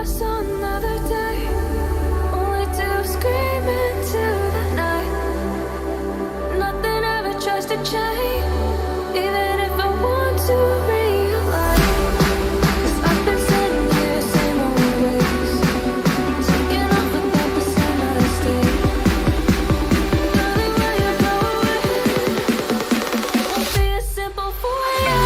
saw another day, only to scream into the night. Nothing ever tries to change, even if I want to realize. 'Cause I've been sitting here, same old ways, taking off without the same mistake. Darling, where you going? Won't be as simple for you.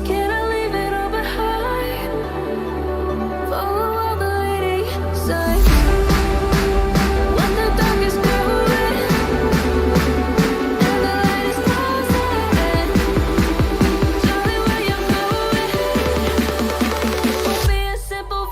Can I leave it all behind? Follow all the leading signs. When the dark is growing and the light is closing, darling, where you going? Won't be a simple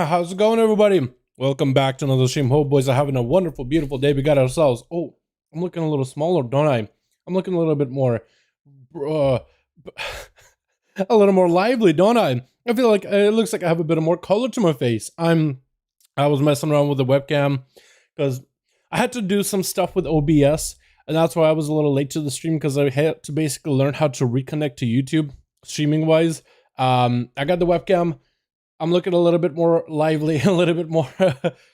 How's it going, everybody? Welcome back to another stream. Hope boys are having a wonderful, beautiful day. We got ourselves. Oh, I'm looking a little smaller, don't I? I'm looking a little bit more, a little more lively, don't I? I feel like it looks like I have a bit of more color to my face. I was messing around with the webcam because I had to do some stuff with OBS, and that's why I was a little late to the stream because I had to basically learn how to reconnect to YouTube streaming wise. I got the webcam. I'm looking a little bit more lively, a little bit more,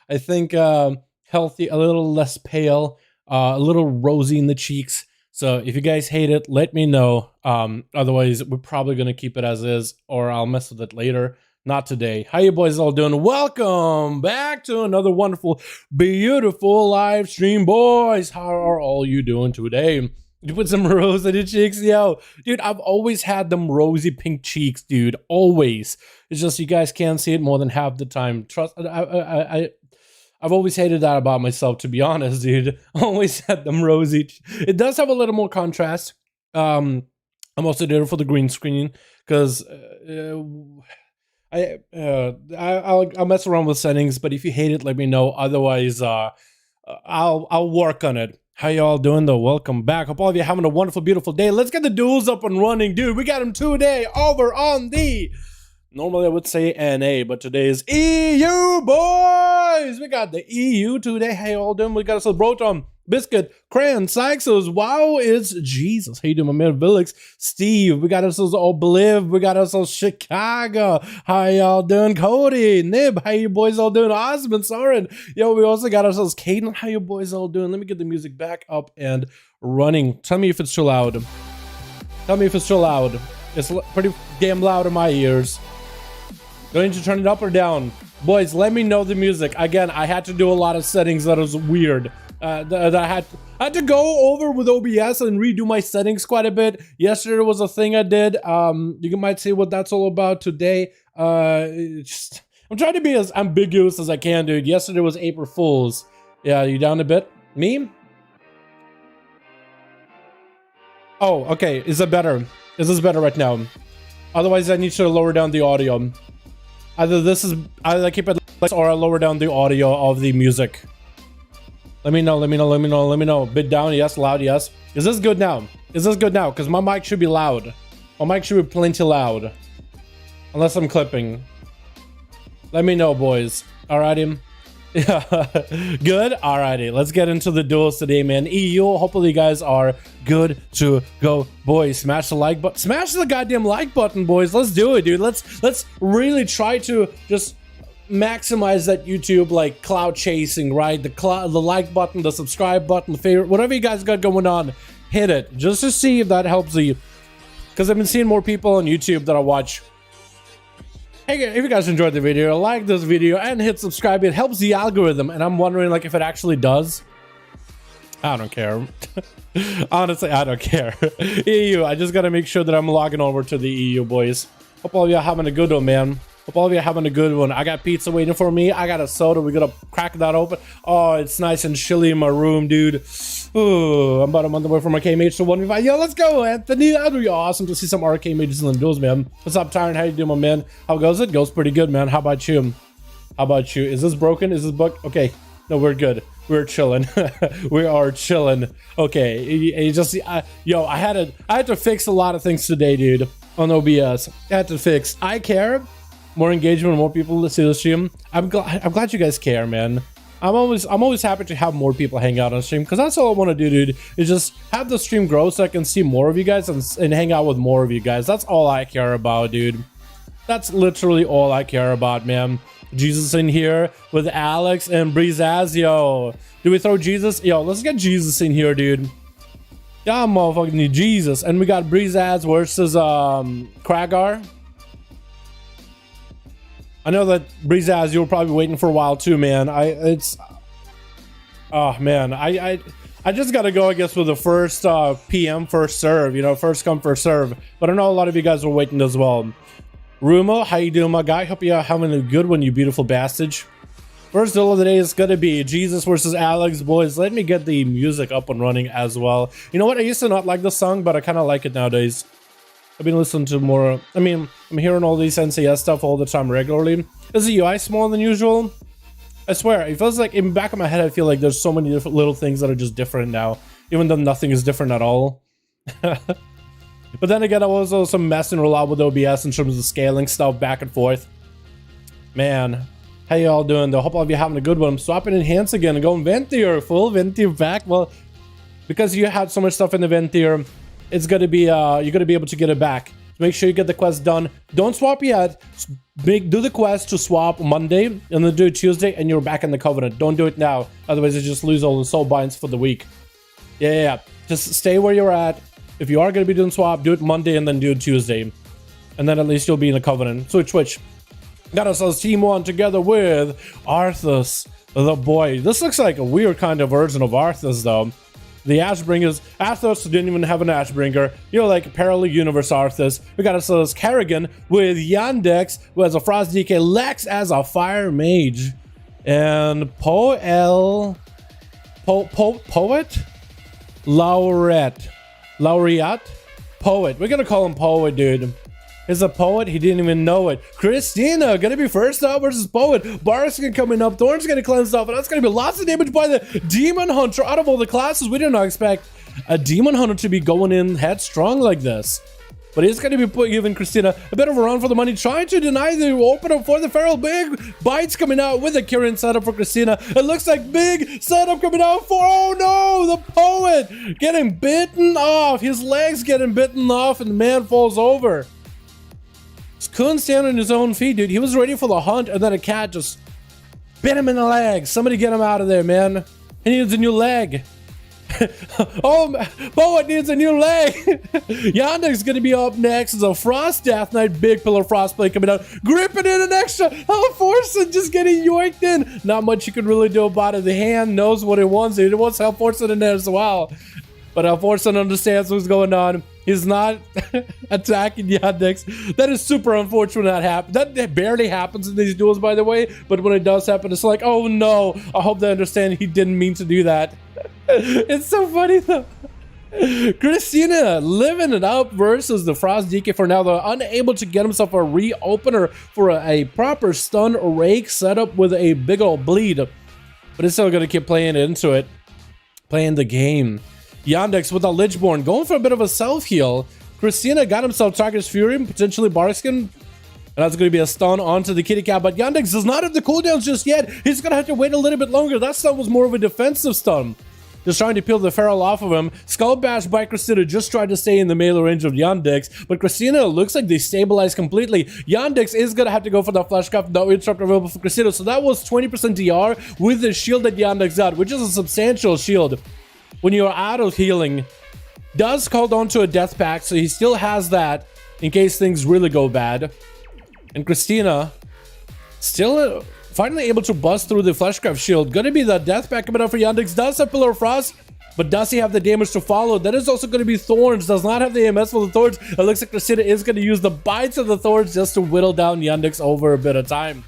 I think, healthy, a little less pale, a little rosy in the cheeks. So if you guys hate it, let me know. Otherwise, we're probably going to keep it as is, or I'll mess with it later. Not today. How you boys all doing? Welcome back to another wonderful, beautiful live stream, boys. How are all you doing today? You put some rose on your cheeks, yo. Dude, I've always had them rosy pink cheeks, dude. Always. It's just you guys can't see it more than half the time. Trust, I've always hated that about myself, to be honest, dude. Always had them rosy. It does have a little more contrast. I'm also doing it for the green screen because I'll mess around with settings. But if you hate it, let me know. Otherwise, I'll work on it. How y'all doing though? Welcome back. Hope all of you having a wonderful, beautiful day. Let's get the duels up and running, dude. We got them today over on the, normally I would say NA, but today is EU, boys. We got the EU today. Hey, all doing? We got us a Broton, Biscuit, Cran, Syxos. Wow, it's Jesus. Hey, doing my man Vilix, Steve. We got ourselves Obliv. We got ourselves Chicago. How y'all doing? Cody, Nib. How you boys all doing? Osmond, Soren. Yo, we also got ourselves Caden. How you boys all doing? Let me get the music back up and running. Tell me if it's too loud. Tell me if it's too loud. It's pretty damn loud in my ears. Do I need to turn it up or down? Boys, let me know the music. Again, I had to do a lot of settings that was weird. That I had to go over with OBS and redo my settings quite a bit. Yesterday was a thing I did. You might see what that's all about today. I'm trying to be as ambiguous as I can, dude. Yesterday was April Fool's. Yeah, you down a bit? Me? Oh, okay. Is it better? Is this better right now? Otherwise, I need to lower down the audio. Either keep it like, or I lower down the audio of the music. Let me know. Bit down, yes. Loud, yes. Is this good now? Is this good now? Because my mic should be loud. My mic should be plenty loud. Unless I'm clipping. Let me know, boys. Alrighty. Yeah. Good? Alrighty. Let's get into the duels today, man. EU, hopefully you guys are good to go. Boys, smash the like button. Smash the goddamn like button, boys. Let's do it, dude. Let's really try to just maximize that YouTube like cloud chasing, right? The like button, the subscribe button, the favorite, whatever you guys got going on, hit it just to see if that helps you. Because I've been seeing more people on YouTube that I watch. Hey, if you guys enjoyed the video, like this video and hit subscribe. It helps the algorithm, and I'm wondering like if it actually does. I don't care. Honestly, I don't care. EU, I just gotta make sure that I'm logging over to the EU, boys. Hope all of you are having a good one, man. Hope all of you are having a good one. I got pizza waiting for me. I got a soda. We're gonna crack that open. Oh, it's nice and chilly in my room, dude. Ooh, I'm about a month away from RK Mage to 1v5. Yo, let's go, Anthony. That'd be awesome to see some RK Mages in the duels, man. What's up, Tyron? How you doing, my man? How goes it? Goes pretty good, man. How about you? How about you? Is this broken? Is this bug? Okay. No, we're good. We're chilling. We are chilling. Okay. You just see, yo, I had to fix a lot of things today, dude, on OBS. I had to fix. I care. More engagement, more people to see the stream. I'm glad you guys care, man. I'm always happy to have more people hang out on stream, because that's all I want to do, dude, is just have the stream grow so I can see more of you guys and hang out with more of you guys. That's all I care about, dude. That's literally all I care about, man. Jesus in here with Alex and Breezazio. Do we throw Jesus? Yo, let's get Jesus in here, dude. Yeah, motherfucking need Jesus. And we got Breezaz versus Kragar. I know that Breezaz, you were probably waiting for a while too, man. Oh man, I just gotta go, I guess, with the first PM first serve, you know, first come first serve. But I know a lot of you guys were waiting as well. Rumo, how you doing, my guy? Hope you're having a good one, you beautiful bastard. First duel of the day is gonna be Jesus versus Alex, boys. Let me get the music up and running as well. You know what? I used to not like the song, but I kind of like it nowadays. I've been listening to more. I mean, I'm hearing all these NCS stuff all the time regularly. Is the UI smaller than usual? I swear, it feels like in the back of my head, I feel like there's so many different little things that are just different now, even though nothing is different at all. But then again, I was also messing a lot with OBS in terms of scaling stuff back and forth. Man, how y'all doing though? Hope all of you having a good one. I'm swapping enhance again and going Ventier, full Ventier back. Well, because you had so much stuff in the Ventier, it's gonna be you're gonna be able to get it back. So make sure you get the quest done. Don't swap yet. Do the quest to swap Monday and then do it Tuesday, and you're back in the Covenant. Don't do it now, otherwise you just lose all the soul binds for the week. Yeah. Just stay where you're at. If you are gonna be doing swap, do it Monday and then do it Tuesday, and then at least you'll be in the Covenant. Switch. Got ourselves Team 1 together with Arthas, the boy. This looks like a weird kind of version of Arthas though. The Ashbringers, Athos didn't even have an Ashbringer. You're like parallel universe Arthas. We got ourselves Kerrigan with Yandex, who has a Frost DK, Lex as a Fire Mage, and Poet? Laureate? Poet. We're gonna call him Poet, dude. He's a poet, he didn't even know it. Christina, gonna be first up versus Poet. Barskin coming up, Thorn's gonna cleanse off, and that's gonna be lots of damage by the Demon Hunter. Out of all the classes, we did not expect a Demon Hunter to be going in headstrong like this. But he's going to be giving Christina a bit of a run for the money, trying to deny the opener for the Feral. Big bites coming out with a current setup for Christina. It looks like big setup coming out for, oh no, the poet getting bitten off. His legs getting bitten off, and the man falls over. Couldn't stand on his own feet, dude. He was ready for the hunt, and then a cat just bit him in the leg. Somebody get him out of there, man. He needs a new leg. Oh, Poet needs a new leg. Yandex gonna be up next. It's a Frost Death Knight, big pillar frost play coming out, gripping in an extra. Hellforsen just getting yoinked in. Not much you can really do about it. The hand knows what it wants. It wants Hellforsen in there as well. But Hellforsen understands what's going on. He's not attacking Yandex. That is super unfortunate that happened. That barely happens in these duels, by the way. But when it does happen, it's like, oh no. I hope they understand he didn't mean to do that. It's so funny though. Christina living it up versus the Frost DK for now. They're unable to get himself a reopener for a proper stun rake setup with a big old bleed. But it's still going to keep playing into it. Playing the game. Yandex with a Lichborn going for a bit of a self-heal. Christina got himself Tiger's Fury, potentially Barkskin. And that's going to be a stun onto the kitty cat. But Yandex does not have the cooldowns just yet. He's going to have to wait a little bit longer. That stun was more of a defensive stun. Just trying to peel the Feral off of him. Skull Bash by Christina just tried to stay in the melee range of Yandex. But Christina looks like they stabilized completely. Yandex is going to have to go for the Flash Cuff. No interrupt available for Christina. So that was 20% DR with the shield that Yandex got, which is a substantial shield. When you're out of healing, does hold on to a death pack, so he still has that in case things really go bad. And Christina still finally able to bust through the Fleshcraft shield. Gonna be the death pack coming out for Yandex. Does have Pillar of Frost, but does he have the damage to follow? That is also going to be Thorns. Does not have the AMS for the Thorns. It looks like Christina is going to use the bites of the Thorns just to whittle down Yandex over a bit of time.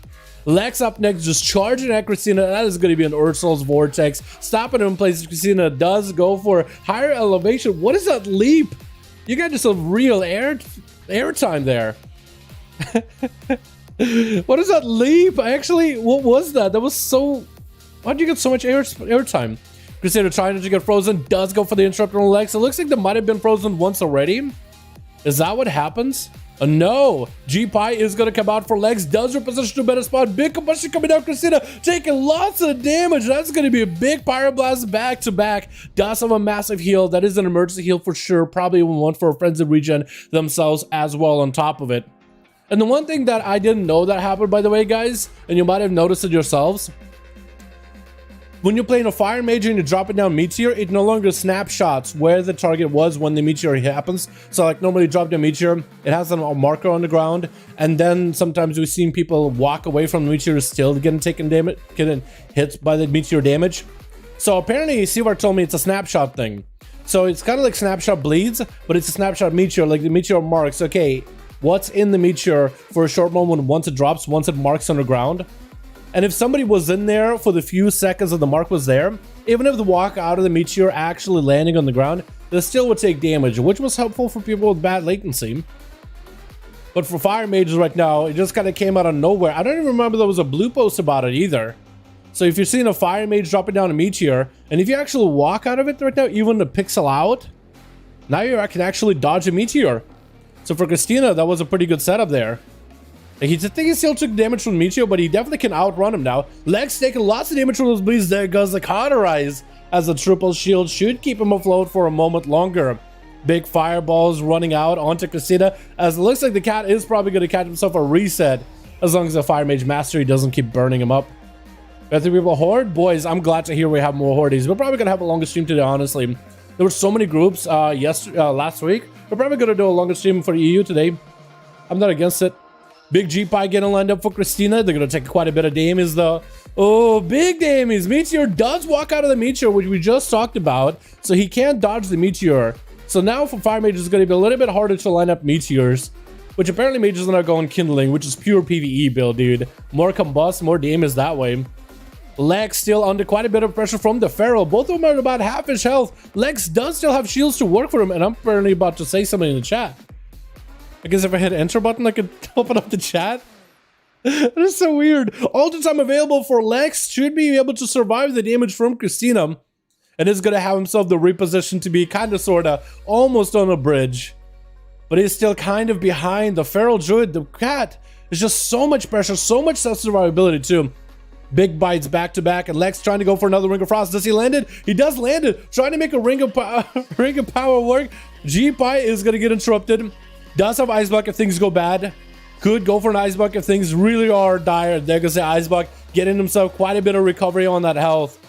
Lex up next, just charging at Christina. That is going to be an Ursul's Vortex. Stopping him in place. Christina does go for higher elevation. What is that leap? You got just a real air time there. What is that leap? Actually, what was that? That was so... Why'd you get so much air time? Christina trying to get frozen. Does go for the interrupt on Lex. It looks like they might have been frozen once already. Is that what happens? No, G-Pie is going to come out for Legs, does reposition to a better spot. Big combustion coming out, Christina taking lots of damage. That's going to be a big Pyroblast back to back. Does have a massive heal. That is an emergency heal for sure. Probably one for friends of regen themselves as well on top of it. And the one thing that I didn't know that happened, by the way, guys, and you might have noticed it yourselves, when you're playing a Fire Mage and you're dropping down Meteor, it no longer snapshots where the target was when the Meteor happens. So like normally drop down Meteor, it has a marker on the ground, and then sometimes we've seen people walk away from the Meteor still getting taken damage, getting hit by the Meteor damage. So apparently Seaward told me it's a snapshot thing. So it's kind of like snapshot bleeds, but it's a snapshot Meteor, like the Meteor marks, okay, what's in the Meteor for a short moment once it drops, once it marks on the ground. And if somebody was in there for the few seconds that the mark was there, even if the walk out of the Meteor actually landing on the ground, they still would take damage, which was helpful for people with bad latency. But for Fire Mages right now, it just kind of came out of nowhere. I don't even remember there was a blue post about it either. So if you're seeing a Fire Mage dropping down a Meteor, and if you actually walk out of it right now, even a pixel out, now you can actually dodge a Meteor. So for Christina, that was a pretty good setup there. I think he still took damage from Meteor, but he definitely can outrun him now. Lex taking lots of damage from those bleeds. There goes the Cauterize, as the triple shield should keep him afloat for a moment longer. Big fireballs running out onto Christina, as it looks like the cat is probably going to catch himself a reset, as long as the Fire Mage Mastery doesn't keep burning him up. Got 3 people Horde? Boys, I'm glad to hear we have more Hordes. We're probably going to have a longer stream today, honestly. There were so many groups last week. We're probably going to do a longer stream for EU today. I'm not against it. Big G-Pie getting lined up for Christina. They're going to take quite a bit of damage though. Oh, big damage. Meteor does walk out of the Meteor, which we just talked about. So he can't dodge the Meteor. So now for Fire Mages, it's going to be a little bit harder to line up Meteors. Which apparently Mages are not going Kindling, which is pure PvE build, dude. More combust, more damage that way. Lex still under quite a bit of pressure from the Feral. Both of them are about half his health. Lex does still have shields to work for him. And I'm apparently about to say something in the chat. I guess if I hit enter button, I could open up the chat. That is so weird. Ultra time available for Lex. Should be able to survive the damage from Christina. And is going to have himself the reposition to be kind of, sort of, almost on a bridge. but he's still kind of behind the feral druid. The cat is just so much pressure, so much self-survivability too. Big bites back to back, and Lex trying to go for another Ring of Frost. Does he land it? He does land it. Trying to make a Ring of Power work. G-Pie is going to get interrupted. Does have Ice Buck if things go bad. Could go for an Ice Buck if things really are dire. They're going to say Ice Buck, getting himself quite a bit of recovery on that health.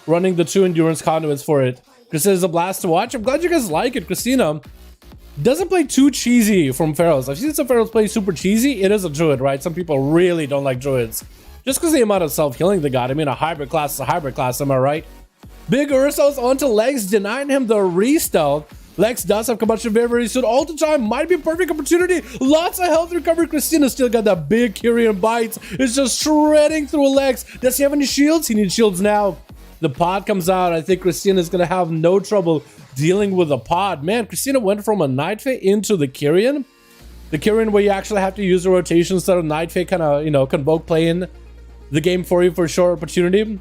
Running the 2 endurance conduits for it. Christina's a blast to watch. I'm glad you guys like it. Christina doesn't play too cheesy from Pharaohs. I've seen some Pharaohs play super cheesy. It is a druid, right? Some people really don't like druids. Just because the amount of self-healing they got. I mean, a hybrid class is a hybrid class, am I right? Big Ursos onto Lex, denying him the re-stealth. Lex does have combustion very, very soon. All the time might be a perfect opportunity. Lots of health recovery. Christina still got that big Kyrian bites. It's just shredding through Lex. Does he have any shields? He needs shields now. The pod comes out. I think Christina is going to have no trouble dealing with the pod. Man, Christina went from a Night Fae into the Kyrian. The Kyrian where you actually have to use the rotation instead of Night Fae kind of, you know, convoke playing the game for you for a short opportunity,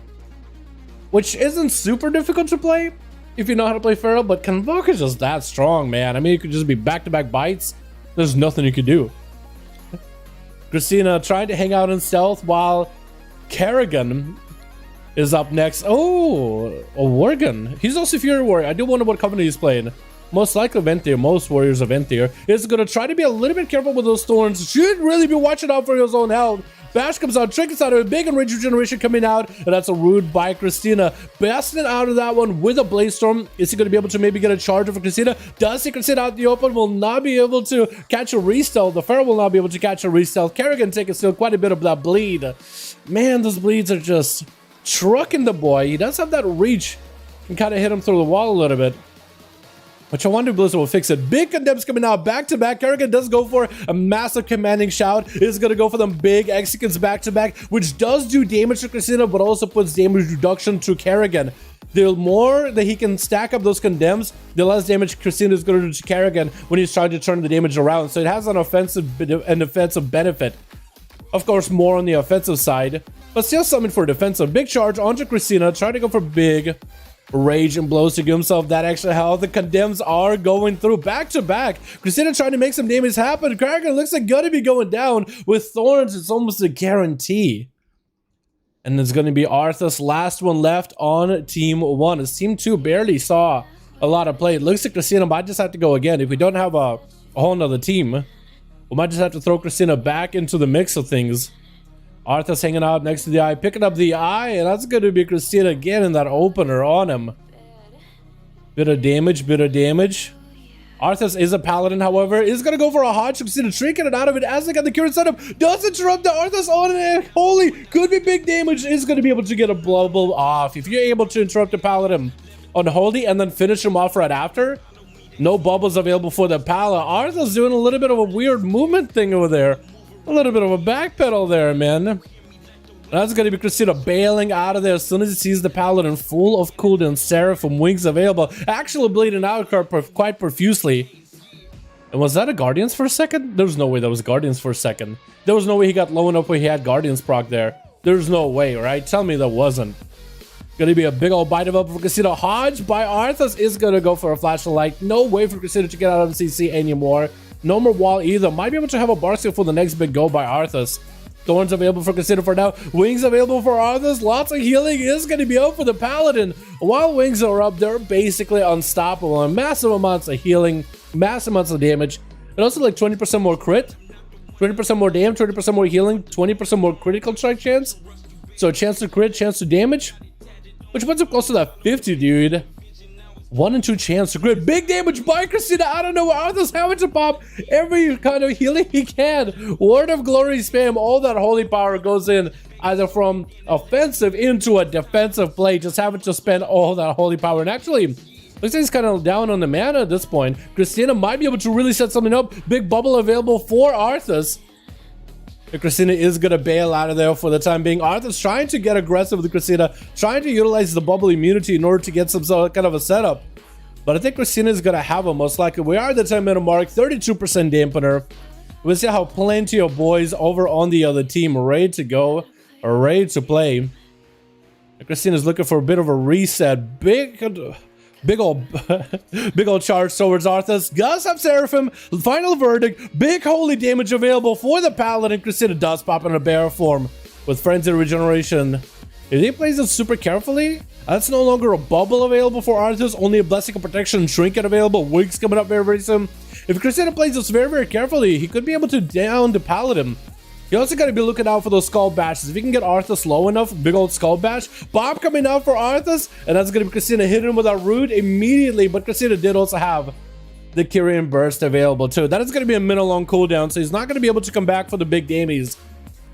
which isn't super difficult to play if you know how to play Feral, but Convoke is just that strong, man. I mean, it could just be back-to-back bites. There's nothing you could do. Christina trying to hang out in stealth while Kerrigan is up next. Oh, a Worgen. He's also Fury Warrior. I do wonder what company he's playing. Most likely Venthyr. Most warriors of Venthyr. Is going to try to be a little bit careful with those thorns. Should really be watching out for his own health. Bash comes out, Trinkets out of a big enraged regeneration coming out, and that's a rude by Christina. Basting out of that one with a Blaze Storm. Is he going to be able to maybe get a charge over Christina? Does he Christina out in the open? Will not be able to catch a re-stealth. The Pharaoh will not be able to catch a re-stealth. Kerrigan taking still quite a bit of that bleed. Man, those bleeds are just trucking the boy. He does have that reach. Can kind of hit him through the wall a little bit. Which I wonder if Blizzard will fix it. Big condemns coming out back to back. Kerrigan does go for a massive commanding shout. Is going to go for them big executes back to back, which does do damage to Christina, but also puts damage reduction to Kerrigan. The more that he can stack up those condemns, the less damage Christina is going to do to Kerrigan when he's trying to turn the damage around. So it has an offensive benefit. Of course, more on the offensive side, but still something for defensive. Big charge onto Christina, trying to go for big rage and blows to give himself that extra health. The condemns are going through back to back. Christina trying to make some damage happen. Kerrigan looks like gonna be going down with thorns. It's almost a guarantee. And it's going to be Arthur's last one left on Team 1. As Team 2 barely saw a lot of play. It looks like Christina might just have to go again. If we don't have a whole nother team, we might just have to throw Christina back into the mix of things. Arthur's hanging out next to the eye, picking up the eye, and that's going to be Christina again in that opener on him. Bit of damage. Arthas is a paladin, however, is going to go for a hot Christina, trinket it out of it as they got the current setup. Does interrupt the Arthas on it. Holy, could be big damage. Is going to be able to get a bubble off. If you're able to interrupt the paladin on Holy and then finish him off right after, no bubbles available for the Pala. Arthas doing a little bit of a weird movement thing over there. A little bit of a backpedal there, man. That's going to be Christina bailing out of there as soon as he sees the Paladin full of cooldown. Seraphim wings available. Actually bleeding out quite profusely. And was that a Guardians for a second? There's no way that was Guardians for a second. There was no way he got low enough where he had Guardians proc there. There's no way, right? Tell me that wasn't. Gonna be a big old bite of up for Christina. Hodge by Arthas is gonna go for a flash of light. No way for Christina to get out of CC anymore. No more wall either. Might be able to have a bar skill for the next big go by Arthas. Thorns available for Christina for now. Wings available for Arthas. Lots of healing is going to be out for the Paladin. While wings are up, they're basically unstoppable. And massive amounts of healing, massive amounts of damage. And also like 20% more crit, 20% more damage, 20% more healing, 20% more critical strike chance. So a chance to crit, chance to damage, which puts up close to that 50, dude. 1 in 2 chance to crit. Big damage by Christina. I don't know where Arthur's having to pop every kind of healing he can. Word of Glory spam. All that holy power goes in either from offensive into a defensive play. Just having to spend all that holy power. And actually, looks like he's kind of down on the mana at this point. Christina might be able to really set something up. Big bubble available for Arthas. Christina is going to bail out of there for the time being. Arthur's trying to get aggressive with Christina, trying to utilize the bubble immunity in order to get some sort of kind of a setup. But I think Christina is going to have him most likely. We are at the 10-minute mark, 32% dampener. We'll see how plenty of boys over on the other team are ready to go, are ready to play. Christina's looking for a bit of a reset. Big Big old big old charge towards Arthas. Does have Seraphim. Final verdict. Big holy damage available for the Paladin. Crusader does pop in a bear form with Frenzy Regeneration. If he plays it super carefully, that's no longer a bubble available for Arthas, only a Blessing of Protection Trinket available. Wigs coming up very, very soon. If Crusader plays this very, very carefully, he could be able to down the Paladin. You also got to be looking out for those Skull Bashes. If you can get Arthas low enough, big old Skull Bash. Bob coming out for Arthas, and that's going to be Christina hitting him with a Root immediately. But Christina did also have the Kyrian Burst available too. That is going to be a minute long cooldown, so he's not going to be able to come back for the big gamies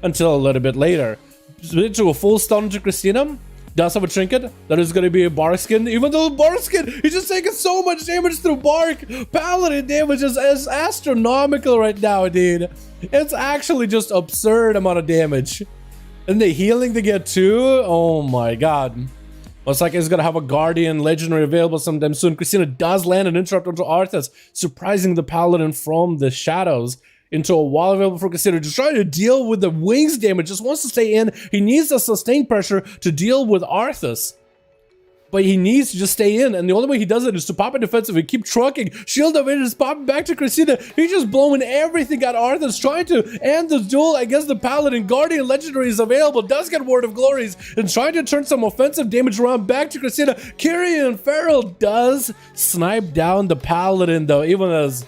until a little bit later. Switch to a full stun to Christina. Does have a trinket. That is going to be a bark skin. Even though bark skin, he's just taking so much damage through bark. Paladin damage is astronomical right now, dude. It's actually just absurd amount of damage. And the healing to get too. Oh my god. Looks like he's going to have a Guardian Legendary available sometime soon. Christina does land an interrupt onto Arthas, surprising the Paladin from the shadows into a wall available for Crusader. Just trying to deal with the wings damage. Just wants to stay in. He needs the sustained pressure to deal with Arthas. But he needs to just stay in. And the only way he does it is to pop in defensive and keep trucking. Shield of it is popping back to Christina. He's just blowing everything at Arthas. Trying to end the duel against the Paladin. Guardian Legendary is available. Does get Word of Glories. And trying to turn some offensive damage around back to Christina. Kyrian Feral does snipe down the Paladin though. Even as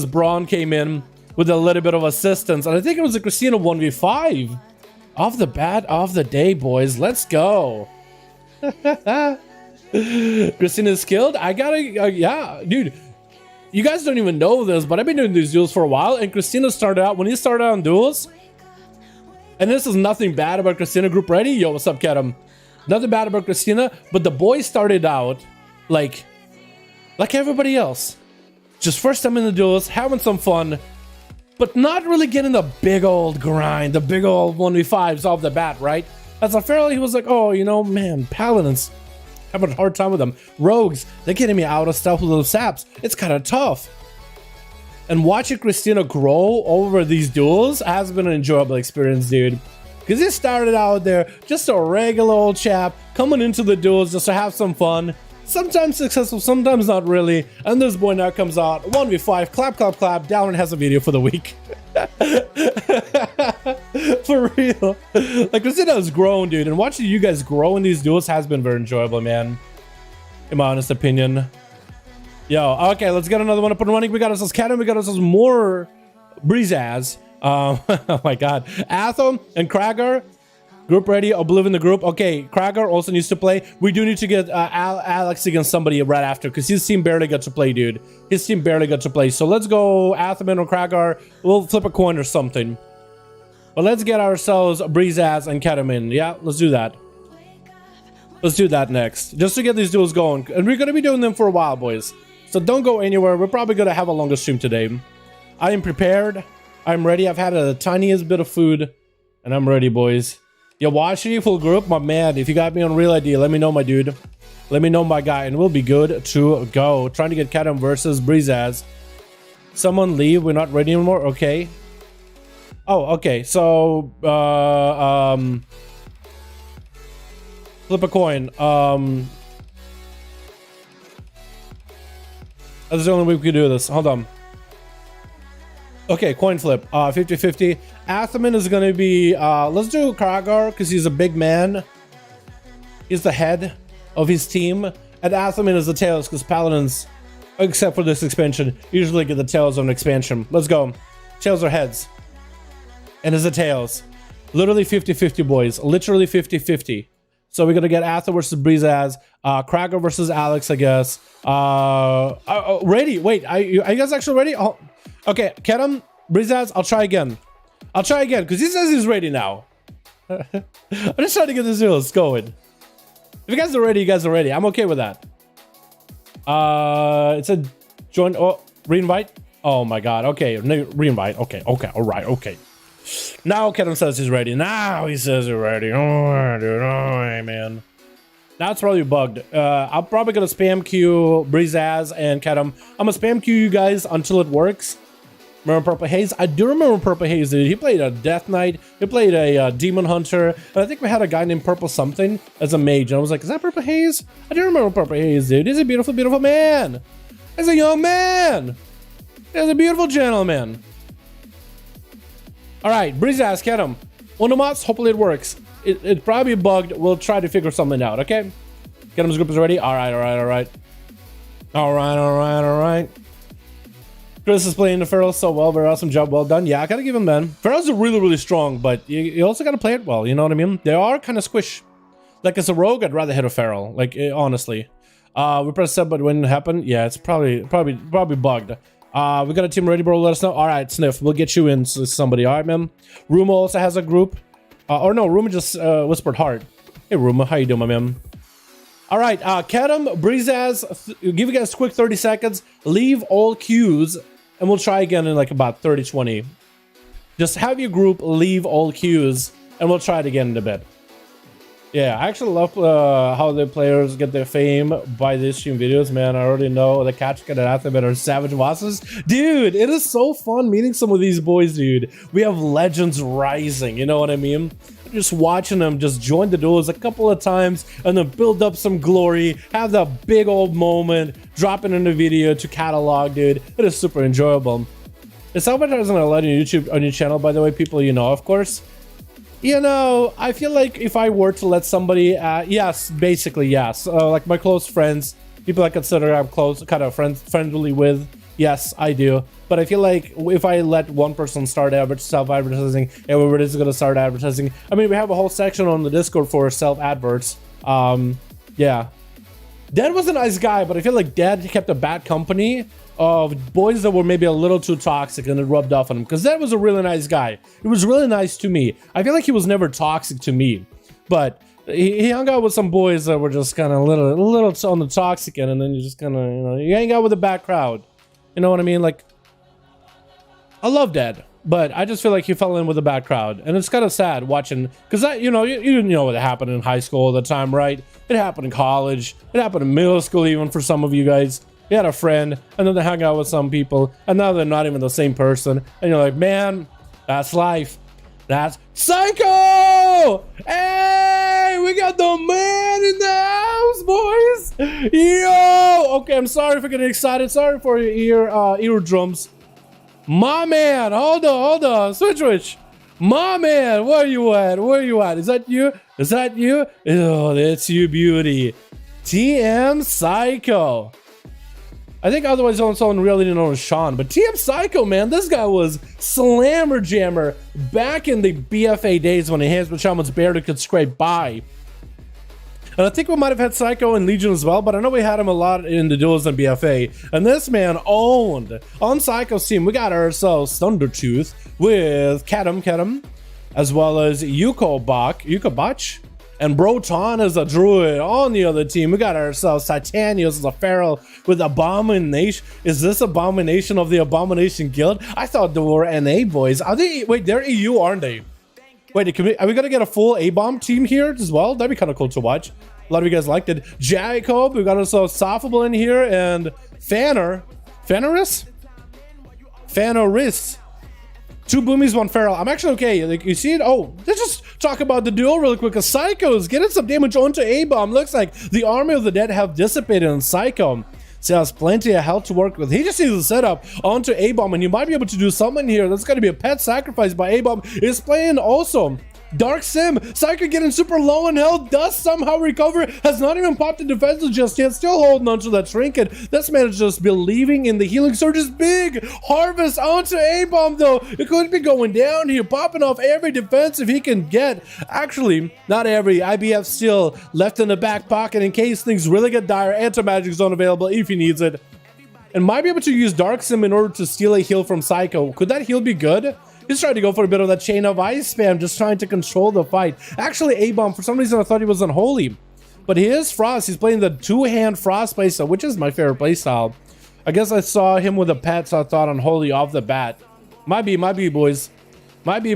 Braun came in with a little bit of assistance. And I think it was a Christina 1v5. Off the bat of the day, boys. Let's go. Christina's killed. I gotta, yeah, dude. You guys don't even know this, but I've been doing these duels for a while. And Christina started out, when he started out on duels, and this is nothing bad about Christina Group Ready. Yo, what's up, Kedem? Nothing bad about Christina, but the boys started out like everybody else. Just first time in the duels, having some fun, but not really getting the big old grind, the big old 1v5s off the bat, right? As a Feral, he was like, oh, you know, man, Paladins, having a hard time with them. Rogues, they're getting me out of stuff with those saps. It's kind of tough. And watching Christina grow over these duels has been an enjoyable experience, dude. Because he started out there just a regular old chap, coming into the duels just to have some fun. Sometimes successful, sometimes not really. And this boy now comes out, 1v5, clap, clap, clap, down and has a video for the week. For real. Like, Christina has grown, dude. And watching you guys grow in these duels has been very enjoyable, man. In my honest opinion. Yo, okay, let's get another one up and running. We got ourselves Cannon, we got ourselves more Breezaz. Oh my god. Athom and Kragar. Group ready, Oblivion the group. Okay, Kragar also needs to play. We do need to get Alex against somebody right after, because his team barely got to play, dude. His team barely got to play. So let's go Athaman or Kragar. We'll flip a coin or something. But let's get ourselves Breezaz and Ketamine. Yeah, let's do that. Let's do that next. Just to get these duels going. And we're going to be doing them for a while, boys. So don't go anywhere. We're probably going to have a longer stream today. I am prepared. I'm ready. I've had a tiniest bit of food. And I'm ready, boys. Yo, watching full group, my man. If you got me on Real ID, let me know, my dude. Let me know, my guy, and we'll be good to go. Trying to get Kadam versus Breezaz. Someone leave. We're not ready anymore. Okay. Oh, okay. So, flip a coin. That's the only way we can do this. Hold on. Okay, coin flip. 50-50. Athaman is going to be... let's do Kragar, because he's a big man. He's the head of his team. And Athaman is the tails, because Paladins, except for this expansion, usually get the tails of an expansion. Let's go. Tails are heads. And it's the tails. Literally 50-50, boys. Literally 50-50. So we're going to get Atha versus Breezaz. Kragar versus Alex, I guess. Ready. Wait, are you guys actually ready? Oh. Okay, Kedem, Breezaz, I'll try again. I'll try again, because he says he's ready now. I'm just trying to get this duels going. If you guys are ready, you guys are ready. I'm okay with that. It said join, oh, re-invite? Oh my god, okay, re-invite. Okay, alright, okay. Now Kedem says he's ready. Now he says he's ready. Alright, dude, alright, man. Now it's probably bugged. I'm probably going to spam queue Breezaz and Kedem. I'm going to spam queue you guys until it works. Remember Purple Haze? I do remember Purple Haze, dude. He played a Death Knight. He played a Demon Hunter. And I think we had a guy named Purple something as a mage. And I was like, is that Purple Haze? I do remember Purple Haze, dude. He's a beautiful, beautiful man. He's a young man. He's a beautiful gentleman. All right, Breeze ass, get him. One of mods, hopefully it works. It probably bugged. We'll try to figure something out, okay? Get him's group is ready. All right, all right, all right. All right, all right, all right. Chris is playing the Feral so well. Very awesome job. Well done. Yeah, I gotta give him that. Ferals are really, really strong, but you also gotta play it well. You know what I mean? They are kind of squish. Like as a rogue, I'd rather hit a Feral. Like honestly, we pressed sub, but when it happened, yeah, it's probably bugged. We got a team ready, bro. Let us know. All right, Sniff, we'll get you in somebody. All right, man. Ruma also has a group. Or no, Ruma just whispered hard. Hey, Ruma, how you doing, my man? All right, Kedem, Breezaz, give you guys a quick 30 seconds. Leave all queues, and we'll try again in like about 30, 20. Just have your group leave all queues, and we'll try it again in a bit. Yeah, I actually love how the players get their fame by these stream videos, man. I already know the catch get an athlete are savage bosses. Dude, it is so fun meeting some of these boys, dude. We have legends rising, you know what I mean? Just watching them just join the duels a couple of times and then build up some glory, have that big old moment, drop it in the video to catalog, dude. It is super enjoyable. Is advertising allowed on YouTube, on your channel, by the way, people you know, of course? You know, I feel like if I were to let somebody, yes, basically yes, like my close friends, people I consider I'm close, kind of friendly with, yes, I do. But I feel like if I let one person start self-advertising, everybody's gonna start advertising. I mean, we have a whole section on the Discord for self-adverts. Yeah. Dad was a nice guy, but I feel like Dad kept a bad company of boys that were maybe a little too toxic, and it rubbed off on him. Because Dad was a really nice guy. He was really nice to me. I feel like he was never toxic to me, but he hung out with some boys that were just kind of a little on the toxic end, and then you just kind of, you know, you hang out with a bad crowd. You know what I mean? Like, I love Dad, but I just feel like he fell in with a bad crowd, and it's kind of sad watching, because that, you know, you didn't know what happened in high school at the time, right? It happened in college. It happened in middle school, even for some of you guys. You had a friend, and then they hung out with some people, and now they're not even the same person, and you're like, man, that's life. That's Psycho! Hey, we got the man in the house, boys! Yo! Okay, I'm sorry for getting excited. Sorry for your eardrums. My man, hold on, switch. My man, where you at? Is that you? Is that you? Oh, that's you, beauty. TM Psycho. I think otherwise someone really didn't know it was Sean, but TM Psycho, man, this guy was slammer jammer back in the BFA days when the hands with Shaman's barely could scrape by. And I think we might have had Psycho in Legion as well, but I know we had him a lot in the duels and BFA. And this man owned. On Psycho's team, we got ourselves Thundertooth with Kedem, as well as Yukobach, and Broton as a druid. On the other team, we got ourselves Titanius as a feral with Abomination. Is this Abomination of the Abomination Guild? I thought they were NA boys. Are they? Wait, they're EU, aren't they? Wait, are we gonna get a full A-bomb team here as well? That'd be kind of cool to watch. A lot of you guys liked it. Jacob, we got ourselves Soffable in here, and Fanaris. Two boomies, one feral. I'm actually okay. Like, you see it? Oh, let's just talk about the duel real quick. Psycho's getting some damage onto A-bomb. Looks like the army of the dead have dissipated on Psycho. So has plenty of health to work with. He just needs to set up onto A-bomb, and you might be able to do something here. That's going to be a pet sacrifice by A-bomb. Is playing also Dark Sim. Psycho getting super low in health, does somehow recover, has not even popped the defenses just yet, still holding onto that trinket. This man is just believing in the healing surge's big harvest onto A-bomb though. It could be going down here, popping off every defense if he can get. Actually, not every. IBF still left in the back pocket in case things really get dire. Anti-magic zone available if he needs it. And might be able to use Dark Sim in order to steal a heal from Psycho. Could that heal be good? He's trying to go for a bit of that chain of ice spam, just trying to control the fight. Actually, A-bomb, for some reason, I thought he was unholy. But he is Frost. He's playing the two-hand Frost playstyle, which is my favorite playstyle. I guess I saw him with a pet, so I thought unholy off the bat. Might be, boys. Might be.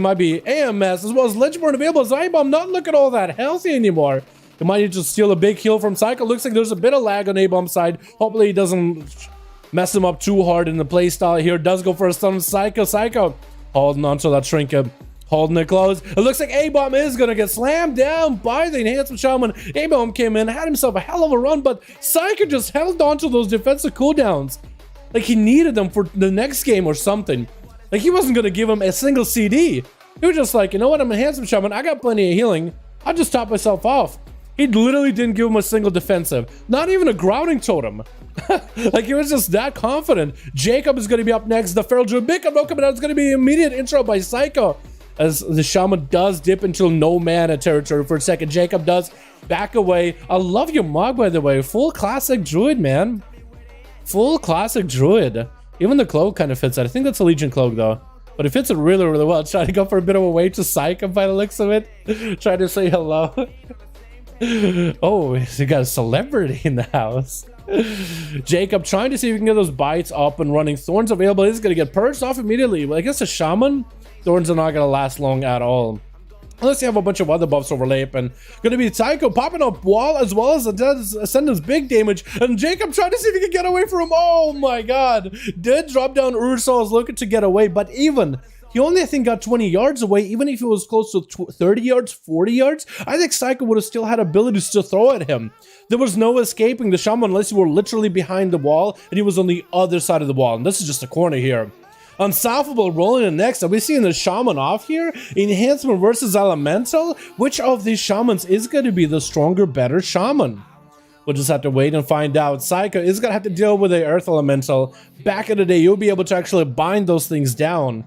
AMS, as well as Legendborn available as A-bomb, not looking all that healthy anymore. He might need to steal a big heal from Psycho. Looks like there's a bit of lag on A-bomb's side. Hopefully he doesn't mess him up too hard in the playstyle here. Does go for a stun of Psycho. Psycho holding onto that trinket, holding it close. It looks like A-Bomb is gonna get slammed down by the Enhancement Shaman. A-Bomb came in, had himself a hell of a run, but Psycho just held on to those defensive cooldowns. Like he needed them for the next game or something. Like he wasn't gonna give him a single CD. He was just like, you know what, I'm a Enhancement Shaman, I got plenty of healing. I'll just top myself off. He literally didn't give him a single defensive. Not even a grounding totem. Like he was just that confident. Jacob is gonna be up next. The Feral Druid Big no coming out. It's gonna be an immediate intro by Psycho. As the Shaman does dip into no mana territory for a second. Jacob does back away. I love your mog, by the way. Full classic druid, man. Full classic druid. Even the cloak kind of fits that. I think that's a Legion cloak though. But it fits it really, really well. Trying to go for a bit of a way to Psycho by the looks of it. Trying to say hello. Oh, you got a celebrity in the house. Jacob trying to see if we can get those bites up and running. Thorns available. He's going to get purged off immediately. But I guess a Shaman, Thorns are not going to last long at all. Unless you have a bunch of other buffs overlay up, and going to be Psycho popping up wall as well as Ascendant's big damage. And Jacob trying to see if he can get away from him. Oh my god. Did drop down Ursol is looking to get away, but even he only, I think, got 20 yards away. Even if it was close to 30 yards, 40 yards, I think Psycho would have still had abilities to throw at him. There was no escaping the Shaman unless you were literally behind the wall and he was on the other side of the wall. And this is just a corner here. Unstoppable rolling in next. Are we seeing the Shaman off here? Enhancement versus Elemental? Which of these Shamans is going to be the stronger, better Shaman? We'll just have to wait and find out. Psycho is going to have to deal with the Earth Elemental. Back in the day, you'll be able to actually bind those things down.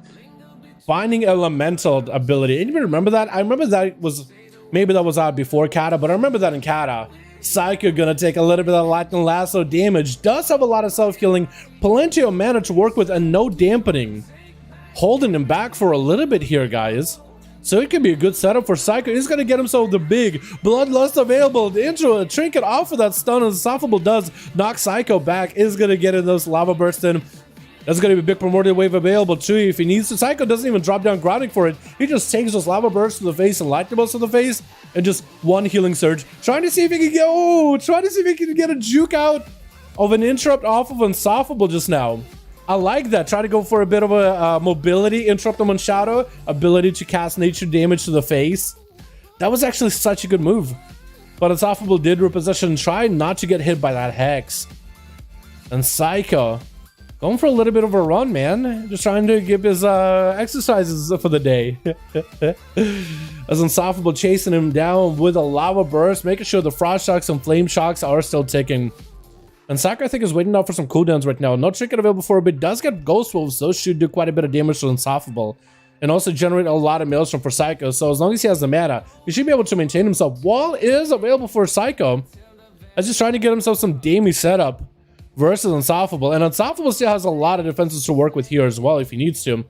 Binding Elemental ability. Anybody remember that? I remember that was, maybe that was out before Kata, but I remember that in Kata. Psycho gonna take a little bit of Lightning Lasso damage. Does have a lot of self-healing, plenty of mana to work with, and no dampening. Holding him back for a little bit here, guys. So it could be a good setup for Psycho. He's gonna get himself the big Bloodlust available. The intro, a trinket off of that stun, and Unstoppable does knock Psycho back. Is gonna get in those lava bursts in. That's going to be a big Primordial Wave available too if he needs to. Psycho doesn't even drop down grounding for it. He just takes those lava bursts to the face and lightning bolts to the face and just one healing surge. Trying to see if he can get, trying to see if he can get a juke out of an interrupt off of Unstoppable just now. I like that. Try to go for a bit of a mobility, interrupt him on Shadow, ability to cast nature damage to the face. That was actually such a good move. But Unstoppable did reposition, try not to get hit by that Hex. And Psycho going for a little bit of a run, man. Just trying to give his exercises for the day. As Unstoppable chasing him down with a lava burst, making sure the frost shocks and flame shocks are still ticking. And Sakura, I think, is waiting out for some cooldowns right now. No trinket available for a bit. Does get Ghost Wolves. Those should do quite a bit of damage to Unstoppable. And also generate a lot of Maelstrom for Psycho. So as long as he has the mana, he should be able to maintain himself. Wall is available for Psycho. As he's trying to get himself some damage setup versus Unstoppable. And Unstoppable still has a lot of defenses to work with here as well if he needs to.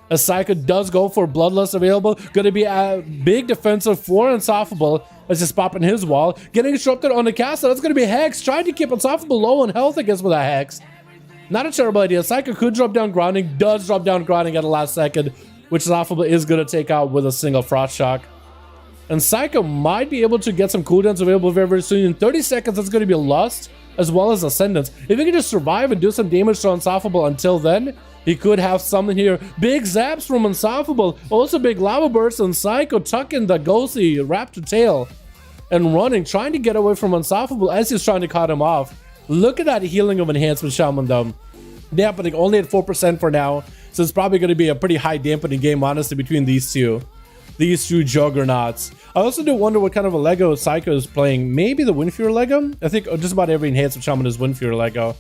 As Psycho does go for Bloodlust available. Going to be a big defensive for Unstoppable as he's popping his wall. Getting disrupted on the caster. That's going to be Hex. Trying to keep Unstoppable low on health against with a Hex. Not a terrible idea. Psycho could drop down grounding. Does drop down grounding at the last second, which Unstoppable is going to take out with a single Frost Shock. And Psycho might be able to get some cooldowns available very, very soon. In 30 seconds, that's going to be Lust as well as Ascendance. If he can just survive and do some damage to Unstoppable until then, he could have something here. Big zaps from Unstoppable. Also big lava bursts, and Psycho tucking the ghostly raptor tail and running, trying to get away from Unstoppable as he's trying to cut him off. Look at that healing of Enhancement Shaman though. Dampening only at 4% for now, so it's probably going to be a pretty high dampening game, honestly, between these two juggernauts. I also do wonder what kind of a Lego Psycho is playing. Maybe the Windfury Lego? I think just about every Enhancement Shaman is Windfury Lego.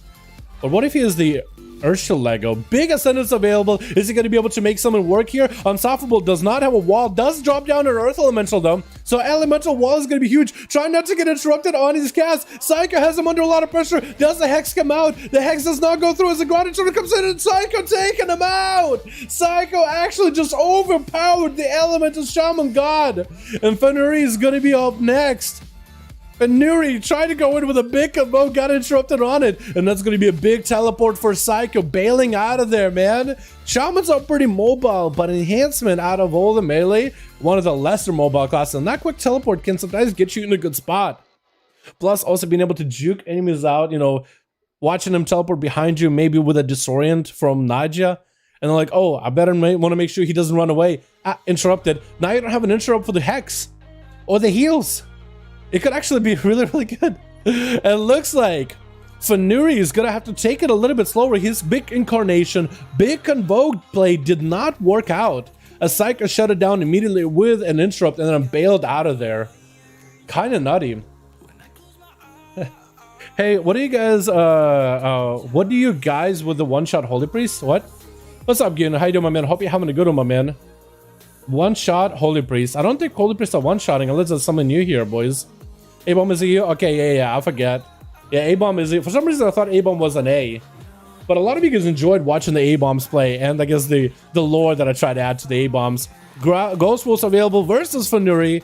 But what if he is the Urshield Lego? Big Ascendance available. Is he going to be able to make something work here? Unstoppable does not have a wall. Does drop down an Earth Elemental though. So Elemental wall is going to be huge. Trying not to get interrupted on his cast. Psycho has him under a lot of pressure. Does the Hex come out? The Hex does not go through as the grounded turtle comes in, and Psycho taking him out. Psycho actually just overpowered the Elemental Shaman God. And Fenuri is going to be up next. And Nuri tried to go in with a big combo, got interrupted on it. And that's going to be a big teleport for Psycho, bailing out of there, man. Shamans are pretty mobile, but Enhancement out of all the melee, one of the lesser mobile classes. And that quick teleport can sometimes get you in a good spot. Plus, also being able to juke enemies out, you know, watching him teleport behind you, maybe with a disorient from Nadia, and they're like, oh, I better want to make sure he doesn't run away. Ah, interrupted. Now you don't have an interrupt for the Hex or the heals. It could actually be really, really good. It looks like Fanuri is gonna have to take it a little bit slower. His big incarnation, big convoked play did not work out. A Psycho shut it down immediately with an interrupt and then bailed out of there. Kind of nutty. Hey, what do you guys, what do you guys with the one-shot Holy Priest? What? What's up, Gin? How you doing, my man? Hope you're having a good one, my man. One-shot Holy Priest. I don't think Holy Priests are one-shotting unless there's something new here, boys. A-Bomb is a U? Okay, yeah, I forget. Yeah, A-Bomb is a... For some reason, I thought A-Bomb was an A. But a lot of you guys enjoyed watching the A-Bombs play, and I guess the lore that I tried to add to the A-Bombs. Ghost Wolves available versus Fanuri.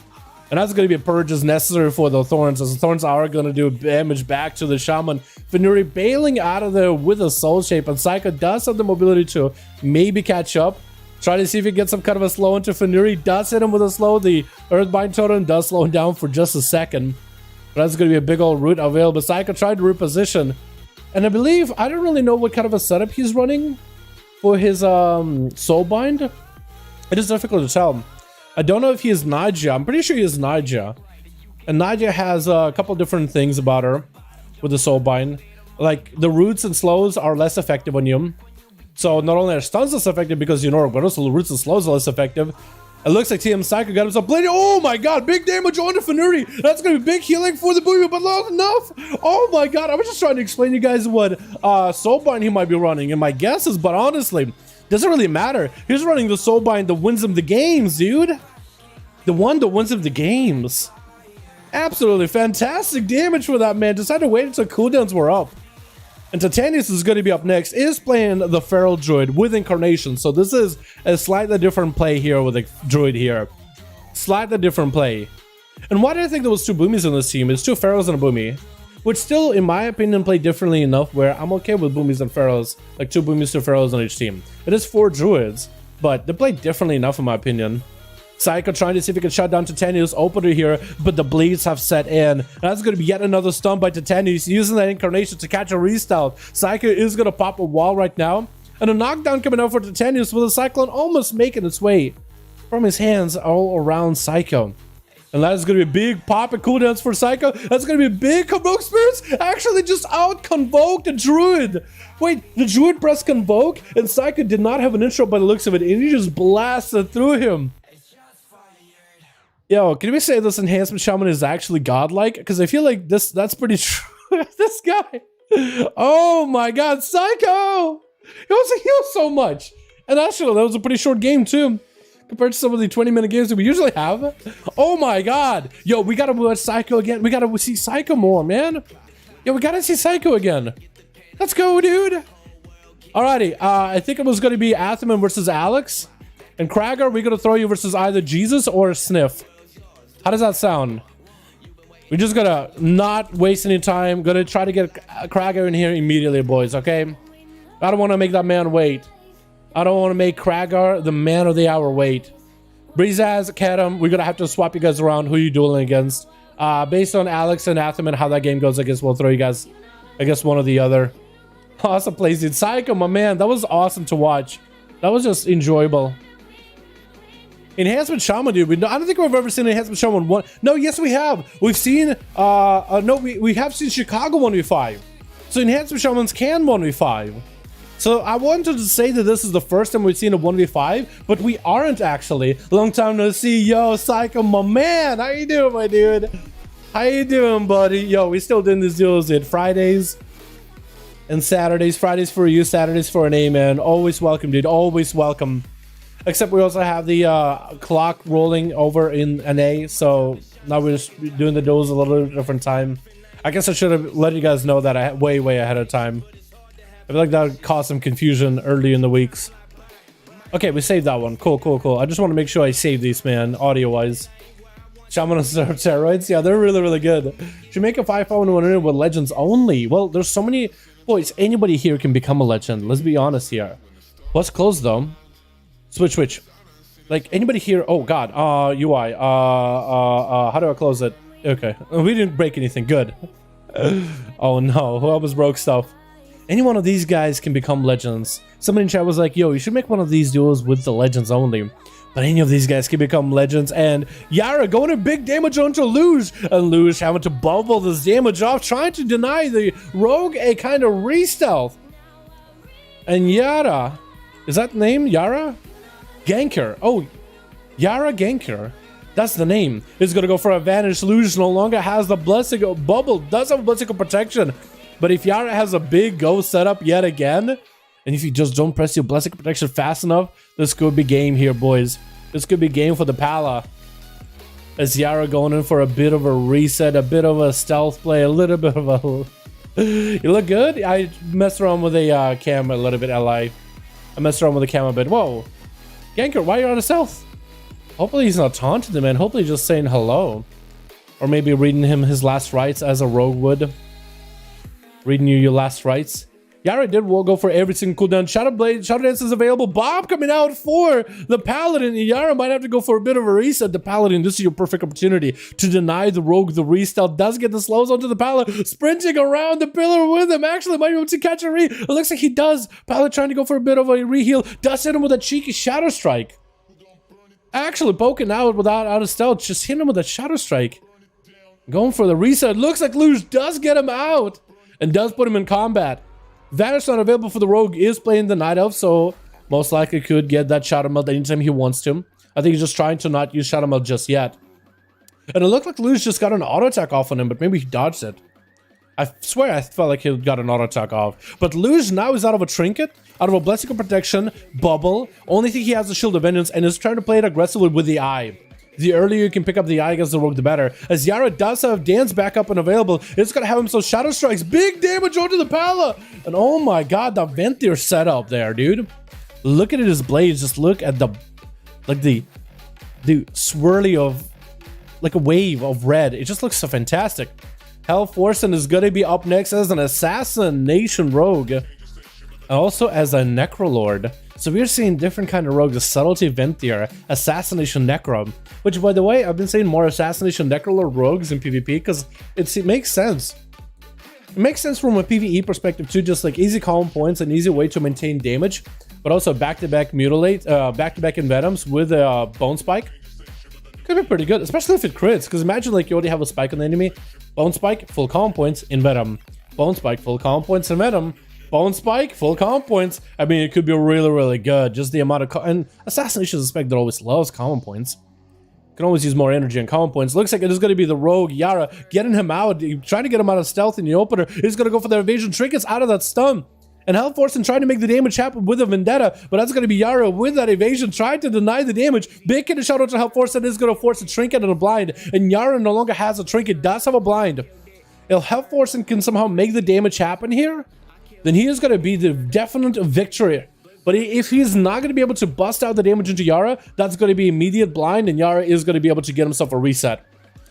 And that's going to be purges necessary for the Thorns, as the Thorns are going to do damage back to the Shaman. Fanuri bailing out of there with a Soul Shape, and Psycho does have the mobility to maybe catch up. Try to see if he gets some kind of a slow into Fanuri. Does hit him with a slow. The Earthbind Totem does slow him down for just a second. But that's going to be a big old root available. Psycho tried to reposition. And I believe, I don't really know what kind of a setup he's running for his Soulbind. It is difficult to tell. I don't know if he is Nadia. I'm pretty sure he is Nadia. And Nadia has a couple different things about her with the Soulbind. Like, the roots and slows are less effective on you. So not only are stuns less effective because you know, but also the roots and slows are less effective. It looks like TM Psycho got himself bladed. Oh my god, big damage on the Fanuri. That's gonna be big healing for the Boomy, but not enough. Oh my god, I was just trying to explain to you guys what Soulbind he might be running, and my guesses, but honestly, doesn't really matter. He's running the Soulbind that wins him the games, dude. The one that wins him the games. Absolutely fantastic damage for that man. Decided to wait until cooldowns were up. And Titanius is going to be up next, is playing the Feral Druid with Incarnation. So this is a slightly different play here with the Druid here. Slightly different play. And why do I think there was two Boomies in this team? It's two Ferals and a Boomy. Which still, in my opinion, play differently enough where I'm okay with Boomies and Ferals. Like two Boomies, two Ferals on each team. It is 4 Druids, but they play differently enough in my opinion. Psycho trying to see if he can shut down Titanius opener here, but the bleeds have set in. And that's going to be yet another stun by Titanius, using that Incarnation to catch a restyle. Psycho is going to pop a wall right now. And a knockdown coming out for Titanius with a Cyclone almost making its way from his hands all around Psycho. And that's going to be a big pop and cooldowns for Psycho. That's going to be a big Convoke Spirits. Actually just out-convoked the Druid. Wait, the Druid pressed Convoke and Psycho did not have an intro by the looks of it. And he just blasted through him. Yo, can we say this Enhancement Shaman is actually godlike? Because I feel like that's pretty true. This guy. Oh my god, Psycho! He wants to heal so much. And actually, that was a pretty short game too. Compared to some of the 20-minute games that we usually have. Oh my god. Yo, we gotta watch Psycho again. We gotta see Psycho more, man. Yo, we gotta see Psycho again. Let's go, dude. Alrighty, I think it was gonna be Athaman versus Alex. And Krager, we're gonna throw you versus either Jesus or Sniff. How does that sound? We just gotta not waste any time. Gonna try to get Krager in here immediately, boys, okay? I don't want to make that man wait. I don't want to make Krager the man of the hour wait. Breezaz, Kadam, we're gonna have to swap you guys around who you dueling against. Based on Alex and Athaman, how that game goes, I guess we'll throw you guys, I guess, one or the other. Awesome plays, dude. Psycho, my man, that was awesome to watch. That was just enjoyable. Enhancement Shaman, dude. I don't think we've ever seen Enhancement Shaman 1. No, yes, we have. We've seen, no, we have seen Chicago 1v5. So Enhancement Shamans can 1v5. So I wanted to say that this is the first time we've seen a 1v5, but we aren't actually. Long time no see. Yo, Psycho, my man. How you doing, my dude? How you doing, buddy? Yo, we still doing these duels at Fridays and Saturdays. Fridays for you, Saturdays for an A, man. Always welcome, dude. Always welcome. Except we also have the clock rolling over in NA, so now we're just doing the duels a little different time. I guess I should have let you guys know that way ahead of time. I feel like that would cause some confusion early in the weeks. Okay, we saved that one. Cool, cool, cool. I just want to make sure I save these, man, audio-wise. Shaman on steroids? Yeah, they're really, really good. Should make a 5v5 1v1 with legends only. Well, there's so many... Boys, anybody here can become a legend. Let's be honest here. Let's close, though. Switch. Like, anybody here... Oh, God. UI. How do I close it? Okay. We didn't break anything. Good. Oh, no. Who almost broke stuff? Any one of these guys can become legends. Somebody in chat was like, yo, you should make one of these duels with the legends only. But any of these guys can become legends. And Yara going to big damage onto Luge. And Luge having to bubble this damage off, trying to deny the rogue a kind of re-stealth. And Yara, is that the name? Yara? Ganker. Oh, Yara Ganker. That's the name. Is going to go for advantage. Luge no longer has the blessing of bubble. Does have a blessing of protection. But if Yara has a big go setup yet again, and if you just don't press your blessing protection fast enough, this could be game here, boys. This could be game for the Pala. As Yara going in for a bit of a reset, a bit of a stealth play, a little bit of a... You look good? I messed around with a cam a little bit, I messed around with the cam a bit. Whoa. Ganker, why are you on a stealth? Hopefully he's not taunting the man. Hopefully he's just saying hello. Or maybe reading him his last rites as a rogue would. Reading you your last rites. Yara did go for every single cooldown. Shadowlands is available. Bob coming out for the Paladin. Yara might have to go for a bit of a reset. The Paladin, this is your perfect opportunity to deny the rogue the restyle. Does get the slows onto the Paladin. Sprinting around the pillar with him. Actually, might be able to catch a re. It looks like he does. Paladin trying to go for a bit of a reheal. Does hit him with a cheeky Shadow Strike. Actually poking out without out of stealth. Just hit him with a Shadow Strike. Going for the reset. Looks like Luge does get him out. And does put him in combat. Vanish not available for the rogue, is playing the Night Elf, so most likely could get that Shadow Melt anytime he wants to. I think he's just trying to not use Shadow Melt just yet. And it looked like Luge just got an auto attack off on him, but maybe he dodged it. I swear I felt like he got an auto attack off. But Luge now is out of a trinket, out of a blessing of protection, bubble. Only thing he has is Shield of Vengeance and is trying to play it aggressively with the eye. The earlier you can pick up the eye against the rogue, the better. As Yara does have Dan's back up and available, it's gonna have him some Shadow Strikes. Big damage onto the Pala! And oh my god, the Ventir setup there, dude. Look at his blades. Just look at the swirly of like a wave of red. It just looks so fantastic. Hellforsen is gonna be up next as an assassination rogue. And also as a Necrolord. So we're seeing different kind of rogues, a Subtlety Ventir, Assassination Necro, which by the way, I've been saying more Assassination Necrolord rogues in PvP because it makes sense. It makes sense from a PvE perspective too, just like easy column points, an easy way to maintain damage, but also back-to-back mutilate, back-to-back Envenoms with a Bone Spike. Could be pretty good, especially if it crits, because imagine like you already have a spike on the enemy, Bone Spike, full column points, Envenom, Bone Spike, full column points, Envenom, Bone Spike, full common points. I mean, it could be really, really good. Just the amount of... and Assassination is a spec that always loves common points. Can always use more energy on common points. Looks like it is going to be the rogue, Yara, getting him out. Trying to get him out of stealth in the opener. He's going to go for the evasion trinkets out of that stun. And Hellforsen trying to make the damage happen with a Vendetta. But that's going to be Yara with that evasion, trying to deny the damage. Big hit and shout out to Hellforsen is going to force a trinket and a blind. And Yara no longer has a trinket, does have a blind. If Hellforsen can somehow make the damage happen here, then he is going to be the definite victory. But if he's not going to be able to bust out the damage into Yara, that's going to be immediate blind, and Yara is going to be able to get himself a reset.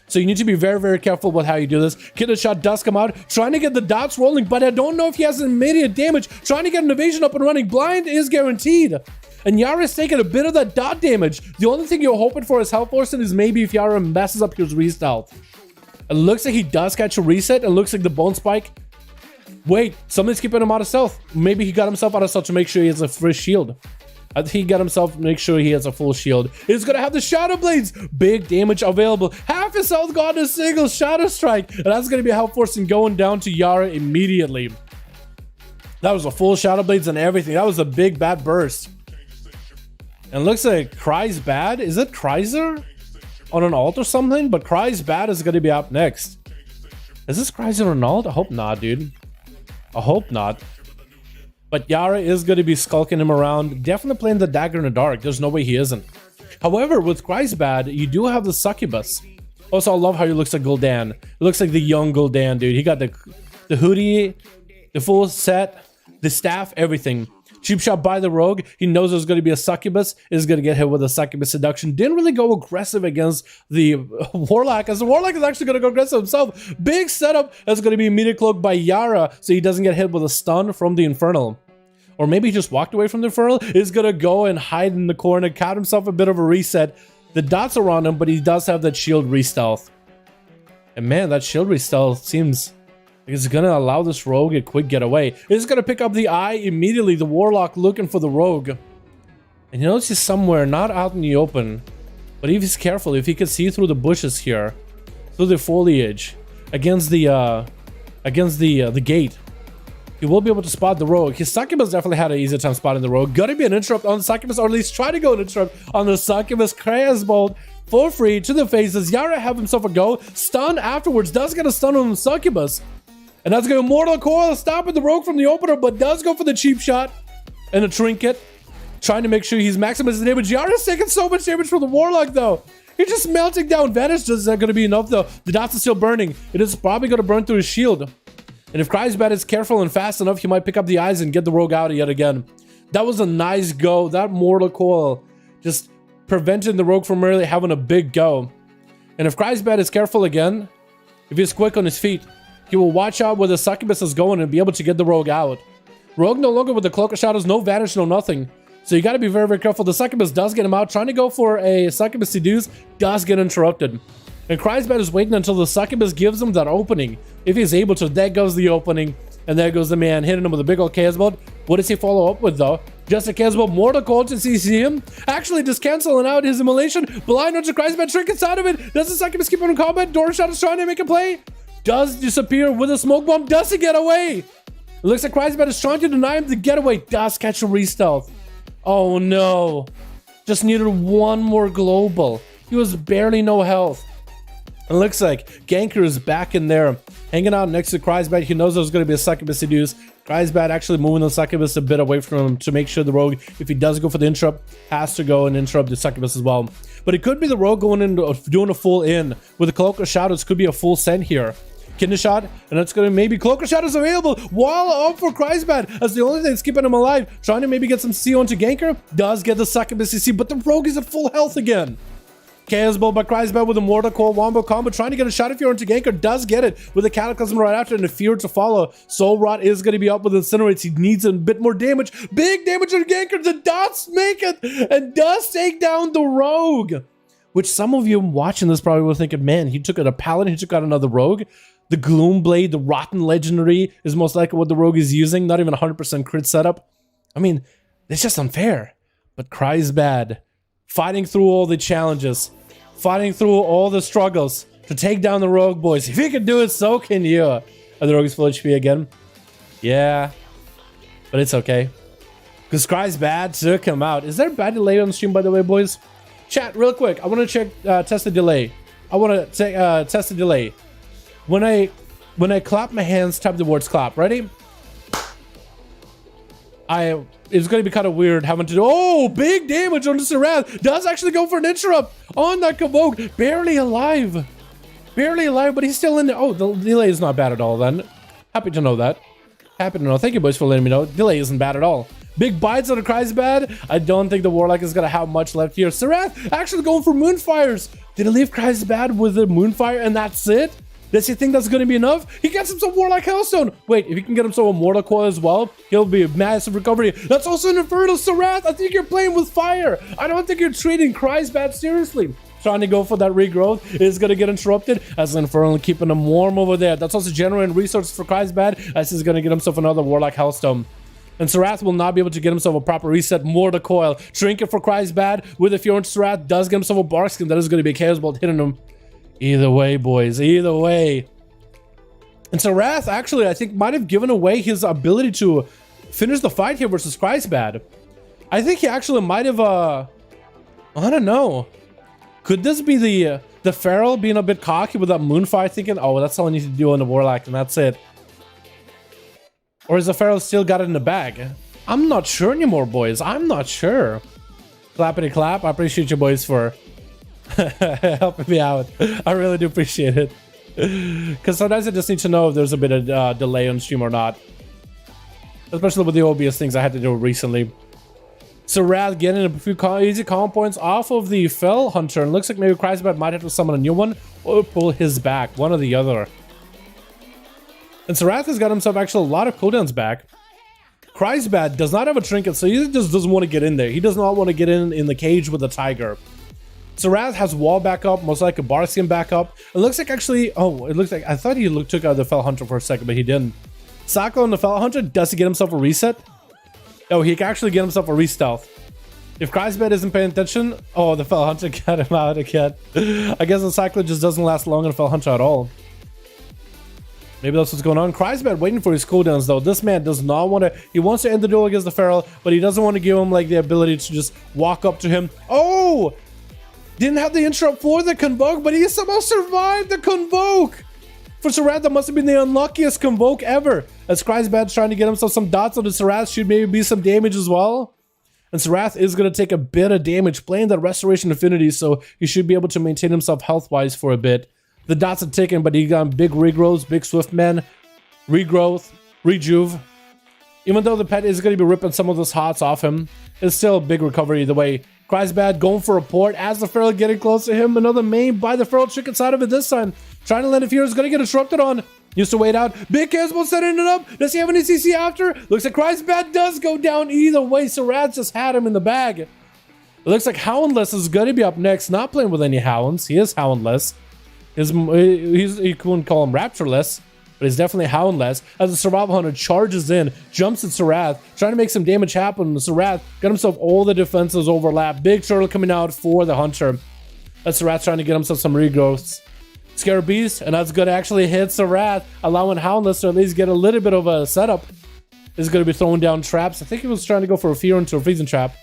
So you need to be very, very careful with how you do this. Killer Shot does come out, trying to get the dots rolling, but I don't know if he has immediate damage. Trying to get an evasion up and running. Blind is guaranteed. And Yara is taking a bit of that dot damage. The only thing you're hoping for as Hellforsen is maybe if Yara messes up his restealth. It looks like he does catch a reset, and looks like the Bone Spike... Wait, somebody's keeping him out of stealth. Maybe he got himself out of stealth to make sure he has a free shield. I think he got himself to make sure he has a full shield. He's gonna have the Shadow Blades. Big damage available. Half his health gone, a single Shadow Strike. And that's gonna be Hellforsen going down to Yara immediately. That was a full Shadow Blades and everything. That was a big bad burst. And looks like Cry's bad. Is it Chrysler on an ult or something? But Cry's bad is gonna be up next. Is this Chrysler on ult? I hope not, dude. I hope not. But Yara is going to be skulking him around. Definitely playing the dagger in the dark. There's no way he isn't. However, with Cry's bad, you do have the succubus. Also, I love how he looks like Gul'dan. It looks like the young Gul'dan, dude. He got the hoodie, the full set, the staff, everything. Cheap shot by the rogue. He knows there's going to be a succubus. Is going to get hit with a succubus seduction. Didn't really go aggressive against the warlock, as the warlock is actually going to go aggressive himself. Big setup. That's going to be immediate cloak by Yara, so he doesn't get hit with a stun from the infernal. Or maybe he just walked away from the infernal. He's going to go and hide in the corner, count himself a bit of a reset. The dots around him, but he does have that shield re-stealth. And man, that shield re-stealth seems It's gonna allow this rogue a quick getaway. It's gonna pick up the eye immediately, the warlock looking for the rogue. And you notice he's somewhere not out in the open. But if he's careful, if he can see through the bushes here, through the foliage, against the gate, he will be able to spot the rogue. His succubus definitely had an easy time spotting the rogue. Gotta be an interrupt on the succubus, or at least try to go an interrupt on the succubus. Kraya's bolt for free to the faces. Yara have himself a go. Stun afterwards. Does get a stun on the succubus. And that's going to Mortal Coil, stopping the rogue from the opener, but does go for the cheap shot and a trinket. Trying to make sure he's maximizing the damage. Yara's taking so much damage from the warlock, though. He's just melting down. Vanish is going to be enough, though. The dots are still burning. It is probably going to burn through his shield. And if Kreisbad is careful and fast enough, he might pick up the eyes and get the rogue out yet again. That was a nice go. That Mortal Coil just preventing the rogue from really having a big go. And if Kreisbad is careful again, if he's quick on his feet, he will watch out where the succubus is going and be able to get the rogue out. Rogue no longer with the cloak of shadows, no vanish, no nothing. So you got to be very, very careful. The succubus does get him out. Trying to go for a succubus seduce does get interrupted. And Kreisbad is waiting until the succubus gives him that opening. If he's able to, there goes the opening. And there goes the man hitting him with a big old chaos bolt. What does he follow up with, though? Just a chaos bolt, Mortal Coil to CC him. Actually just canceling out his immolation. Blind onto Kreisbad, trinkets out of it. Does the succubus keep him in combat? Door shot is trying to make a play. Does disappear with a smoke bomb. Does he get away? It looks like Kreisbad is trying to deny him the getaway. Does catch a re-stealth. Oh no. Just needed one more global. He was barely no health. It looks like Ganker is back in there, hanging out next to Kreisbad. He knows there's going to be a succubus seduce. Kreisbad actually moving the succubus a bit away from him to make sure the rogue, if he does go for the interrupt, has to go and interrupt the succubus as well. But it could be the rogue going in, doing a full in. With the Cloak of Shadows, could be a full send here. Kidney shot, and that's gonna maybe Cloak of Shadows available while up for Kreisbad as the only thing that's keeping him alive. Trying to maybe get some C onto Ganker, does get the succubus CC, but the rogue is at full health again. Chaos Bolt by Kreisbad with a Mortal Coil wombo combo, trying to get a shot of Fear onto Ganker, does get it with a Cataclysm right after and a Fear to follow. Soul Rot is going to be up with Incinerates. He needs a bit more damage. Big damage on Ganker. The dots make it and does take down the rogue. Which some of you watching this probably were thinking, man, he took out a Paladin, he took out another rogue. The Gloom Blade, the Rotten Legendary is most likely what the rogue is using. Not even 100% crit setup. I mean, it's just unfair. But Kreisbad, fighting through all the challenges, fighting through all the struggles to take down the rogue, boys. If he can do it, so can you. And the rogue is full HP again. Yeah, but it's okay. Because Kreisbad took him out. Is there a bad delay on the stream, by the way, boys? Chat, real quick. I want to check, test the delay. I want to test the delay. When I clap my hands, type the words clap. Ready? It's going to be kind of weird having to do... Oh, big damage on the Sarath. Does actually go for an interrupt on that Kavok. Barely alive. Barely alive, but he's still in there. Oh, the delay is not bad at all then. Happy to know that. Happy to know. Thank you, boys, for letting me know. Delay isn't bad at all. Big bites on the Kreisbad. I don't think the Warlock is going to have much left here. Sarath actually going for Moonfires. Did he leave Kreisbad with the Moonfire and that's it? Does he think that's going to be enough? He gets himself Warlock Hellstone. Wait, if he can get himself a Mortal Coil as well, he'll be a massive recovery. That's also an Infernal Sarath. I think you're playing with fire. I don't think you're treating Kreisbad seriously. Trying to go for that regrowth is going to get interrupted as Infernal keeping him warm over there. That's also generating resources for Kreisbad as he's going to get himself another Warlock Hellstone. And Sarath will not be able to get himself a proper reset. Mortal Coil. Trinket for Kreisbad with a Fjord Sarath. Does get himself a Bark Skin. That is going to be a Chaos Bolt hitting him. Either way, boys. Either way. And Sarath actually, I think, might have given away his ability to finish the fight here versus Kreisbad. I think he actually might have, I don't know. Could this be the Feral being a bit cocky with that Moonfire thinking, oh, that's all I need to do on the Warlock and that's it? Or is the Feral still got it in the bag? I'm not sure anymore, boys. I'm not sure. Clappity clap. I appreciate you boys for helping me out. I really do appreciate it. Because sometimes I just need to know if there's a bit of delay on stream or not. Especially with the obvious things I had to do recently. Sarath getting a few easy calm points off of the Fell Hunter. And looks like maybe Kreisbad might have to summon a new one or pull his back. One or the other. And Sarath has got himself actually a lot of cooldowns back. Kreisbad does not have a trinket, so he just doesn't want to get in there. He does not want to get in the cage with the tiger. Saraz has wall backup, most likely bar skin backup. It looks like actually, oh, it looks like, I thought he took out the Fel Hunter for a second, but he didn't. Sako on the Fel Hunter, does he get himself a reset? Oh, he can actually get himself a re-stealth. If Kreisbed isn't paying attention, oh, the Fel Hunter got him out again. I guess the cycle just doesn't last long on the Fel Hunter at all. Maybe that's what's going on. Kreisbed waiting for his cooldowns though. This man does not want to, he wants to end the duel against the Feral, but he doesn't want to give him like the ability to just walk up to him. Oh! Didn't have the interrupt for the Convoke, but he somehow survived the Convoke! For Saraz, that must have been the unluckiest Convoke ever. As Kreisbed's trying to get himself some dots on the Saraz, should maybe be some damage as well. And Saraz is going to take a bit of damage playing that Restoration Affinity, so he should be able to maintain himself health-wise for a bit. The dots are taken, but he got big regrowths, big Swiftman, regrowth, rejuve. Even though the pet is going to be ripping some of those hots off him, it's still a big recovery either way. Kreisbed going for a port as the Feral getting close to him. Another main by the Feral chicken side of it this time. Trying to land a fear is going to get disrupted on. Used to wait out. Big Caswell setting it up. Does he have any CC after? Looks like Kreisbed does go down either way. Saraz just had him in the bag. It looks like Houndless is going to be up next. Not playing with any Hounds. He is Houndless. He wouldn't call him Raptureless, but he's definitely Houndless. As the Survival Hunter charges in, jumps at Saraz, trying to make some damage happen. Saraz got himself all the defenses overlap. Big Turtle coming out for the Hunter. As Saraz trying to get himself some regrowths. Scare Beast, and that's going to actually hit Saraz, allowing Houndless to at least get a little bit of a setup. This is going to be throwing down traps. I think he was trying to go for a Fear into a Freezing Trap.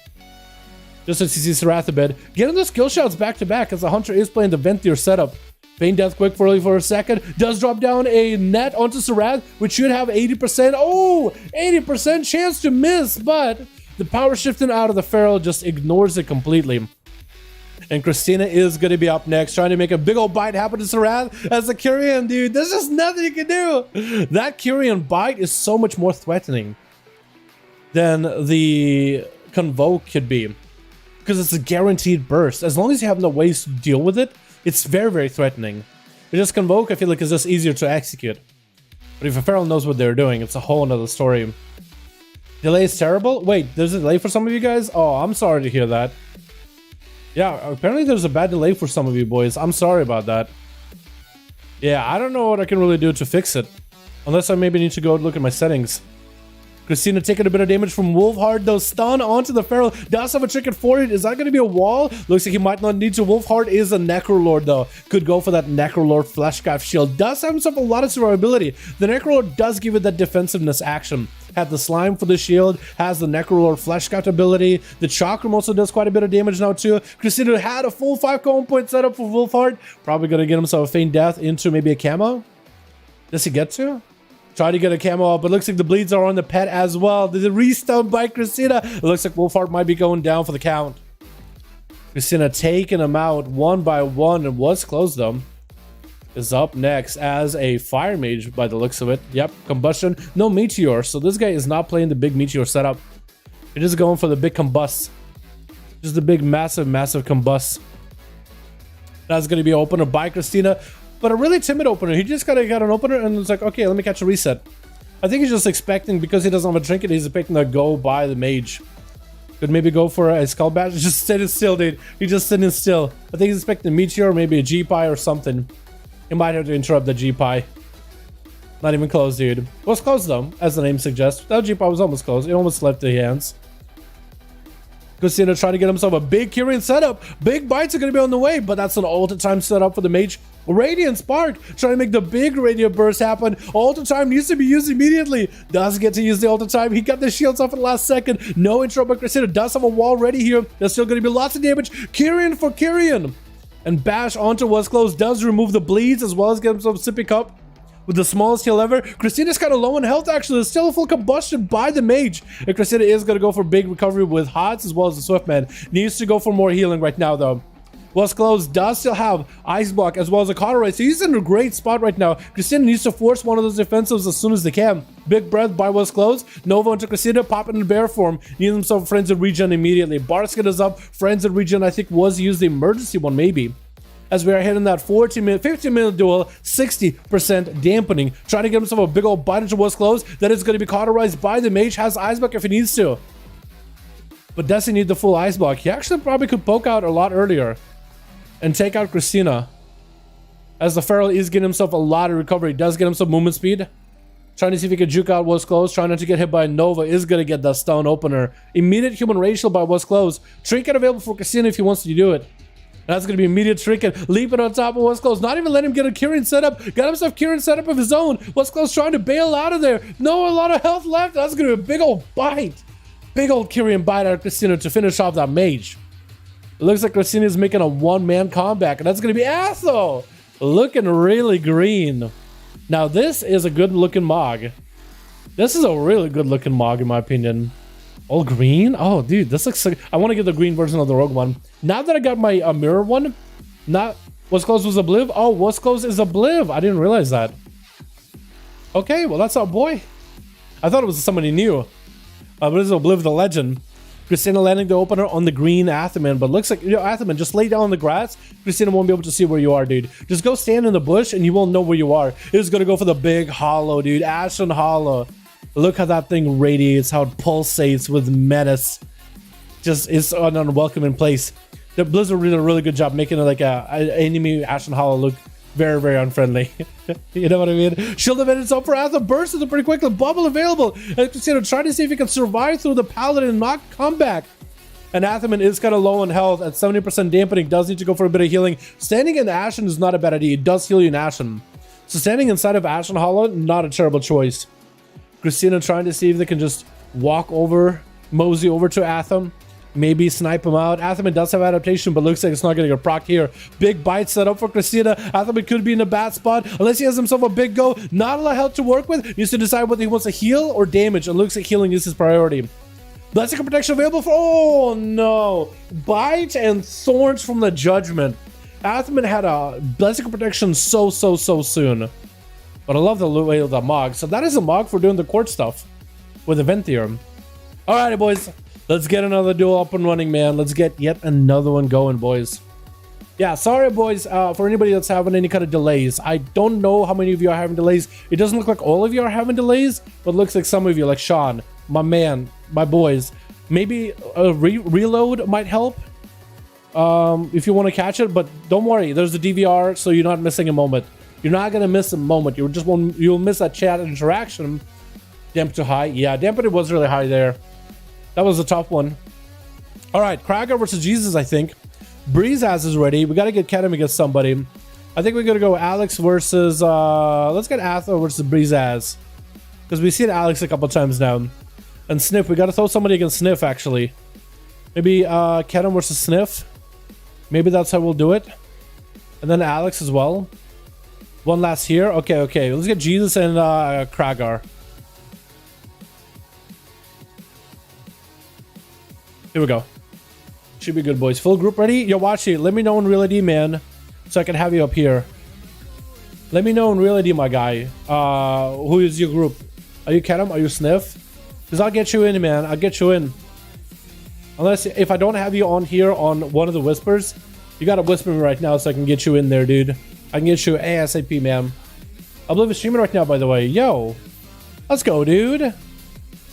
Just to see Saraz a bit. Getting the skill shots back to back as the Hunter is playing the Venthyr setup. Feign Death quick for a second. Does drop down a net onto Saraz, which should have 80%. Oh, 80% chance to miss, but the power shifting out of the Feral just ignores it completely. And Christina is going to be up next, trying to make a big old bite happen to Saraz as the Kyrian, dude. There's just nothing you can do. That Kyrian bite is so much more threatening than the Convoke could be. Because it's a guaranteed burst. As long as you have no ways to deal with it, it's very, very threatening. But just Convoke, I feel like, is just easier to execute. But if a Feral knows what they're doing, it's a whole nother story. Delay is terrible? Wait, there's a delay for some of you guys? Oh, I'm sorry to hear that. Yeah, apparently there's a bad delay for some of you boys. I'm sorry about that. Yeah, I don't know what I can really do to fix it. Unless I maybe need to go look at my settings. Christina taking a bit of damage from Wolfheart, though. Stun onto the Feral. Does have a trick at 40. Is that going to be a wall? Looks like he might not need to. Wolfheart is a Necrolord, though. Could go for that Necrolord Fleshcraft shield. Does have himself a lot of survivability. The Necrolord does give it that defensiveness action. Had the Slime for the shield. Has the Necrolord Fleshcraft ability. The Chakram also does quite a bit of damage now, too. Christina had a full 5 combo point setup for Wolfheart. Probably going to get himself a Feign Death into maybe a camo. Does he get to? Try to get a camo up, but looks like the bleeds are on the pet as well. There's a restun by Christina. It looks like Wolfheart might be going down for the count. Christina taking him out one by one. And was close though. Is up next as a Fire Mage by the looks of it. Yep, Combustion. No Meteor, so this guy is not playing the big Meteor setup. It is going for the big Combust. Just the big massive, massive Combust. That's going to be opener by Christina. But a really timid opener. He just got an opener and it's like, okay, let me catch a reset. I think he's just expecting, because he doesn't have a trinket, he's expecting to go by the mage. Could maybe go for a skull badge. Just sitting still, dude. He's just sitting still. I think he's expecting a meteor, maybe a G-Pie or something. He might have to interrupt the G-Pie. Not even close, dude. It was close though, as the name suggests. That G-Pie was almost close. It almost left the hands. Christina trying to get himself a big Kyrian setup. Big bites are going to be on the way, but that's an ultra time setup for the mage. Radiant Spark trying to make the big radiant burst happen. Ultra time needs to be used immediately. Does get to use the ultra time. He got the shields off at the last second. No intro, but Christina does have a wall ready here. There's still going to be lots of damage. Kyrian for Kyrian. And bash onto was close. Does remove the bleeds as well as get himself a sippy cup. With the smallest heal ever. Christina's kind of low in health actually. There's still a full combustion by the mage. And Christina is going to go for big recovery with Hots as well as the Swiftman. Needs to go for more healing right now though. Was close, does still have Ice Block as well as a Cauterize. So he's in a great spot right now. Christina needs to force one of those defensives as soon as they can. Big breath by Was close. Nova into Christina, popping in bear form. Needs himself Frenzied Regen immediately. Barskin is up. Frenzied Regen, I think, was used the emergency one maybe. As we are hitting that 15-minute duel, 60% dampening. Trying to get himself a big old bite into Was close. That is going to be cauterized by the mage. Has Ice Block if he needs to. But does he need the full Ice Block? He actually probably could poke out a lot earlier. and take out Christina. As the Feral is getting himself a lot of recovery, does get him some movement speed. Trying to see if he can juke out what's close. Trying not to get hit by Nova. Is going to get the stone opener. Immediate human racial by what's close. Trinket available for Christina if he wants to do it. That's going to be immediate trinket. Leaping on top of what's close. Not even let him get a Kieran setup. Got himself Kieran setup of his own. What's close trying to bail out of there. No, a lot of health left. That's going to be a big old bite. Big old Kieran bite out of Christina to finish off that mage. It looks like Christina is making a one-man comeback. And that's going to be Atho. Looking really green. Now, this is a good-looking Mog. This is a really good-looking Mog, in my opinion. All green? Oh, dude, this looks like... I want to get the green version of the Rogue one. Now that I got my mirror one, not... What's close was Obliv? Oh, what's close is Obliv. I didn't realize that. Okay, well, that's our boy. I thought it was somebody new. But it's Obliv the Legend. Christina landing the opener on the green Athaman, but looks like, you know, Athaman, just lay down on the grass. Christina won't be able to see where you are, dude. Just go stand in the bush and you won't know where you are. It's gonna go for the big hollow, dude. Ashen Hollow. Look how that thing radiates, how it pulsates with menace. Just is an unwelcoming place. The Blizzard did a really good job making it like a enemy Ashen Hollow look very, very unfriendly. You know what I mean? Shield event is up for Atha. Bursts it pretty quickly. Bubble available. And Christina trying to see if he can survive through the Paladin and not come back. And Athaman is kind of low on health at 70% dampening. Does need to go for a bit of healing. Standing in the Ashen is not a bad idea. It does heal you in Ashen. So standing inside of Ashen Hollow, not a terrible choice. Christina trying to see if they can just walk over, mosey over to Atham. Maybe snipe him out. Athaman does have adaptation, but looks like it's not going to get proc here. Big bite set up for Christina. Athaman could be in a bad spot unless he has himself a big go. Not a lot of health to work with. Needs to decide whether he wants to heal or damage. And looks like healing is his priority. Blessing of protection available for... Oh, no. Bite and thorns from the judgment. Athaman had a blessing of protection so soon. But I love the way of the Mog. So that is a Mog for doing the court stuff with Event Theorem. Alrighty, boys. Let's get another duel up and running, man. Let's get yet another one going, boys. Yeah, sorry, boys, for anybody that's having any kind of delays. I don't know how many of you are having delays. It doesn't look like all of you are having delays, but it looks like some of you, like Sean, my man, my boys. Maybe a reload might help if you want to catch it, but don't worry. There's the DVR, so you're not missing a moment. You're not going to miss a moment. You'll miss that chat interaction. Damp to high. Yeah, dampened was really high there. That was a tough one. All right, Krager versus Jesus, I think. Breezaz is ready. We got to get Ketem against somebody. I think we're going to go Alex versus... let's get Atho versus Breezaz. Because we've seen Alex a couple times now. And Sniff. We got to throw somebody against Sniff, actually. Maybe Ketem versus Sniff. Maybe that's how we'll do it. And then Alex as well. One last here. Okay. Let's get Jesus and Kragar. Here we go. Should be good, boys. Full group ready? Yo, watch it. Let me know in Real ID, man. So I can have you up here. Let me know in Real ID, my guy. Who is your group? Are you Ketem? Are you Sniff? Because I'll get you in, man. I'll get you in. Unless, if I don't have you on here on one of the whispers, you gotta whisper me right now so I can get you in there, dude. I can get you ASAP, man. Obliv streaming right now, by the way. Yo. Let's go, dude.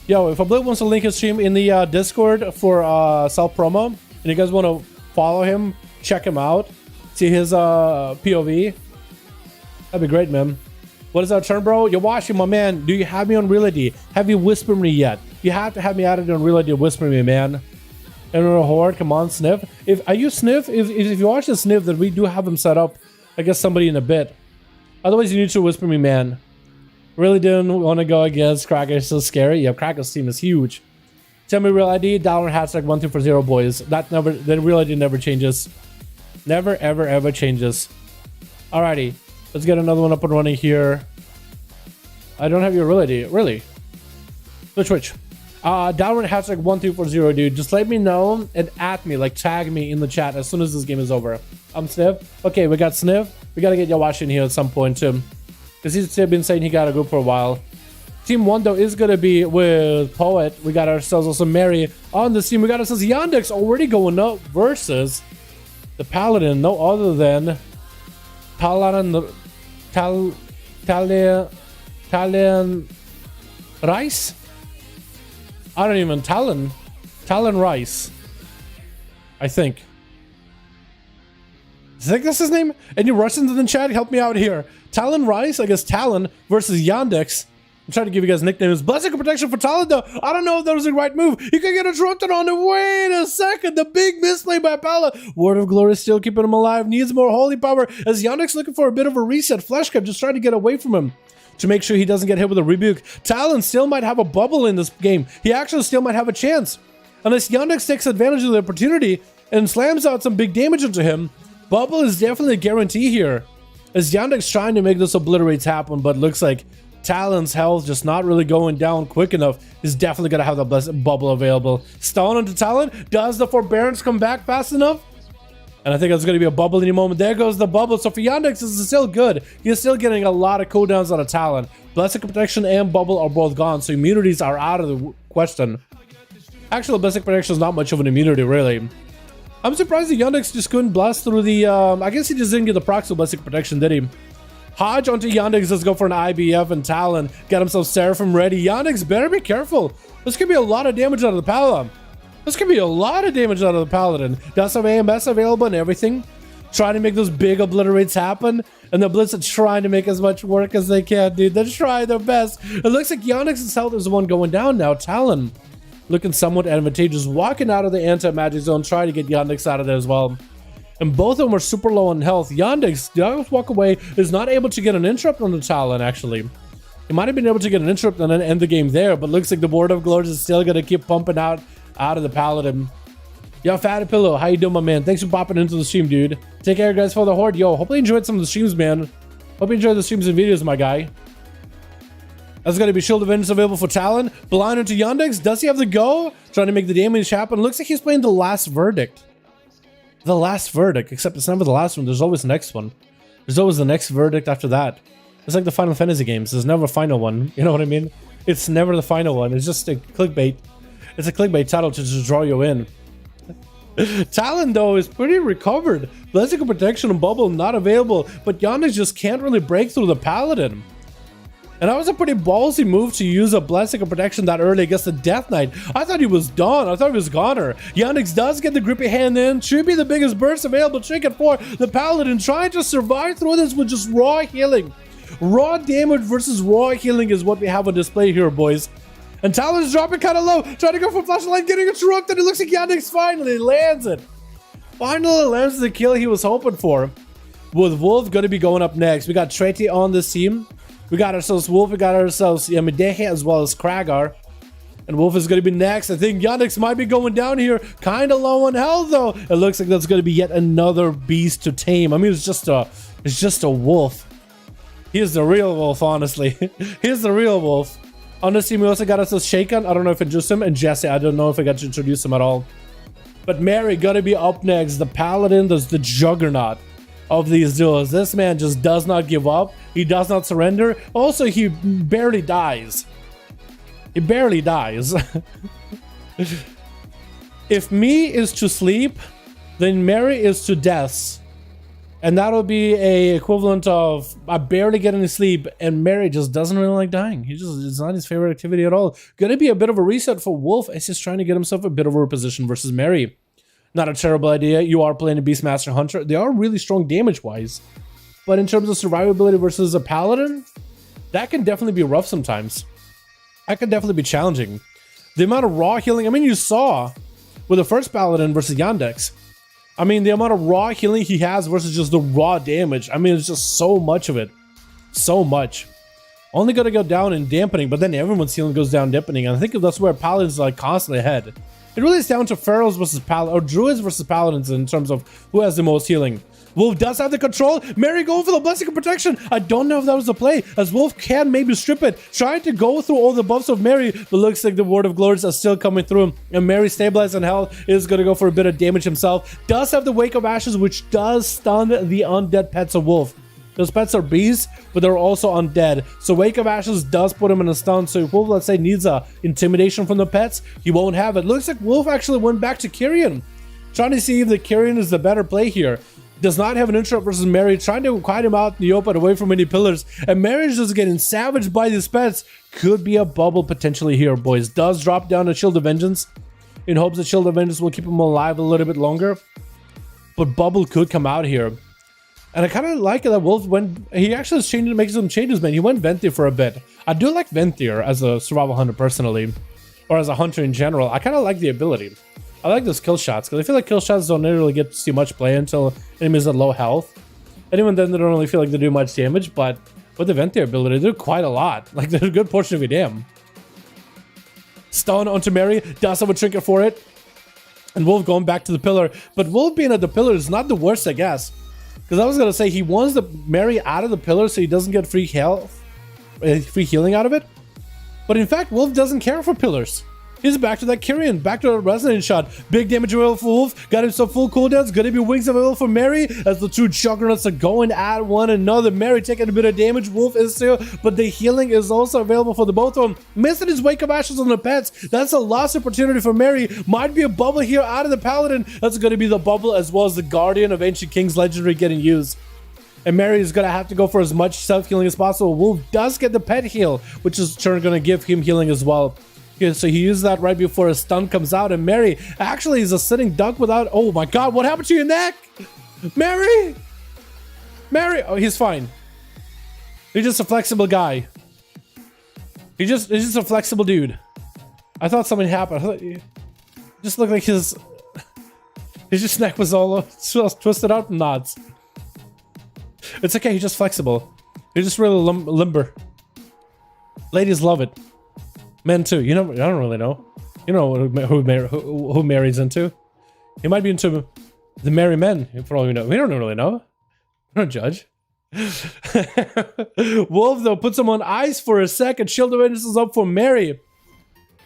Yo, if Obliv wants to link his stream in the Discord for self promo, and you guys want to follow him, check him out, see his POV, that'd be great, man. What is our turn, bro? You're watching, my man. Do you have me on Real ID? Have you whispered me yet? You have to have me added on Real ID. Whisper me, man. And Horde, come on, Sniff. Are you Sniff? If you watch the Sniff, then we do have him set up. I guess somebody in a bit. Otherwise, you need to whisper me, man. Really didn't want to go against Kraken. It's so scary. Yeah, Kraken's team is huge. Tell me Real ID. Dalaran hashtag 1240, boys. The Real ID never changes. Never, ever changes. Alrighty. Let's get another one up and running here. I don't have your Real ID. Really? Which? Dalaran hashtag 1240, dude. Just let me know and at me, like tag me in the chat as soon as this game is over. I'm Sniff. Okay, we got Sniff. We gotta get Yawashi in here at some point too. Because he's been saying he got a group for a while. Team 1, though, is going to be with Poet. We got ourselves also Mary on this team. We got ourselves Yandex already going up versus the Paladin. No other than Talian Rice? I don't even... Talon Rice. I think. I think that's his name. Any Russians in the chat? Help me out here. Talon Rice, I guess Talon versus Yandex. I'm trying to give you guys nicknames. Blessing of protection for Talon, though. I don't know if that was the right move. You can get interrupted on it. Wait a second. The big misplay by Pala. Word of Glory still keeping him alive. Needs more holy power. As Yandex looking for a bit of a reset. Flesh Cap just trying to get away from him to make sure he doesn't get hit with a rebuke. Talon still might have a bubble in this game. He actually still might have a chance. Unless Yandex takes advantage of the opportunity and slams out some big damage into him, bubble is definitely a guarantee here. As Yandex trying to make this obliterates happen, but looks like Talon's health just not really going down quick enough. Is definitely going to have the blessed bubble available. Stone into Talon. Does the forbearance come back fast enough? And I think it's going to be a bubble any moment. There goes the bubble. So for Yandex, this is still good. He's still getting a lot of cooldowns out of Talon. Blessing Protection and bubble are both gone, so immunities are out of the question. Actually, Blessing Protection is not much of an immunity, really. I'm surprised that Yandex just couldn't blast through the... I guess he just didn't get the proxy Blessing Protection, did he? Hodge onto Yandex. Let's go for an IBF, and Talon get himself Seraphim ready. Yandex better be careful. This could be a lot of damage out of the Paladin. This could be a lot of damage out of the Paladin. Does have AMS available and everything. Trying to make those big obliterates happen. And the Blitz are trying to make as much work as they can, dude. They're trying their best. It looks like Yandex's health is the one going down now. Talon looking somewhat advantageous. Walking out of the anti-magic zone. Trying to get Yandex out of there as well. And both of them are super low on health. Yandex walk away, is not able to get an interrupt on the Talon, actually. He might have been able to get an interrupt and then end the game there, but looks like the Word of Glory is still going to keep pumping out of the Paladin. Yo, Fatty Pillow, how you doing, my man? Thanks for popping into the stream, dude. Take care, guys, for the Horde. Yo, hopefully you enjoyed some of the streams, man. Hope you enjoyed the streams and videos, my guy. That's going to be Shield of Vengeance available for Talon. Blind into Yandex. Does he have the go? Trying to make the damage happen. Looks like he's playing the Last Verdict. The Last Verdict, except it's never the last one. There's always the next one. There's always the next verdict after that. It's like the Final Fantasy games. There's never a final one. You know what I mean? It's never the final one. It's just a clickbait. It's a clickbait title to just draw you in. Talon, though, is pretty recovered. Blessing of Protection and Bubble not available, but Yandex just can't really break through the Paladin. And that was a pretty ballsy move to use a Blessing of Protection that early against the Death Knight. I thought he was done. I thought he was goner. Yandex does get the grippy hand in. Should be the biggest burst available. Trinket for the Paladin trying to survive through this with just raw healing. Raw damage versus raw healing is what we have on display here, boys. And Talon is dropping kind of low. Trying to go for flashlight, getting interrupted. It looks like Yandex finally lands it. Finally lands the kill he was hoping for. With Wolf going to be going up next. We got Treti on this team. We got ourselves Wolf, we got ourselves Yamidehe as well as Kragar. And Wolf is going to be next. I think Yandex might be going down here. Kind of low on health, though. It looks like that's going to be yet another beast to tame. I mean, it's just a wolf. He is the real wolf, honestly. He's the real wolf. On this team, we also got ourselves Shaken. I don't know if I introduced him. And Jesse, I don't know if I got to introduce him at all. But Mary going to be up next. The Paladin, the juggernaut of these duels. This man just does not give up. He does not surrender. Also, he barely dies. He barely dies. If me is to sleep, then Mary is to death. And that'll be a equivalent of I barely get any sleep, and Mary just doesn't really like dying. It's not his favorite activity at all. Gonna be a bit of a reset for Wolf as he's trying to get himself a bit of a reposition versus Mary. Not a terrible idea. You are playing a Beastmaster Hunter. They are really strong damage-wise. But in terms of survivability versus a Paladin, that can definitely be rough sometimes. That can definitely be challenging. The amount of raw healing, I mean, you saw with the first Paladin versus Yandex. I mean, the amount of raw healing he has versus just the raw damage. I mean, it's just so much of it. So much. Only going to go down in dampening, but then everyone's healing goes down dampening. And I think that's where Paladins like constantly ahead. It really is down to Pharaohs versus Paladins, or Druids versus Paladins in terms of who has the most healing. Wolf does have the control. Mary going for the Blessing of Protection. I don't know if that was the play, as Wolf can maybe strip it. Trying to go through all the buffs of Mary, but looks like the Word of Glories are still coming through. And Mary stabilized in hell is going to go for a bit of damage himself. Does have the Wake of Ashes, which does stun the undead pets of Wolf. Those pets are beasts, but they're also undead. So Wake of Ashes does put him in a stun. So if Wolf, let's say, needs a intimidation from the pets, he won't have it. Looks like Wolf actually went back to Kyrian. Trying to see if the Kyrian is the better play here. Does not have an interrupt versus Mary. Trying to quiet him out in the open away from any pillars. And Mary is just getting savaged by these pets. Could be a bubble potentially here, boys. Does drop down a Shield of Vengeance in hopes that Shield of Vengeance will keep him alive a little bit longer. But bubble could come out here. And I kind of like it that Wolf went, he actually is changing, making some changes, man. He went Venti for a bit. I do like Ventier as a survival hunter personally, or as a hunter in general. I kind of like the ability. I like those kill shots, because I feel like kill shots don't really get to see much play until enemies are low health. And even then, they don't really feel like they do much damage, but with the Ventier ability, they do quite a lot. Like, they're a good portion of your damn. Stun onto Mary, does have a trinket for it. And Wolf going back to the pillar. But Wolf being at the pillar is not the worst, I guess. Because I was going to say, he wants the Mary out of the pillar so he doesn't get free health, free healing out of it. But in fact, Wolf doesn't care for pillars. He's back to that Kyrian, back to the resonance shot. Big damage available for Wolf. Got himself full cooldowns. Gonna be wings available for Mary as the two juggernauts are going at one another. Mary taking a bit of damage. Wolf is still, but the healing is also available for the both of them. Missing his Wake of Ashes on the pets. That's a lost opportunity for Mary. Might be a bubble here out of the Paladin. That's gonna be the bubble as well as the Guardian of Ancient Kings Legendary getting used. And Mary is going to have to go for as much self-healing as possible. Wolf does get the pet heal, which is in turn going to give him healing as well. Okay, so he used that right before his stun comes out. And Mary actually is a sitting duck without... Oh my god, what happened to your neck? Mary! Mary! Oh, he's fine. He's just a flexible guy. He's just a flexible dude. I thought something happened. I thought he just looked like his neck was all twisted out in knots. It's okay, he's just flexible. He's just really limber. Ladies love it. Men too. You know, I don't really know. You know who Mary's into. He might be into the merry men, for all we know. We don't really know. We don't judge. Wolf, though, puts him on ice for a second. Shield of Witness is up for Mary.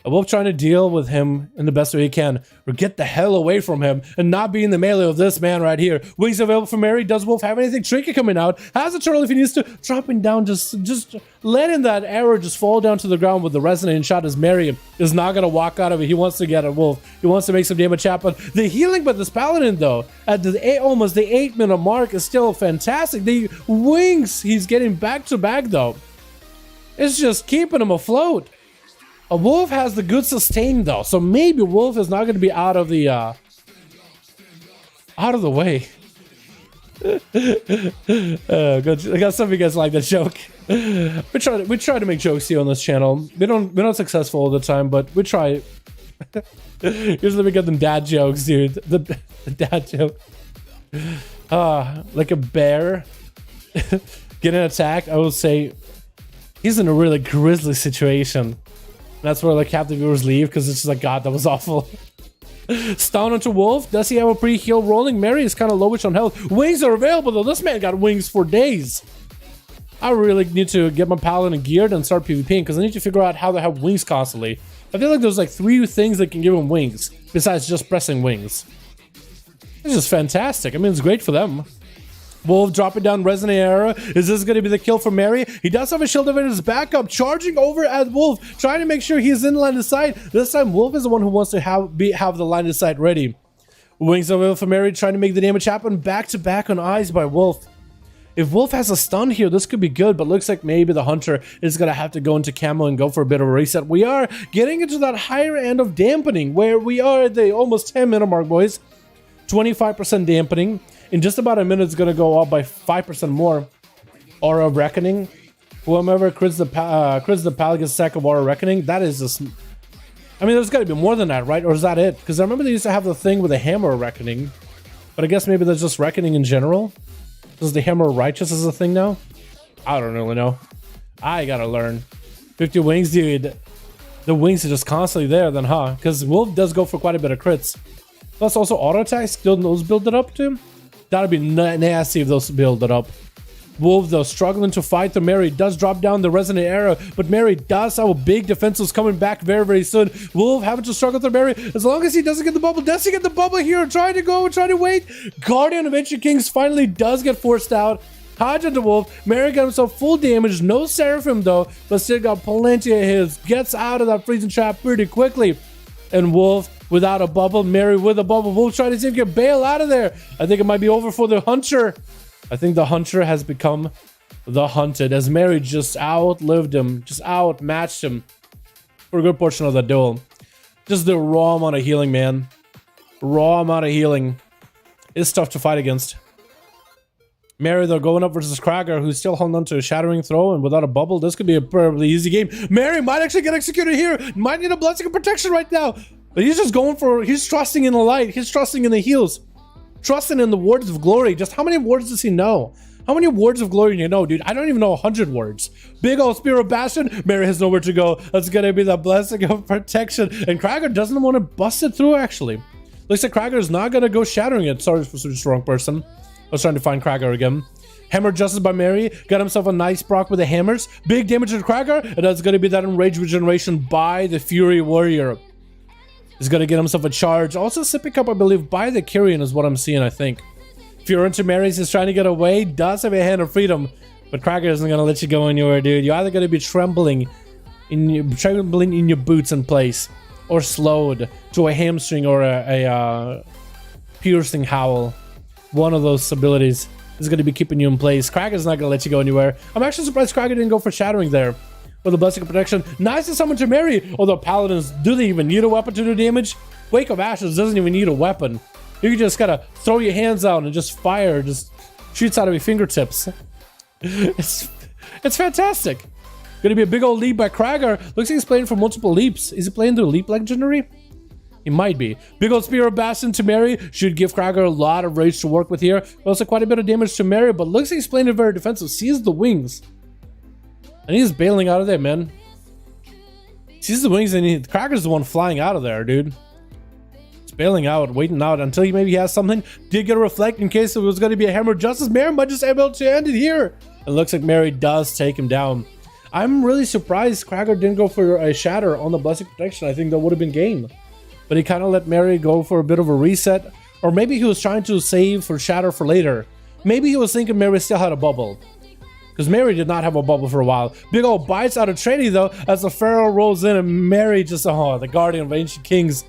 Wolf trying to deal with him in the best way he can, or get the hell away from him and not be in the melee of this man right here. Wings available for Mary. Does Wolf have anything tricky coming out? Has a turtle if he needs to. Dropping down, just letting that arrow just fall down to the ground with the resonating shot as Mary is not going to walk out of it. He wants to get at Wolf. He wants to make some damage happen. The healing by this Paladin, though, at the almost the 8-minute mark is still fantastic. The wings he's getting back to back, though, it's just keeping him afloat. A Wolf has the good sustain though, so maybe Wolf is not going to be out of the way. Good. I got some of you guys like that joke. We try to make jokes here on this channel. We're not successful all the time, but we try. Usually we get them dad jokes, dude. The dad joke. Like a bear getting attacked. I will say he's in a really grisly situation. That's where like half the viewers leave because it's just like, God, that was awful. Stun onto Wolf. Does he have a pre-heal rolling? Mary is kind of lowish on health. Wings are available though. This man got wings for days. I really need to get my Paladin geared and start PvPing because I need to figure out how to have wings constantly. I feel like there's like 3 things that can give him wings besides just pressing wings. It's just fantastic. I mean, it's great for them. Wolf dropping down Resonant Arrow. Is this going to be the kill for Mary? He does have a shield of his backup, charging over at Wolf, trying to make sure he's in line of sight. This time, Wolf is the one who wants to have the line of sight ready. Wings of for Mary, trying to make the damage happen. Back to back on eyes by Wolf. If Wolf has a stun here, this could be good, but looks like maybe the Hunter is going to have to go into camo and go for a bit of a reset. We are getting into that higher end of dampening, where we are at the almost 10-minute mark, boys. 25% dampening. In just about a minute, it's going to go up by 5% more. Aura of Reckoning. Whoever crits the pal gets a sack of Aura of Reckoning. That is just... I mean, there's got to be more than that, right? Or is that it? Because I remember they used to have the thing with a Hammer of Reckoning. But I guess maybe there's just Reckoning in general. Does the Hammer of Righteous is a thing now? I don't really know. I gotta learn. 50 wings, dude. The wings are just constantly there then, huh? Because Wolf does go for quite a bit of crits. Plus also auto attacks. Don't those build it up too? That'd be nasty if those build it up. Wolf, though, struggling to fight the Mary, does drop down the Resonant Arrow, but Mary does have a big defensive coming back very, very soon. Wolf having to struggle with the Mary, as long as he doesn't get the bubble. Does he get the bubble here? Trying to go, trying to wait. Guardian of Ancient Kings finally does get forced out. Hodge into Wolf. Mary got himself full damage. No Seraphim, though, but still got plenty of hits. Gets out of that freezing trap pretty quickly. And Wolf without a bubble, Mary with a bubble. Wolf trying to see if he can bail out of there. I think it might be over for the Hunter. I think the Hunter has become the hunted, as Mary just outlived him, just outmatched him for a good portion of the duel. Just the raw amount of healing, man. Raw amount of healing is tough to fight against. Mary, though, going up versus Krager, who's still holding on to a shattering throw, and without a bubble, this could be a probably easy game. Mary might actually get executed here. Might need a blessing of protection right now. But he's just going for, he's trusting in the light. He's trusting in the heals. Trusting in the words of glory. Just how many words does he know? How many words of glory do you know, dude? I don't even know 100 words. Big old Spear of Bastion. Mary has nowhere to go. That's gonna be the blessing of protection. And Krager doesn't want to bust it through, actually. Looks like Krager is not gonna go shattering it. Sorry for such a wrong person. I was trying to find Krager again. Hammer Justice by Mary. Got himself a nice proc with the hammers. Big damage to Krager. And that's going to be that Enraged Regeneration by the Fury Warrior. He's going to get himself a charge. Also sipping up, I believe, by the Kyrian is what I'm seeing, I think. Fury into Mary's is trying to get away. Does have a hand of freedom. But Krager isn't going to let you go anywhere, dude. You're either going to be trembling in your boots in place. Or slowed to a hamstring or a piercing howl. One of those abilities is going to be keeping you in place. Krager's not going to let you go anywhere. I'm actually surprised Krager didn't go for shattering there. With the blessing of protection. Nice to summon to Mary. Although paladins, do they even need a weapon to do damage? Wake of Ashes doesn't even need a weapon. You can just gotta throw your hands out and just fire. Just shoots out of your fingertips. It's fantastic. Gonna be a big old leap by Krager. Looks like he's playing for multiple leaps. Is he playing the leap legendary? He might be. Big old Spear of Bastion to Mary. Should give Krager a lot of rage to work with here. Also quite a bit of damage to Mary, but looks like he's playing it very defensive. Sees the wings. And he's bailing out of there, man. Sees the wings and Krager's the one flying out of there, dude. He's bailing out, waiting out until maybe he has something. Did get a reflect in case it was going to be a Hammer of Justice. Mary might just able to end it here. It looks like Mary does take him down. I'm really surprised Krager didn't go for a shatter on the Blessing Protection. I think that would have been game. But he kind of let Mary go for a bit of a reset. Or maybe he was trying to save for shatter for later. Maybe he was thinking Mary still had a bubble. Because Mary did not have a bubble for a while. Big old bites out of Trinity though, as the Pharaoh rolls in and Mary just, oh, the Guardian of Ancient Kings.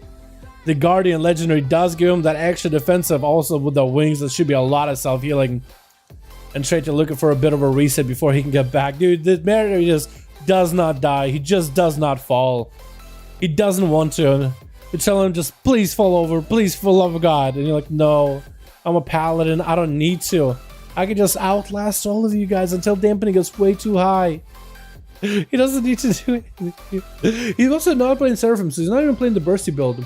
The Guardian Legendary does give him that extra defensive also with the wings. That should be a lot of self-healing. And Trinity looking for a bit of a reset before he can get back. Dude, this Mary just does not die. He just does not fall. He doesn't want to. You tell him just, please fall over. Please, for the love of God. And you're like, no, I'm a paladin. I don't need to. I can just outlast all of you guys until dampening gets way too high. He doesn't need to do anything. He's also not playing Seraphim, so he's not even playing the Bursty build.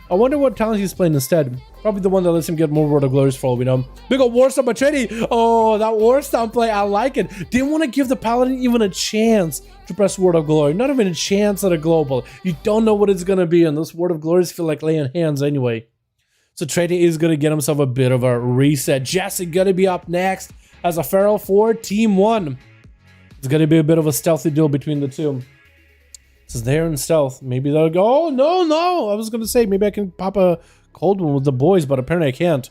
I wonder what talent he's playing instead. Probably the one that lets him get more Word of Glories for all we know. Big ol' War Stomp by Trinity. Oh, that War Stomp play, I like it. Didn't want to give the Paladin even a chance to press Word of Glory. Not even a chance at a global. You don't know what it's going to be, and those Word of Glories feel like laying hands anyway. So Trinity is going to get himself a bit of a reset. Jesse going to be up next as a Pharaoh for Team 1. It's going to be a bit of a stealthy duel between the two. This is there in stealth. Maybe they'll go, oh, no. I was going to say, maybe I can pop a cold one with the boys, but apparently I can't.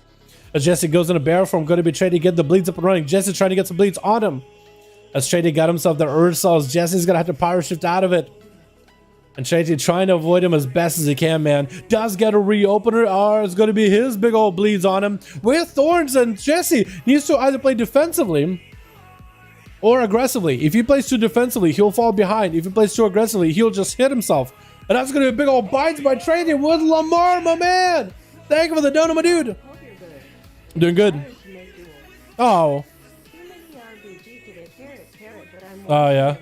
As Jesse goes in a barrel form, going to be trying to get the bleeds up and running. Jesse's trying to get some bleeds on him. As Trinity got himself the Earth Souls, Jesse's going to have to power shift out of it. And Trinity trying to avoid him as best as he can, man. Does get a reopener. Oh, it's going to be his big old bleeds on him. With Thorns, and Jesse needs to either play defensively or aggressively. If he plays too defensively, he'll fall behind. If he plays too aggressively, he'll just hit himself. And that's going to be a big old bites by Trinity with Lamar, my man. Thank you for the donut, my dude. Doing good. Oh. Oh, yeah.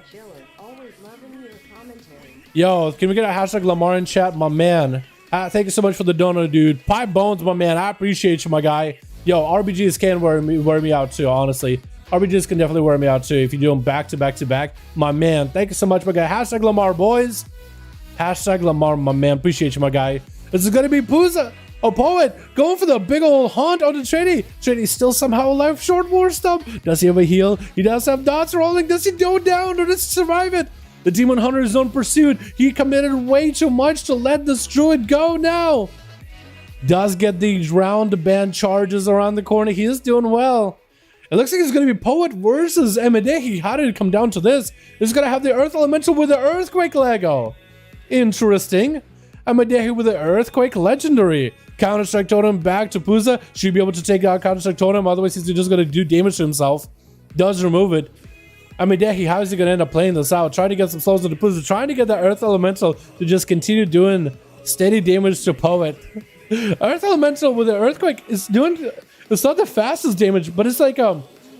Yo, can we get a hashtag Lamar in chat, my man? Thank you so much for the donut, dude. Pipe Bones, my man. I appreciate you, my guy. Yo, RBGs can wear me out too, honestly. RBGs can definitely wear me out too if you do them back to back to back. My man, thank you so much, my guy. Hashtag Lamar, boys. Hashtag Lamar, my man. Appreciate you, my guy. This is gonna be Pooza, a poet, going for the big old hunt on the Trinity. Trinity's still somehow alive. Short War Stomp. Does he have a heal? He does have dots rolling. Does he go down or does he survive it? The Demon Hunter is on pursuit. He committed way too much to let this druid go now. Does get these round band charges around the corner. He is doing well. It looks like it's going to be Poet versus Emidehi. How did it come down to this? It's going to have the Earth Elemental with the Earthquake Lego. Interesting. Emidehi with the Earthquake Legendary. Counter-Strike Totem back to Pooza. Should be able to take out Counter-Strike Totem. Otherwise, he's just going to do damage to himself. Does remove it. Emidehi, how is he going to end up playing this out? Trying to get some slows into Pooza. Trying to get the Earth Elemental to just continue doing steady damage to Poet. Earth Elemental with the Earthquake is doing... It's not the fastest damage, but it's like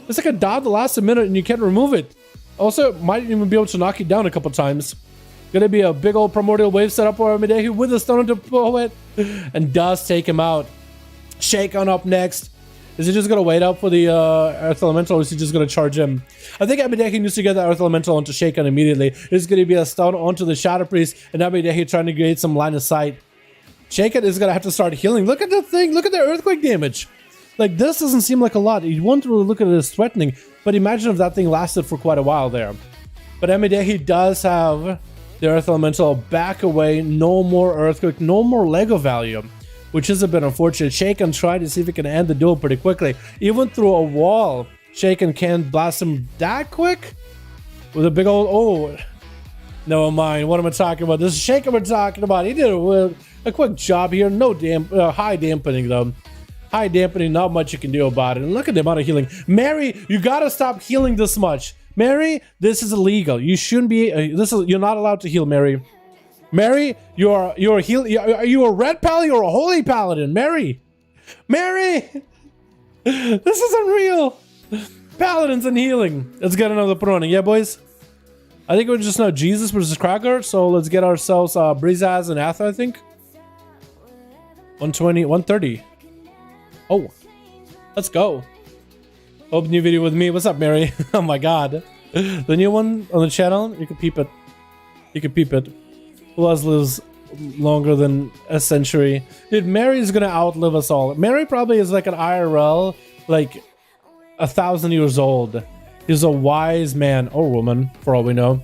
It's like a dot that lasts a minute and you can't remove it. Also, might even be able to knock you down a couple times. Gonna be a big old primordial wave setup for Amidehi with a stone to poet and does take him out. Shake on up next. Is he just gonna wait up for the Earth Elemental, or is he just gonna charge him? I think Amidehi needs to get the Earth Elemental onto Shaken immediately. It's gonna be a stun onto the Shadow Priest, and Amidehi trying to create some line of sight. Shaken is gonna have to start healing. Look at the thing, look at the earthquake damage. Like, this doesn't seem like a lot. You won't really look at it as threatening, but imagine if that thing lasted for quite a while there. But Amidehi does have the Earth Elemental back away, no more earthquake, no more Lego value, which is a bit unfortunate. Shaken tried to see if he can end the duel pretty quickly. Even through a wall, Shaken can't blast him that quick with a big old, oh, never mind. What am I talking about? This is Shaken we're talking about. He did a quick job here. No high dampening though. High dampening, not much you can do about it. And look at the amount of healing. Mary, you gotta stop healing this much. Mary, this is illegal. You shouldn't be. You're not allowed to heal, Mary. Mary, you're a heal. Are you a red paladin or a holy paladin, Mary? Mary, this is unreal. Paladins and healing. Let's get another proning, yeah, boys. I think we're just now Jesus versus Cracker. So let's get ourselves Brizaz and Atha. I think 120, 130. Oh, let's go. Hope new video with me. What's up, Mary? Oh my god. The new one on the channel, you can peep it. You can peep it. Who else lives longer than a century? Dude, Mary's gonna outlive us all. Mary probably is like an IRL, like 1,000 years old. He's a wise man or woman, for all we know.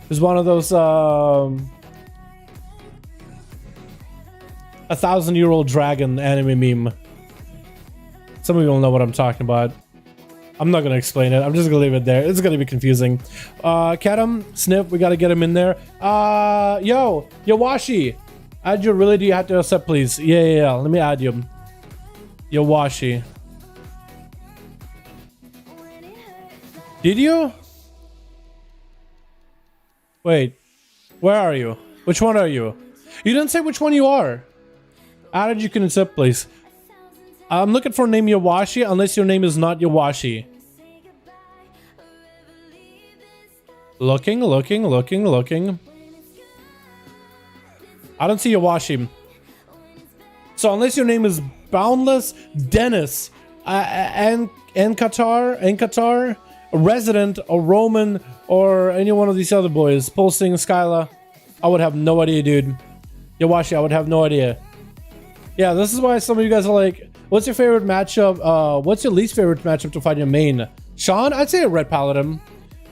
He's one of those 1,000-year-old dragon anime meme. Some of you will know what I'm talking about. I'm not gonna explain it. I'm just gonna leave it there. It's gonna be confusing. Katam, Snip, we gotta get him in there. Yo, Yawashi, add you. Really? Do you have to accept, please? Yeah. Let me add you. Yawashi. Did you? Wait, where are you? Which one are you? You didn't say which one you are. Added, you can accept, please. I'm looking for a name Yawashi, unless your name is not Yawashi. Looking. I don't see Yawashi. So unless your name is Boundless Dennis, and Qatar, a resident, a Roman, or any one of these other boys, Pulsing, Skyla, I would have no idea, dude. Yawashi, I would have no idea. Yeah, this is why some of you guys are like, what's your favorite matchup? What's your least favorite matchup to fight your main? Sean, I'd say a Red Paladin.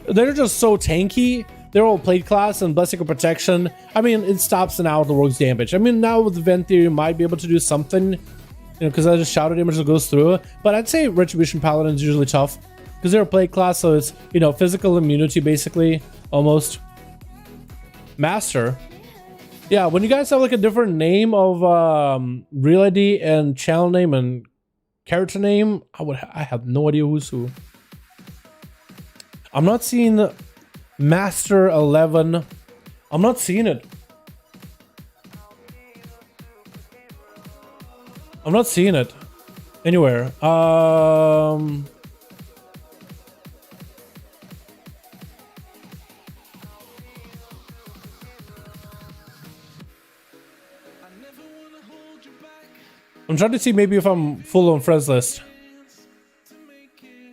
They're just so tanky. They're all plate class and Blessing of Protection. I mean, it stops and out the rogue's damage. I mean, now with the Vent Theory, you might be able to do something, you know, because I just shadow damage that goes through. But I'd say Retribution Paladin is usually tough because they're a plate class, so it's, you know, physical immunity basically, almost. Master. Yeah, when you guys have like a different name of real ID and channel name and character name, I have no idea who's who. I'm not seeing Master 11. I'm not seeing it. I'm not seeing it anywhere. I'm trying to see maybe if I'm full on friends list.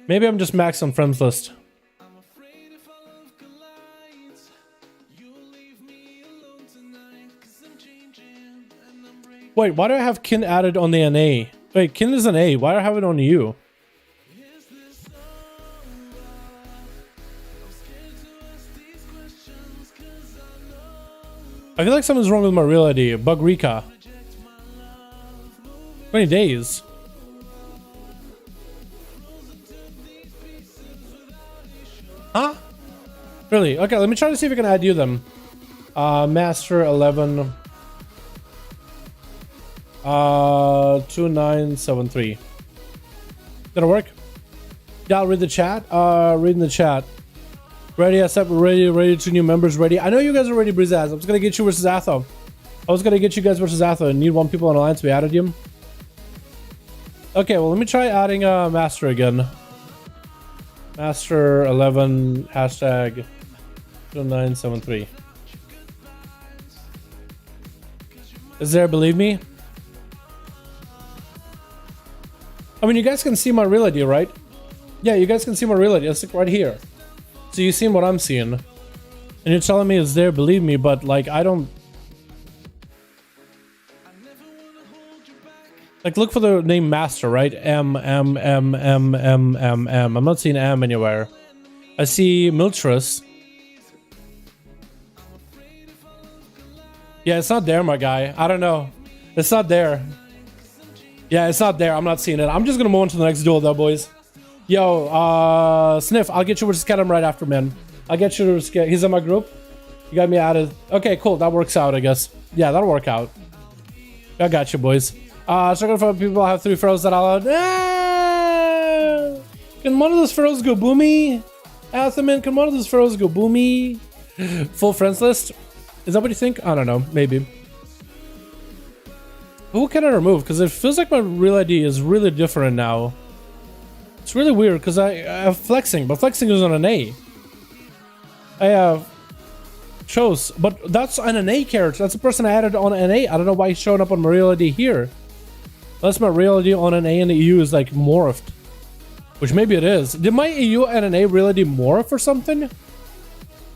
Maybe I'm just max on friends list. Wait, why do I have Kin added on the NA? Wait, Kin is an A. Why do I have it on you? I feel like something's wrong with my real ID. Bug Rika. 20 days. Huh? Really? Okay, let me try to see if I can add you them. Master 11. 2973. Gonna work? Yeah, I'll read the chat. Reading the chat. Ready, I said we're ready, 2 new members ready. I know you guys are ready, Brizaz. I was gonna get you versus Atho. I was gonna get you guys versus Atho and need 1 people on Alliance. We added you. Okay, well, let me try adding Master again. Master 11 hashtag 0973. Is there, believe me? I mean, you guys can see my real ID, right? Yeah, you guys can see my real ID. It's like right here. So you seen what I'm seeing. And you're telling me it's there, believe me, but like I don't... Like look for the name Master, right? M. I'm not seeing M anywhere. I see Miltris. Yeah, it's not there, my guy. I don't know. It's not there. Yeah, it's not there. I'm not seeing it. I'm just gonna move on to the next duel though, boys. Yo, Sniff, I'll get you to scat him right after, man. I'll get you to scat. He's in my group. You got me added. Okay, cool. That works out, I guess. Yeah, that'll work out. I got you, boys. Struggling for people have 3 furrows that I'll Can one of those furrows go boomy? Atherman, can one of those furrows go boomy? Full friends list? Is that what you think? I don't know. Maybe. Who can I remove? Because it feels like my real ID is really different now. It's really weird because I have flexing, but flexing is on an A. I have chose, but that's an NA character. That's a person I added on NA. I don't know why he's showing up on my real ID here. Unless my real ID on NA and the EU is like morphed. Which maybe it is. Did my EU and NA real ID morph or something?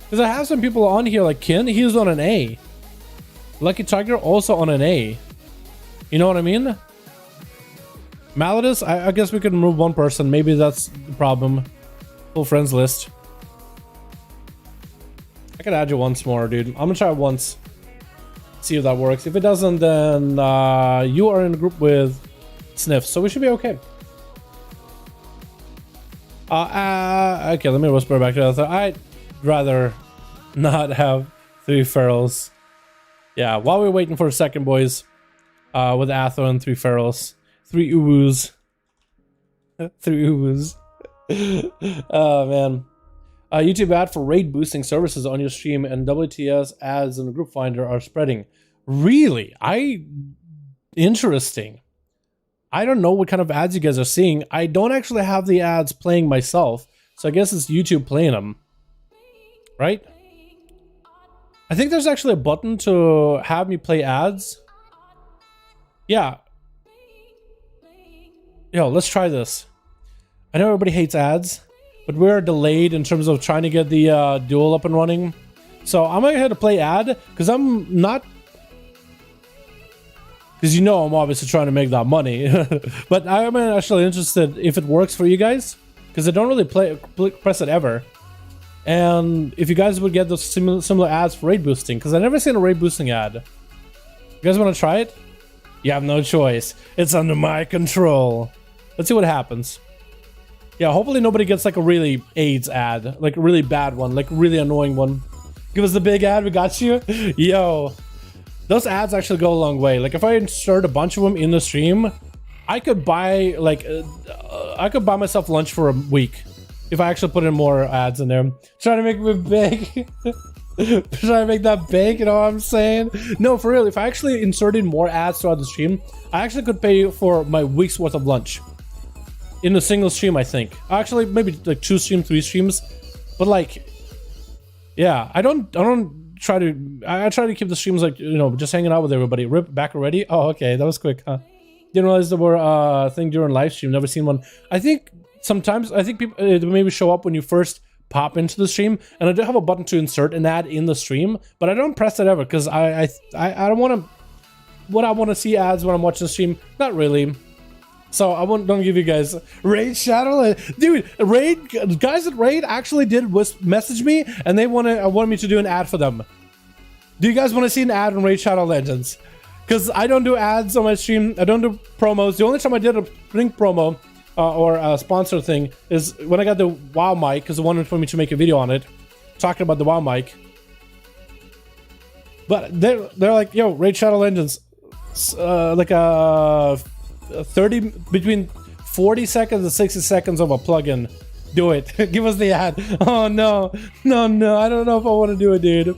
Because I have some people on here like Kin, he's on an A. Lucky Tiger also on an A. You know what I mean? Maladus, I guess we could remove one person. Maybe that's the problem. Full friends list. I could add you once more, dude. I'm gonna try it once. See if that works. If it doesn't, then you are in a group with Sniff, so we should be okay. Okay, let me whisper back to that. I'd rather not have 3 ferals. Yeah, while we're waiting for a second, boys, with Atho and 3 ferals. 3 uwus. 3 uwus. Oh, man. YouTube ad for raid boosting services on your stream and WTS ads in the group finder are spreading. Really? Interesting. I don't know what kind of ads you guys are seeing. I don't actually have the ads playing myself, so I guess it's YouTube playing them. Right? I think there's actually a button to have me play ads. Yeah. Yo, let's try this. I know everybody hates ads, but we're delayed in terms of trying to get the duel up and running. So I'm gonna go ahead and play ad, because I'm not... Because you know I'm obviously trying to make that money. But I'm actually interested if it works for you guys, because I don't really press it ever. And if you guys would get those similar ads for raid boosting, because I've never seen a raid boosting ad. You guys want to try it? You have no choice. It's under my control. Let's see what happens. Yeah, hopefully nobody gets like a really AIDS ad, like a really bad one, like a really annoying one. Give us the big ad, we got you. Yo, those ads actually go a long way. Like if I insert a bunch of them in the stream, I could buy like I could buy myself lunch for a week if I actually put in more ads in there. Trying to make me big. Trying to make that big, you know what I'm saying? No, for real, if I actually inserted more ads throughout the stream, I actually could pay for my week's worth of lunch. In a single stream, I think. Actually, maybe like 2 streams, 3 streams. But like, yeah, I try to keep the streams like, you know, just hanging out with everybody. Rip back already? Oh, okay, that was quick, huh? Didn't realize there were a thing during live stream. Never seen one. I think sometimes, people maybe show up when you first pop into the stream, and I do have a button to insert an ad in the stream, but I don't press it ever because I don't want to. What I want to see ads when I'm watching the stream? Not really. So I don't give you guys Raid Shadowlands, dude. Raid guys at Raid actually did message me, and they wanted me to do an ad for them. Do you guys want to see an ad on Raid Shadow Legends? Because I don't do ads on my stream. I don't do promos. The only time I did a Blink promo or a sponsor thing is when I got the WoW mic, because they wanted for me to make a video on it, talking about the WoW mic. But they're like, yo, Raid Shadow Legends, like a 30 between 40 seconds and 60 seconds of a plugin. Do it. Give us the ad. Oh no, no, I don't know if I want to do it, dude.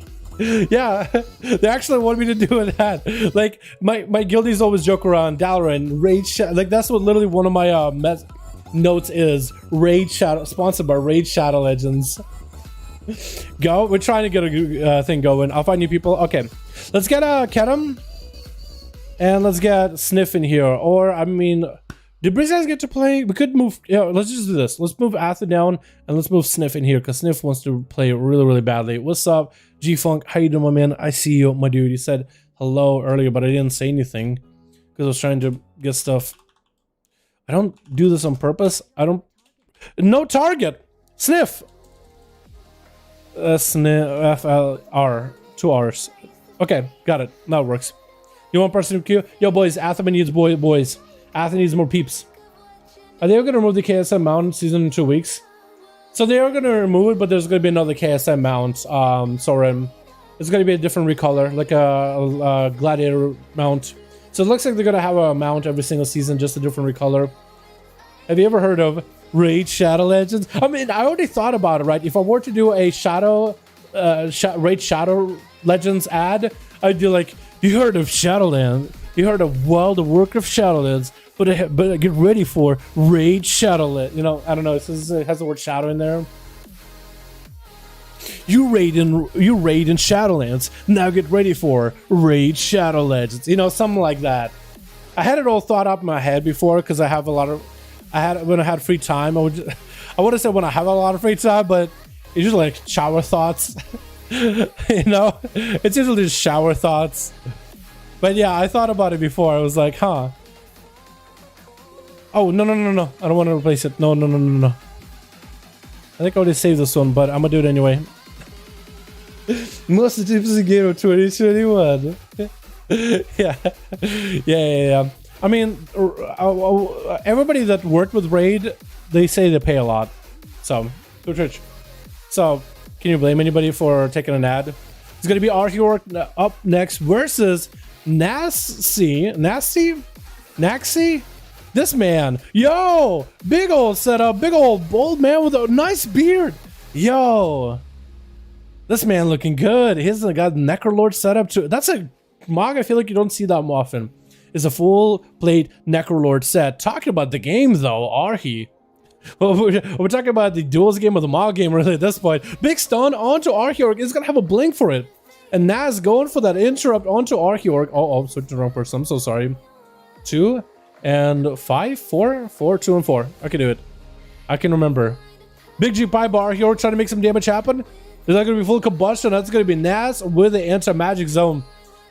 Yeah, they actually want me to do an ad. Like my guildies always joke around Dalaran, Raid Shadow. Like that's what literally one of my notes is Raid Shadow, sponsored by Raid Shadow Legends. Go. We're trying to get a thing going. I'll find new people. Okay, let's get Kedem and let's get Sniff in here. Or I mean, did Breeze guys get to play? We could move. Yeah, let's just do this. Let's move Atha down and let's move Sniff in here because Sniff wants to play really, really badly. What's up, G Funk? How you doing, my man? I see you, my dude. You said hello earlier, but I didn't say anything because I was trying to get stuff. I don't do this on purpose. I don't. No target. Sniff. Sniff. FLR. 2 R's. Okay, got it. Now it works. You want person queue? Yo, boys. Athama needs boys. Athens needs more peeps. Are they going to remove the KSM mount season in 2 weeks? So they are going to remove it, but there's going to be another KSM mount. Soren. It's going to be a different recolor, like a gladiator mount. So it looks like they're going to have a mount every single season, just a different recolor. Have you ever heard of Raid Shadow Legends? I mean, I already thought about it, right? If I were to do a Raid Shadow Legends ad, I'd do like, you heard of Shadowlands? You heard of World of Warcraft Shadowlands, but get ready for Raid Shadowlands. You know, I don't know. It has the word shadow in there. You raid in Shadowlands. Now get ready for Raid Shadow Legends. You know, something like that. I had it all thought up in my head before because I have a lot of. When I had free time, I would have said when I have a lot of free time, but it's just like shower thoughts. You know, it's usually just shower thoughts. But yeah, I thought about it before. I was like, huh. Oh, no. I don't want to replace it. No. I think I already saved this one, but I'm going to do it anyway. Most of the tips in game of 2021. Yeah. I mean, everybody that worked with Raid, they say they pay a lot. So, go church. So, can you blame anybody for taking an ad? It's going to be Archeorc up next versus Naxi? This man. Yo! Big old setup. Big old bold man with a nice beard. Yo! This man looking good. He's got Necrolord setup too. That's a mog I feel like you don't see that often. It's a full plate Necrolord set. Talking about the game though, Arhi. Well, we're talking about the duels game or the mog game really at this point. Big stun onto Archeorc. It's gonna have a blink for it. And Naz going for that interrupt onto Archeorc. Oh, switched to the wrong person. I'm so sorry. 2 and 5, 4, 4, 2 and 4. I can do it. I can remember. Big G Pie bar Archeorc trying to make some damage happen. Is that going to be full combustion? That's going to be Naz with the anti-magic zone.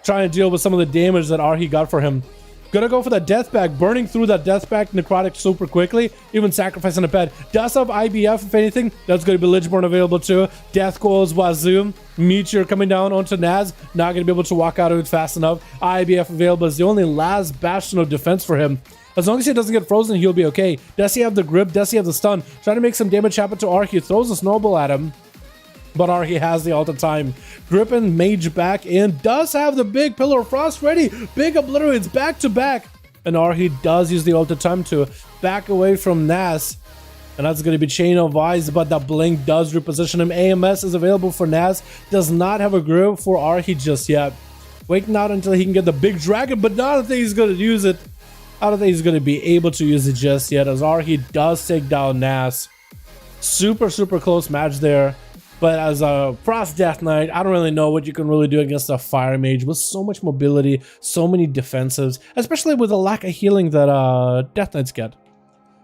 Trying to deal with some of the damage that Arhi got for him. Gonna go for that death pack, burning through that death pack necrotic super quickly, even sacrificing a pet. Does have IBF if anything. That's gonna be Lichborn available too. Death Coils Wazoo. Meteor coming down onto Naz. Not gonna be able to walk out of it fast enough. IBF available is the only last bastion of defense for him. As long as he doesn't get frozen, he'll be okay. Does he have the grip? Does he have the stun? Trying to make some damage happen to Arhi. Throws a snowball at him. But Arhi has the all the time. Grippin Mage back in. Does have the big Pillar of Frost ready. Big obliterates back to back. And Arhi does use the all the time to back away from Naz. And that's going to be Chain of Eyes. But that blink does reposition him. AMS is available for Naz. Does not have a grip for Arhi just yet. Waiting out until he can get the big dragon. But I don't think he's going to use it. I don't think he's going to be able to use it just yet. As Arhi does take down Naz. Super close match there. But as a Frost Death Knight, I don't really know what you can really do against a Fire Mage with so much mobility, so many defensives, especially with the lack of healing that Death Knights get.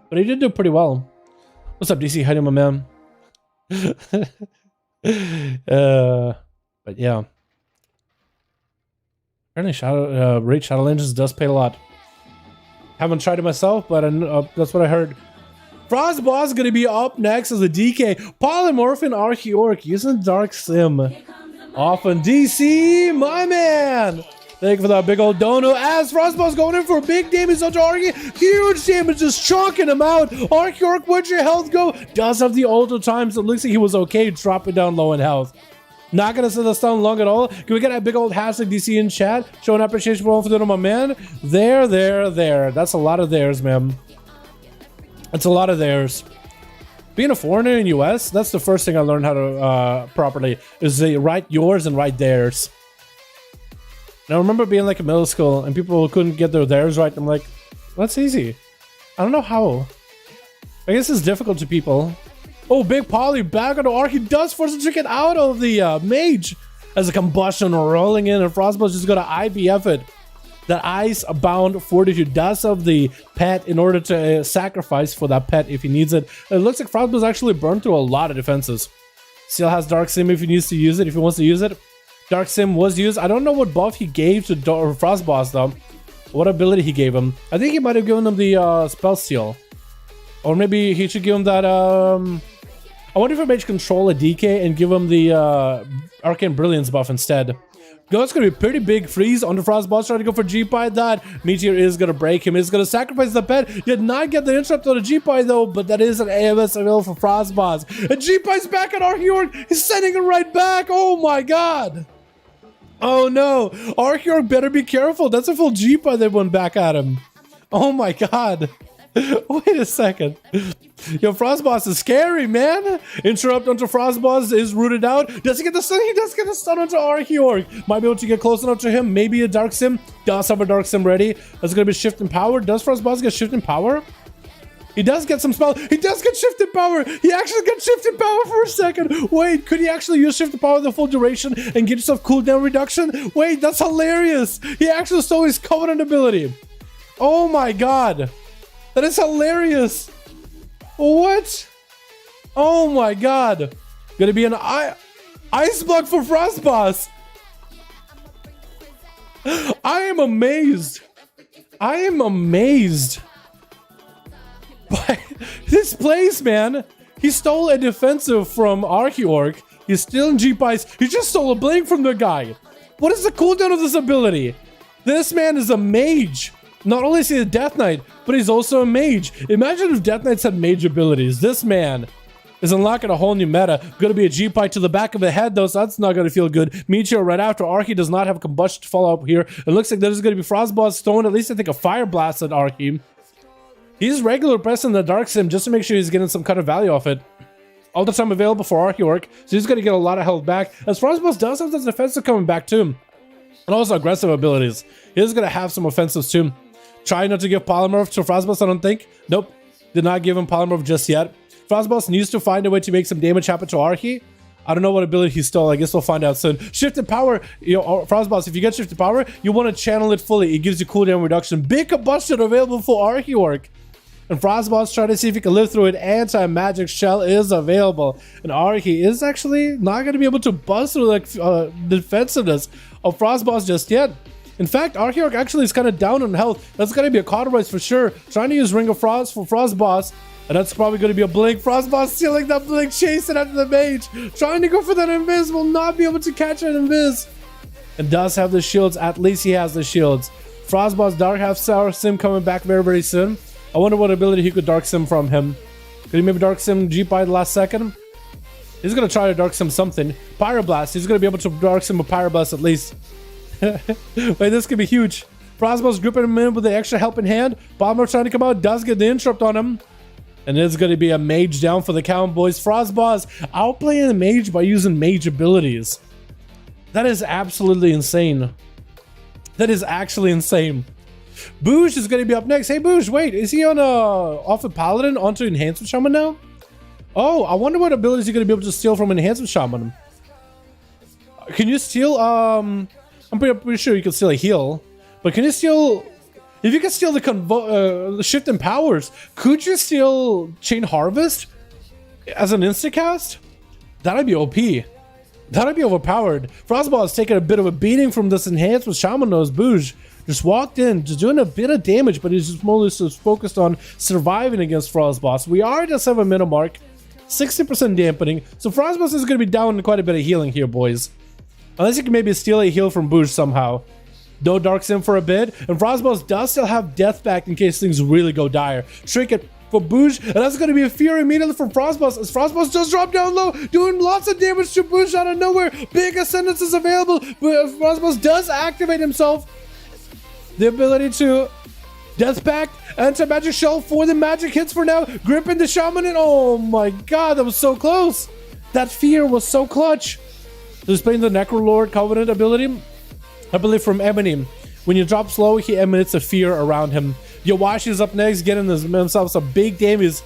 But he did do pretty well. What's up, DC? How you doing, my man? But yeah. Apparently Raid Shadow Legends does pay a lot. Haven't tried it myself, but that's what I heard. Frost Boss is going to be up next as a DK. Polymorphin Archeorc using Dark Sim. Off on DC, my man. Thank you for that big old dono. As Frost Boss going in for big damage onto Archie. Huge damage, just chunking him out. Archeorc, where'd your health go? Does have the ultra time, so it looks like he was okay dropping down low in health. Not going to sit us down long at all. Can we get a big old hashtag DC in chat? Showing appreciation for all for doing, my man. There. That's a lot of theirs, man. That's a lot of theirs. Being a foreigner in US, that's the first thing I learned how to properly is to write yours and write theirs. And I remember being like in middle school and people couldn't get their theirs right. I'm like, that's easy. I don't know how. I guess it's difficult to people. Oh, Big Polly back on the arc. He does force him to get out of the mage as a combustion rolling in, and Frostboss just gonna IBF it. That ice-bound fortitude does have the pet in order to sacrifice for that pet if he needs it. It looks like Frostboss actually burned through a lot of defenses. Still has Dark Sim if he needs to use it, if he wants to use it. Dark Sim was used. I don't know what buff he gave to Frostboss though. What ability he gave him. I think he might have given him the Spell Seal. Or maybe he should give him that I wonder if he made control a DK and give him the Arcane Brilliance buff instead. That's going to be a pretty big freeze on the Frostboss trying to go for G-Pie. That Meteor is going to break him. He's going to sacrifice the pet. Did not get the interrupt on the G-Pie though, but that is an AMS available for Frostboss. And G-Pie's back at Archeorg. He's sending it right back. Oh my god. Oh no. Archeorg better be careful. That's a full G-Pie that went back at him. Oh my god. Wait a second. Yo, Frostboss is scary, man. Interrupt onto Frostboss is rooted out. Does he get the stun? He does get the stun onto Archeorg. Might be able to get close enough to him. Maybe a Dark Sim. Does have a Dark Sim ready. That's going to be Shift in Power. Does Frostboss get Shift in Power? He does get some spell. He does get Shift in Power. He actually got Shift in Power for a second. Wait, could he actually use Shift in Power the full duration and get himself cooldown reduction? Wait, that's hilarious. He actually stole his Covenant ability. Oh my god. That is hilarious. What? Oh my god. Gonna be an ice block for Frostboss. I am amazed. I am amazed by this place, man. He stole a defensive from Archeorg. He's still in G-Pies. He just stole a blink from the guy. What is the cooldown of this ability? This man is a mage. Not only is he a Death Knight, but he's also a mage. Imagine if Death Knights had mage abilities. This man is unlocking a whole new meta. Going to be a G-Pie to the back of the head, though, so that's not going to feel good. Meteor right after. Archie does not have combustion to follow up here. It looks like there's going to be Frostboss Stone. At least I think a Fire Blast at Archie. He's regular pressing the Dark Sim just to make sure he's getting some kind of value off it. All the time available for Archeorg, so he's going to get a lot of health back. As Frostboss does have this defensive coming back too. And also aggressive abilities. He's going to have some offensives too. Try not to give Polymorph to Frostboss, I don't think. Nope. Did not give him Polymorph just yet. Frostboss needs to find a way to make some damage happen to Archie. I don't know what ability he stole. I guess we'll find out soon. Shifted Power. You know, Frostboss, if you get Shifted Power, you want to channel it fully. It gives you cooldown reduction. Big combustion available for Archeorg. And Frostboss trying to see if he can live through it. Anti-Magic Shell is available. And Archie is actually not going to be able to bust through the defensiveness of Frostboss just yet. In fact, Archeorg actually is kind of down on health. That's going to be a cauterize for sure. Trying to use Ring of Frost for Frostboss. And that's probably going to be a blink. Frostboss stealing that blink, chasing after the mage. Trying to go for that invis. Will not be able to catch an invis. And does have the shields. At least he has the shields. Frostboss Dark Half Sour Sim coming back very, very soon. I wonder what ability he could Dark Sim from him. Could he maybe Dark Sim G-Pie the last second? He's going to try to Dark Sim something. Pyroblast. He's going to be able to Dark Sim a Pyroblast at least. Wait, this could be huge. Frostboss gripping him in with the extra help in hand. Bomber trying to come out. Does get the interrupt on him. And it's going to be a mage down for the count, boys. Frostboss outplaying the mage by using mage abilities. That is absolutely insane. That is actually insane. Boosh is going to be up next. Hey, Boosh, wait. Is he on off of Paladin onto Enhancement Shaman now? Oh, I wonder what abilities you're going to be able to steal from Enhancement Shaman. Can you steal... I'm pretty sure you can steal a heal. But can you steal... If you can steal the Shift in Powers, could you steal Chain Harvest as an instacast? That'd be OP. That'd be overpowered. Frostboss is taking a bit of a beating from this Enhancement Shaman Nose. Boosh just walked in, just doing a bit of damage, but he's just mostly just focused on surviving against Frostboss. We are at the 7-minute mark, 60% dampening, so Frostboss is going to be down quite a bit of healing here, boys. Unless you can maybe steal a heal from Boosh somehow. No Dark Sim for a bit, and Frostboss does still have death back in case things really go dire. Trinket for Boosh, and that's going to be a Fury immediately from Frostboss, as Frostboss just dropped down low, doing lots of damage to Boosh out of nowhere. Big Ascendance is available, but Frostboss does activate himself. The ability to Death Pact, Anti-Magic Shell for the magic hits for now. Gripping the Shaman, and oh my god, that was so close. That fear was so clutch. Displaying the Necrolord Covenant ability, I believe from Ebony. When you drop slow, he emanates a fear around him. Yawashi's up next, getting himself some big damage.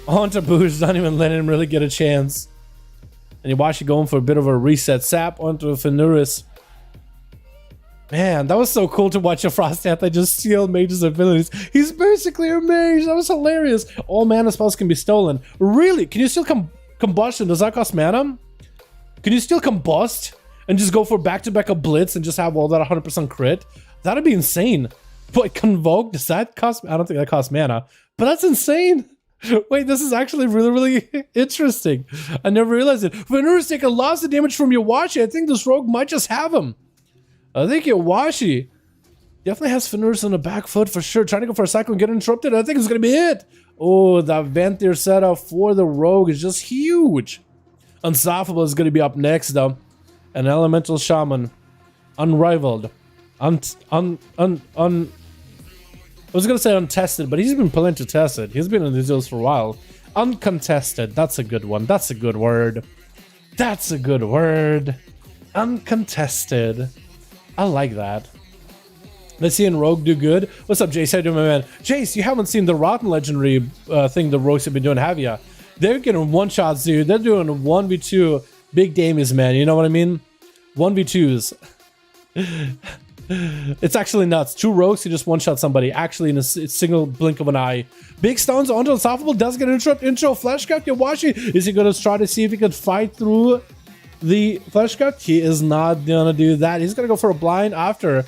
onto Boosh, not even letting him really get a chance. And Iwashi going for a bit of a reset. Sap onto Fenuris. Man, that was so cool to watch a Frost Anthem just steal Mage's abilities. He's basically a mage. That was hilarious. All mana spells can be stolen. Really? Can you still combustion? Does that cost mana? Can you still combust and just go for back-to-back a blitz and just have all that 100% crit? That'd be insane. But convoke, does that cost? I don't think that costs mana, but that's insane. Wait, this is actually really, really interesting. I never realized it. Fenuris taking lots of damage from Iwashi. I think this rogue might just have him. I think Iwashi definitely has Fenuris on the back foot for sure. Trying to go for a cycle and get interrupted. I think it's going to be it. Oh, that Ventir setup for the rogue is just huge. Unstoppable is going to be up next, though. An elemental shaman. Unrivaled. I was going to say untested, but he's been plenty tested. He's been in these deals for a while. Uncontested. That's a good one. That's a good word. That's a good word. Uncontested. I like that. Let's see in Rogue do good. What's up, Jace? How you doing, my man? Jace, you haven't seen the Rotten Legendary thing the Rogues have been doing, have ya? They're getting one-shots, dude. They're doing 1v2 big damies, man. You know what I mean? 1v2s. It's actually nuts. 2 rogues who just one-shot somebody, actually in a single blink of an eye. Big stones onto Unstoppable, does get an interrupt. Intro, Fleshcraft, Iwashi. Is he going to try to see if he could fight through the Fleshcraft? He is not going to do that. He's going to go for a blind after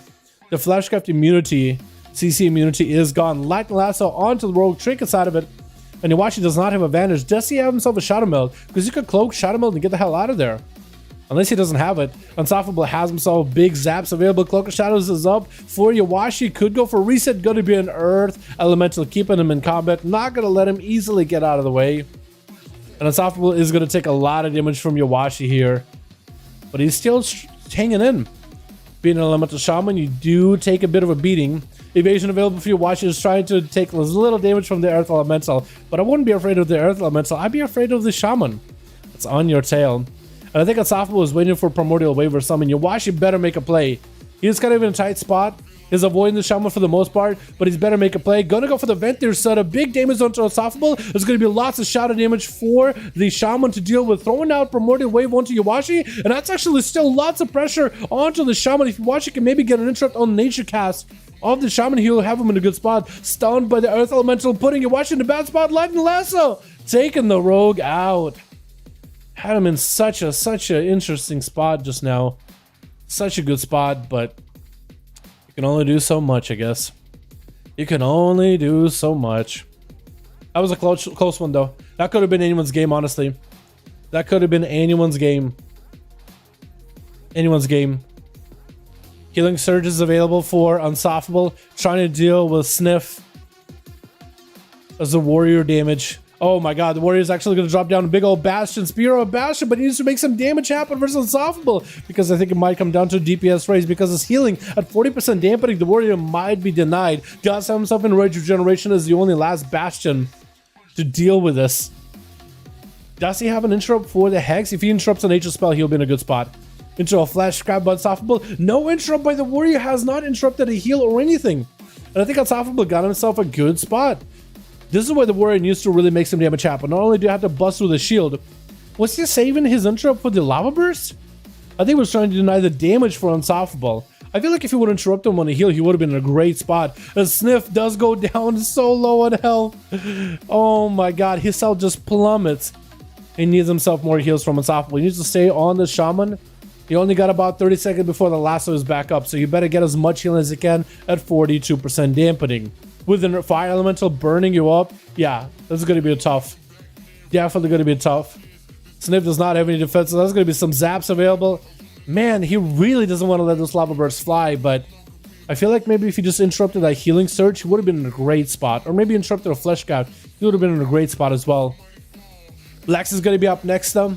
the Fleshcraft immunity. CC immunity is gone. Lightning Lasso onto the rogue, trinket side of it. And Iwashi does not have advantage. Does he have himself a Shadow Meld? Because he could cloak Shadow Meld and get the hell out of there. Unless he doesn't have it. Unstoppable has himself big zaps available. Cloak of Shadows is up for Iwashi. Could go for reset. Going to be an Earth Elemental, keeping him in combat. Not going to let him easily get out of the way. And Unstoppable is going to take a lot of damage from Iwashi here. But he's still hanging in. Being an Elemental Shaman, you do take a bit of a beating. Evasion available for Iwashi is trying to take as little damage from the Earth Elemental. But I wouldn't be afraid of the Earth Elemental. I'd be afraid of the Shaman. It's on your tail. And I think Unstoppable is waiting for Primordial Wave or something. Iwashi better make a play. He's kind of in a tight spot. He's avoiding the Shaman for the most part, but he's better make a play. Gonna go for the Ventir setup. Big damage onto Unstoppable. There's gonna be lots of shadow damage for the Shaman to deal with. Throwing out Primordial Wave onto Iwashi, and that's actually still lots of pressure onto the Shaman. If Iwashi can maybe get an interrupt on Nature Cast of the Shaman, he'll have him in a good spot. Stunned by the Earth Elemental, putting Iwashi in a bad spot. Lightning Lasso, taking the rogue out. Had him in such a interesting spot just now. Such a good spot, but you can only do so much, I guess. You can only do so much. That was a close one, though. That could have been anyone's game, honestly. That could have been anyone's game. Anyone's game. Healing Surge is available for Unstoppable. Trying to deal with Sniff as the warrior damage. Oh my god, the warrior is actually going to drop down a big old Bastion. Spear of Bastion, but he needs to make some damage happen versus Unstoppable. Because I think it might come down to DPS raise. Because it's healing at 40% dampening, the warrior might be denied. Does have himself in Rage Regeneration as the only last Bastion to deal with this. Does he have an interrupt for the Hex? If he interrupts a nature spell, he'll be in a good spot. Into a flash grab by Unstoppable. No interrupt by the warrior, has not interrupted a heal or anything. And I think Unstoppable got himself a good spot. This is where the warrior needs to really make some damage happen. Not only do you have to bust through the shield, was he saving his interrupt for the lava burst? I think he was trying to deny the damage for Unstoppable. I feel like if he would interrupt him on a heal, he would have been in a great spot. And Sniff does go down so low on health. Oh my god, his health just plummets. He needs himself more heals from Unstoppable. He needs to stay on the Shaman. He only got about 30 seconds before the lasso is back up, so you better get as much healing as you can at 42% dampening. With the Fire Elemental burning you up, yeah, this is going to be a tough. Definitely going to be tough. Sniff does not have any defense, so there's going to be some zaps available. Man, he really doesn't want to let those lava bursts fly, but I feel like maybe if he just interrupted that healing surge, he would have been in a great spot. Or maybe interrupted a flesh gout, he would have been in a great spot as well. Lex is going to be up next, though.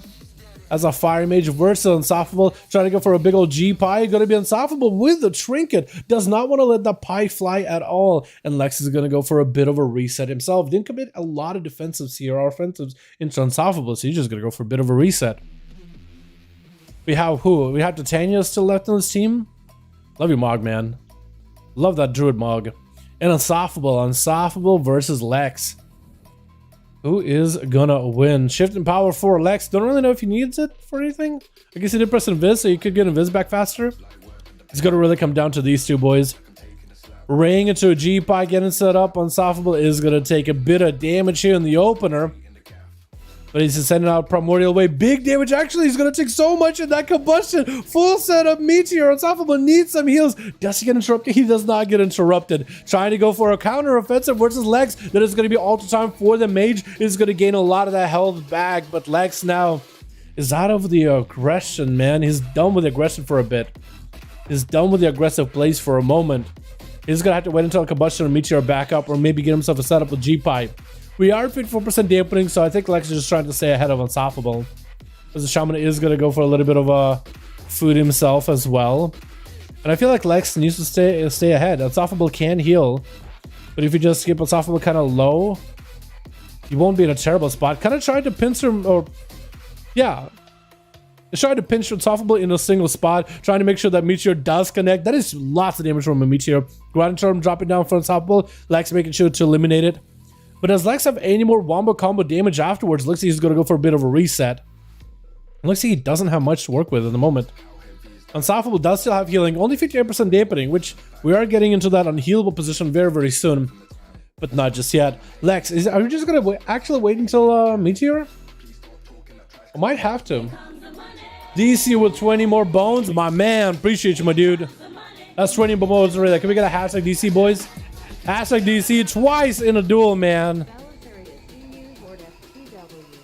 As a fire mage versus Unstoppable, trying to go for a big old G pie. Going to be Unstoppable with the trinket. Does not want to let the pie fly at all. And Lex is going to go for a bit of a reset himself. Didn't commit a lot of defensives here, or offensives into Unstoppable, so he's just going to go for a bit of a reset. We have who? We have Titania still left on this team. Love you, Mog, man. Love that Druid Mog. And Unstoppable versus Lex. Who is gonna win? Shift and power for Lex. Don't really know if he needs it for anything. I guess he did press invis, so he could get invis back faster. It's gonna really come down to these two boys. Ring into a G-Pie, getting set up. Unstoppable is gonna take a bit of damage here in the opener. But he's sending out Primordial Wave. Big damage. Actually, he's going to take so much in that combustion. Full setup. Meteor. Unstoppable needs some heals. Does he get interrupted? He does not get interrupted. Trying to go for a counter offensive versus Lex. That is going to be alter time for the mage. Is going to gain a lot of that health back. But Lex now is out of the aggression, man. He's done with the aggression for a bit. He's done with the aggressive plays for a moment. He's going to have to wait until combustion and Meteor back up, or maybe get himself a setup with G-Pipe. We are 54% dampening, so I think Lex is just trying to stay ahead of Unstoppable. As the Shaman is going to go for a little bit of food himself as well. And I feel like Lex needs to stay ahead. Unstoppable can heal, but if you just keep Unstoppable kind of low, you won't be in a terrible spot. Kind of trying to pinch him, or yeah, he's trying to pinch Unstoppable in a single spot, trying to make sure that Meteor does connect. That is lots of damage from a Meteor. Ground Charm dropping down for Unstoppable. Lex making sure to eliminate it. But does Lex have any more wombo combo damage afterwards? Looks like he's going to go for a bit of a reset. It looks like he doesn't have much to work with at the moment. Unstoppable does still have healing, only 58% dampening, which we are getting into that unhealable position very, very soon. But not just yet. Lex, are we just going to actually wait until Meteor? I might have to. DC with 20 more bones? My man, appreciate you, my dude. That's 20 more bones already. Can we get a hashtag DC, boys? Hashtag DC twice in a duel, man.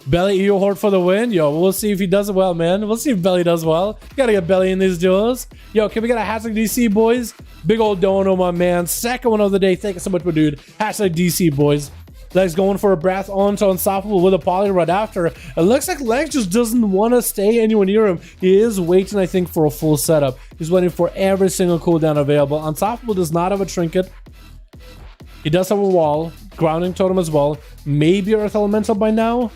Belly EU Horde for the win. Yo, we'll see if he does it well, man. We'll see if Belly does well. Gotta get Belly in these duels. Yo, can we get a hashtag DC, boys? Big old dono, my man. Second one of the day. Thank you so much, my dude. Hashtag DC, boys. Lex going for a breath onto Unstoppable with a poly right after. It looks like Lex just doesn't want to stay anywhere near him. He is waiting, I think, for a full setup. He's waiting for every single cooldown available. Unstoppable does not have a trinket. He does have a wall, grounding totem as well. Maybe Earth Elemental by now.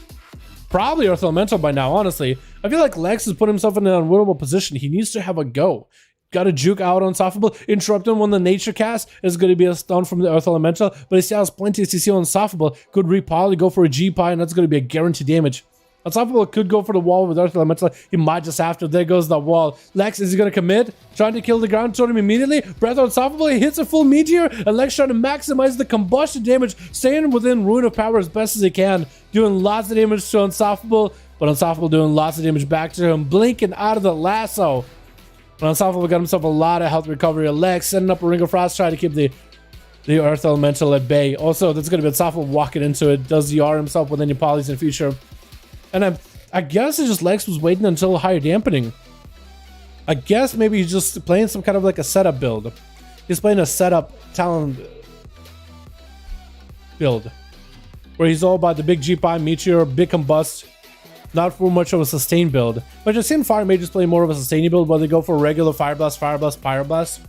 Probably Earth Elemental by now, honestly. I feel like Lex has put himself in an unwinnable position. He needs to have a go. Got to juke out Unstoppable. Interrupt him when the nature cast is going to be a stun from the Earth Elemental. But he still has plenty of CC on Unstoppable. Could repoly, go for a G-Pie, and that's going to be a guaranteed damage. Unstoppable could go for the wall with Earth Elemental. He might just have to. There goes the wall. Lex, is he going to commit? Trying to kill the ground totem immediately. Breath on Unstoppable. He hits a full Meteor. And Lex trying to maximize the combustion damage. Staying within Rune of Power as best as he can. Doing lots of damage to Unstoppable. But Unstoppable doing lots of damage back to him. Blinking out of the lasso. But Unstoppable got himself a lot of health recovery. Lex setting up a Ring of Frost. Trying to keep the Earth Elemental at bay. Also, that's going to be Unstoppable walking into it. Does the R himself with any polys in the future. And I guess it's just Lex was waiting until higher dampening. I guess maybe he's just playing some kind of like a setup build. He's playing a setup talent build. Where he's all about the big G-Pie, Meteor, big combust. Not for much of a sustain build. But I've seen Fire Mages play more of a sustaining build where they go for regular Fire Blast, Pyroblast.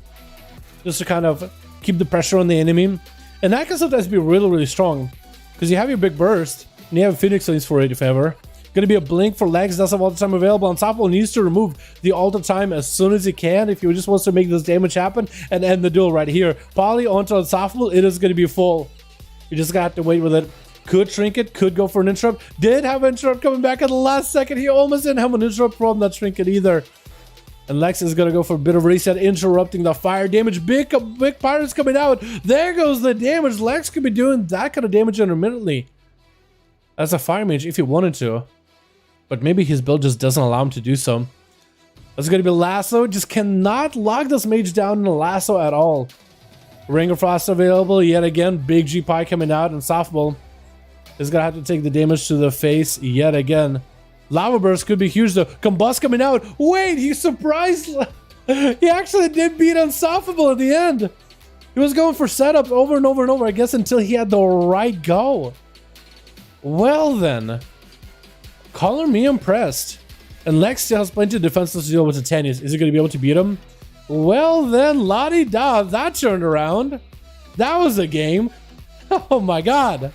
Just to kind of keep the pressure on the enemy. And that can sometimes be really, really strong. Because you have your big burst. And you have Phoenix Wings for it if ever. Gonna be a blink for Lex, does have all the time available. Unstoppable needs to remove the alter time as soon as he can if he just wants to make this damage happen and end the duel right here. Poly onto Unstoppable, it is gonna be full. You just gotta have to wait with it. Could trinket, could go for an interrupt. Did have an interrupt coming back at the last second. He almost didn't have an interrupt from that trinket either. And Lex is gonna go for a bit of reset, interrupting the fire damage. Big pirates coming out. There goes the damage. Lex could be doing that kind of damage intermittently. As a fire mage if he wanted to. But maybe his build just doesn't allow him to do so. That's going to be Lasso. Just cannot lock this mage down in a Lasso at all. Ring of Frost available yet again. Big G-Pie coming out. Unstoppable is going to have to take the damage to the face yet again. Lava Burst could be huge though. Combust coming out. Wait, he surprised. He actually did beat Unstoppable at the end. He was going for setups over and over and over, I guess, until he had the right go. Well then. Color me impressed. And Lex still has plenty of defenses to deal with Titanius. Is he going to be able to beat him? Well then, la-di-da, that turned around. That was a game. Oh my god.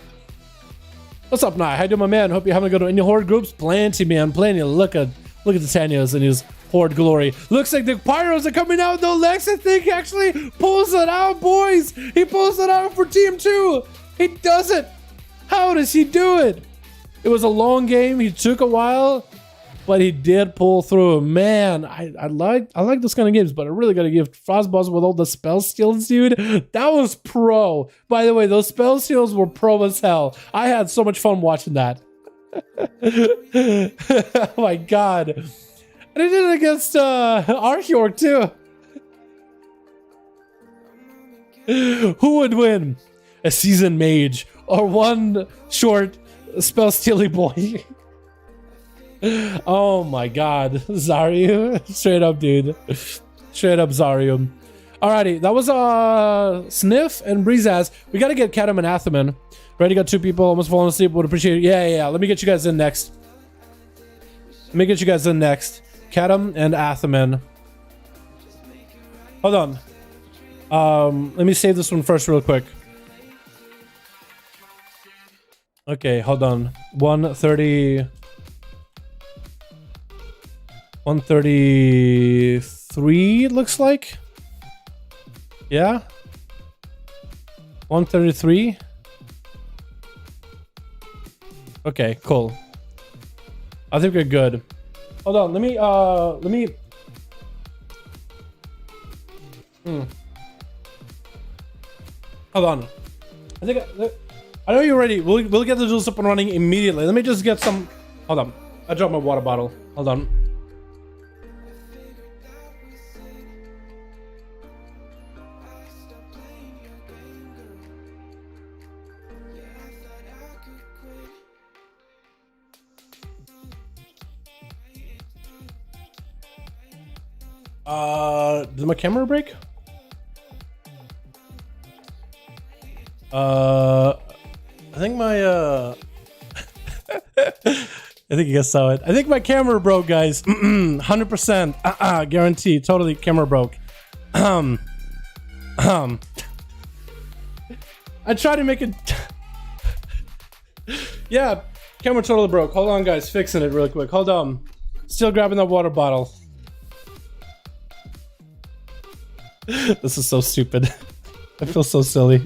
What's up, Nye? How you doing, my man? Hope you're having a good one. Any Horde groups? Plenty, man. Plenty. Look at Titanius and his Horde glory. Looks like the Pyros are coming out though. Lex, I think, actually pulls it out, boys. He pulls it out for Team 2. He does it. How does he do it? It was a long game. He took a while, but he did pull through. Man, I like this kind of games, but I really gotta give Frostboss with all the spell skills, dude. That was pro. By the way, those spell skills were pro as hell. I had so much fun watching that. Oh my god. And I did it against Archeorg too. Who would win? A seasoned mage or one short spell stealy boy? Oh my god. Zaryu. Straight up, dude. Straight up Zaryu. Alrighty, that was Sniff and Breezaz. We gotta get Kadam and Athaman. Already got 2 people almost falling asleep. Would appreciate it. Yeah. Let me get you guys in next. Kadam and Athaman. Hold on. Let me save this one first real quick. Okay, hold on. 133 it looks like. Yeah. 133. Okay, cool. I think we're good. Hold on, let me hold on. I know you're ready. We'll get the duels up and running immediately. Let me just get some. Hold on. I dropped my water bottle. Hold on. Did my camera break? I think my I think you guys saw it. I think my camera broke, guys. 100%. Guarantee. Totally camera broke. I tried to make it. Yeah, camera totally broke. Hold on, guys. Fixing it real quick. Hold on. Still grabbing that water bottle. This is so stupid. I feel so silly.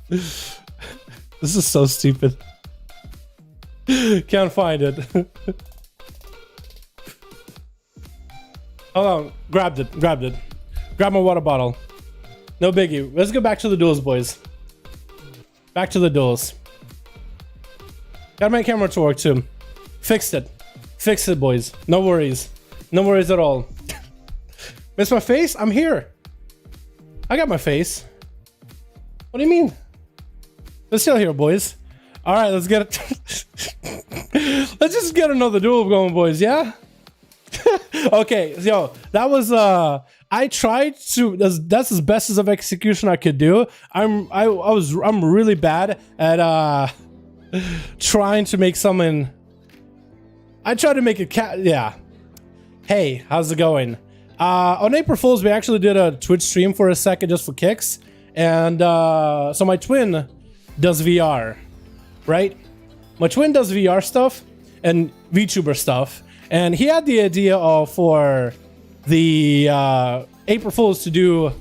This is so stupid. Can't find it. Hold on. Grabbed it. Grab my water bottle. No biggie. Let's go back to the duels, boys. Back to the duels. Got my camera to work too. Fixed it. Fixed it, boys. No worries. No worries at all. Miss my face? I'm here. I got my face. What do you mean? Let's still here, boys. All right, let's get it. Let's just get another duel going, boys. Yeah. Okay, yo, that was I tried to. That's as best as of execution I could do. I'm really bad at trying to make something. I tried to make a cat. Yeah. Hey, how's it going? On April Fools, we actually did a Twitch stream for a second just for kicks, and so my twin does VR, right? My twin does VR stuff and VTuber stuff, and he had the idea of for the April Fools to do,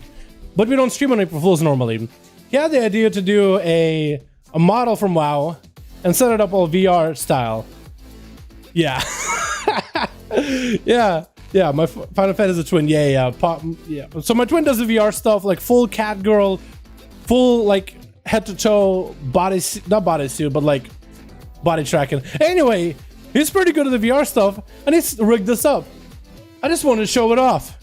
but we don't stream on April Fools normally. He had the idea to do a model from WoW and set it up all VR style. Yeah. Yeah, my Final Fantasy twin. Yeah. So my twin does the VR stuff, like full cat girl, full like head to toe body, not bodysuit, but like body tracking. Anyway, he's pretty good at the VR stuff, and he's rigged this up. I just wanted to show it off.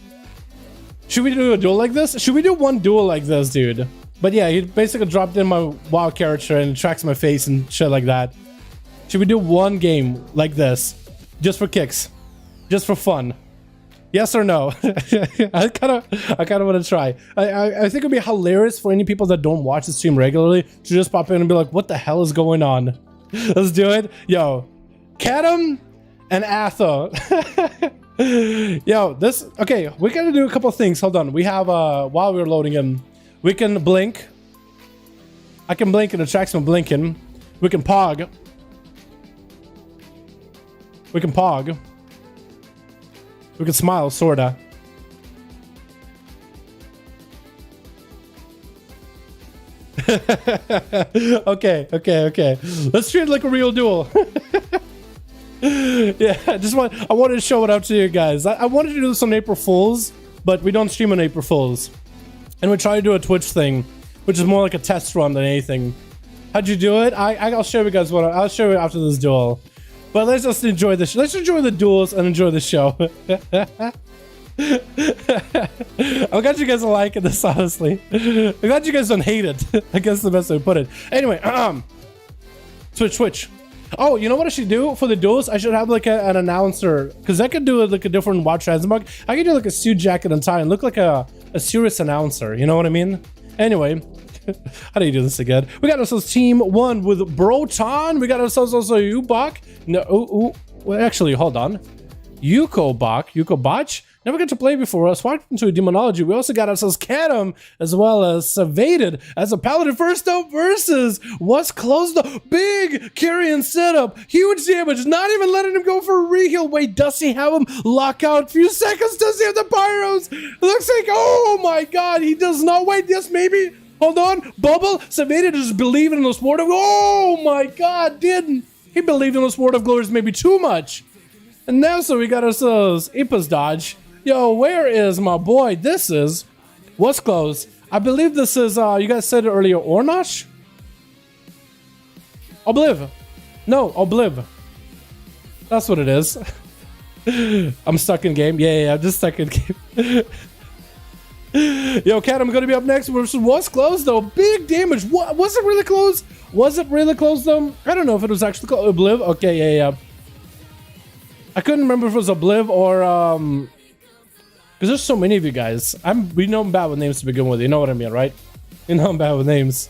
Should we do a duel like this? Should we do one duel like this, dude? But yeah, he basically dropped in my WoW character and tracks my face and shit like that. Should we do one game like this, just for kicks, just for fun? Yes or no? I kind of want to try. I think it'd be hilarious for any people that don't watch the stream regularly to just pop in and be like, "What the hell is going on?" Let's do it, yo. Kadam and Atho. Yo, this okay. We gotta do a couple of things. Hold on. We have while we're loading in, we can blink. I can blink and attract some blinking. We can pog. We can pog. We can smile, sorta. Okay. Let's treat it like a real duel. Yeah, I wanted to show it out to you guys. I wanted to do this on April Fools, but we don't stream on April Fools. And we try to do a Twitch thing, which is more like a test run than anything. How'd you do it? I'll show you guys I'll show you after this duel. But let's just enjoy this. Let's enjoy the duels and enjoy the show. I'm glad you guys are liking this, honestly. I'm glad you guys don't hate it. I guess the best way to put it. Anyway, Switch. Oh, you know what I should do for the duels? I should have like an announcer, because I could do like a different watch transmog. I could do like a suit jacket and tie and look like a serious announcer. You know what I mean? Anyway. How do you do this again? We got ourselves team 1 with Broton. We got ourselves also Ubach. No, well, actually, hold on. Yuko Bach. Never got to play before. Swapped into Demonology. We also got ourselves Kadam as well as Savaded as a Paladin. First up versus what's close the big carrion setup. Huge damage. Not even letting him go for a reheal. Wait, does he have him lock out? Few seconds. Does he have the pyros? Looks like, oh my god, he does not. Wait, yes, maybe. Hold on, Bubble, Savannah just believed in the sport of, oh my god, didn't. He believed in the sport of glories maybe too much. And now, so we got ourselves Ipa's dodge. Yo, where is my boy? This is, what's close? I believe this is, you guys said it earlier, Ornosh? Obliv. No, Obliv. That's what it is. I'm stuck in game. Yeah, I'm just stuck in game. Yo, Cat, I'm gonna be up next. Was close though. Big damage. What was it really close? Was it really close though? I don't know if it was actually close. Obliv. Okay, yeah. I couldn't remember if it was Obliv or because there's so many of you guys. We know I'm bad with names to begin with. You know what I mean, right? You know I'm bad with names.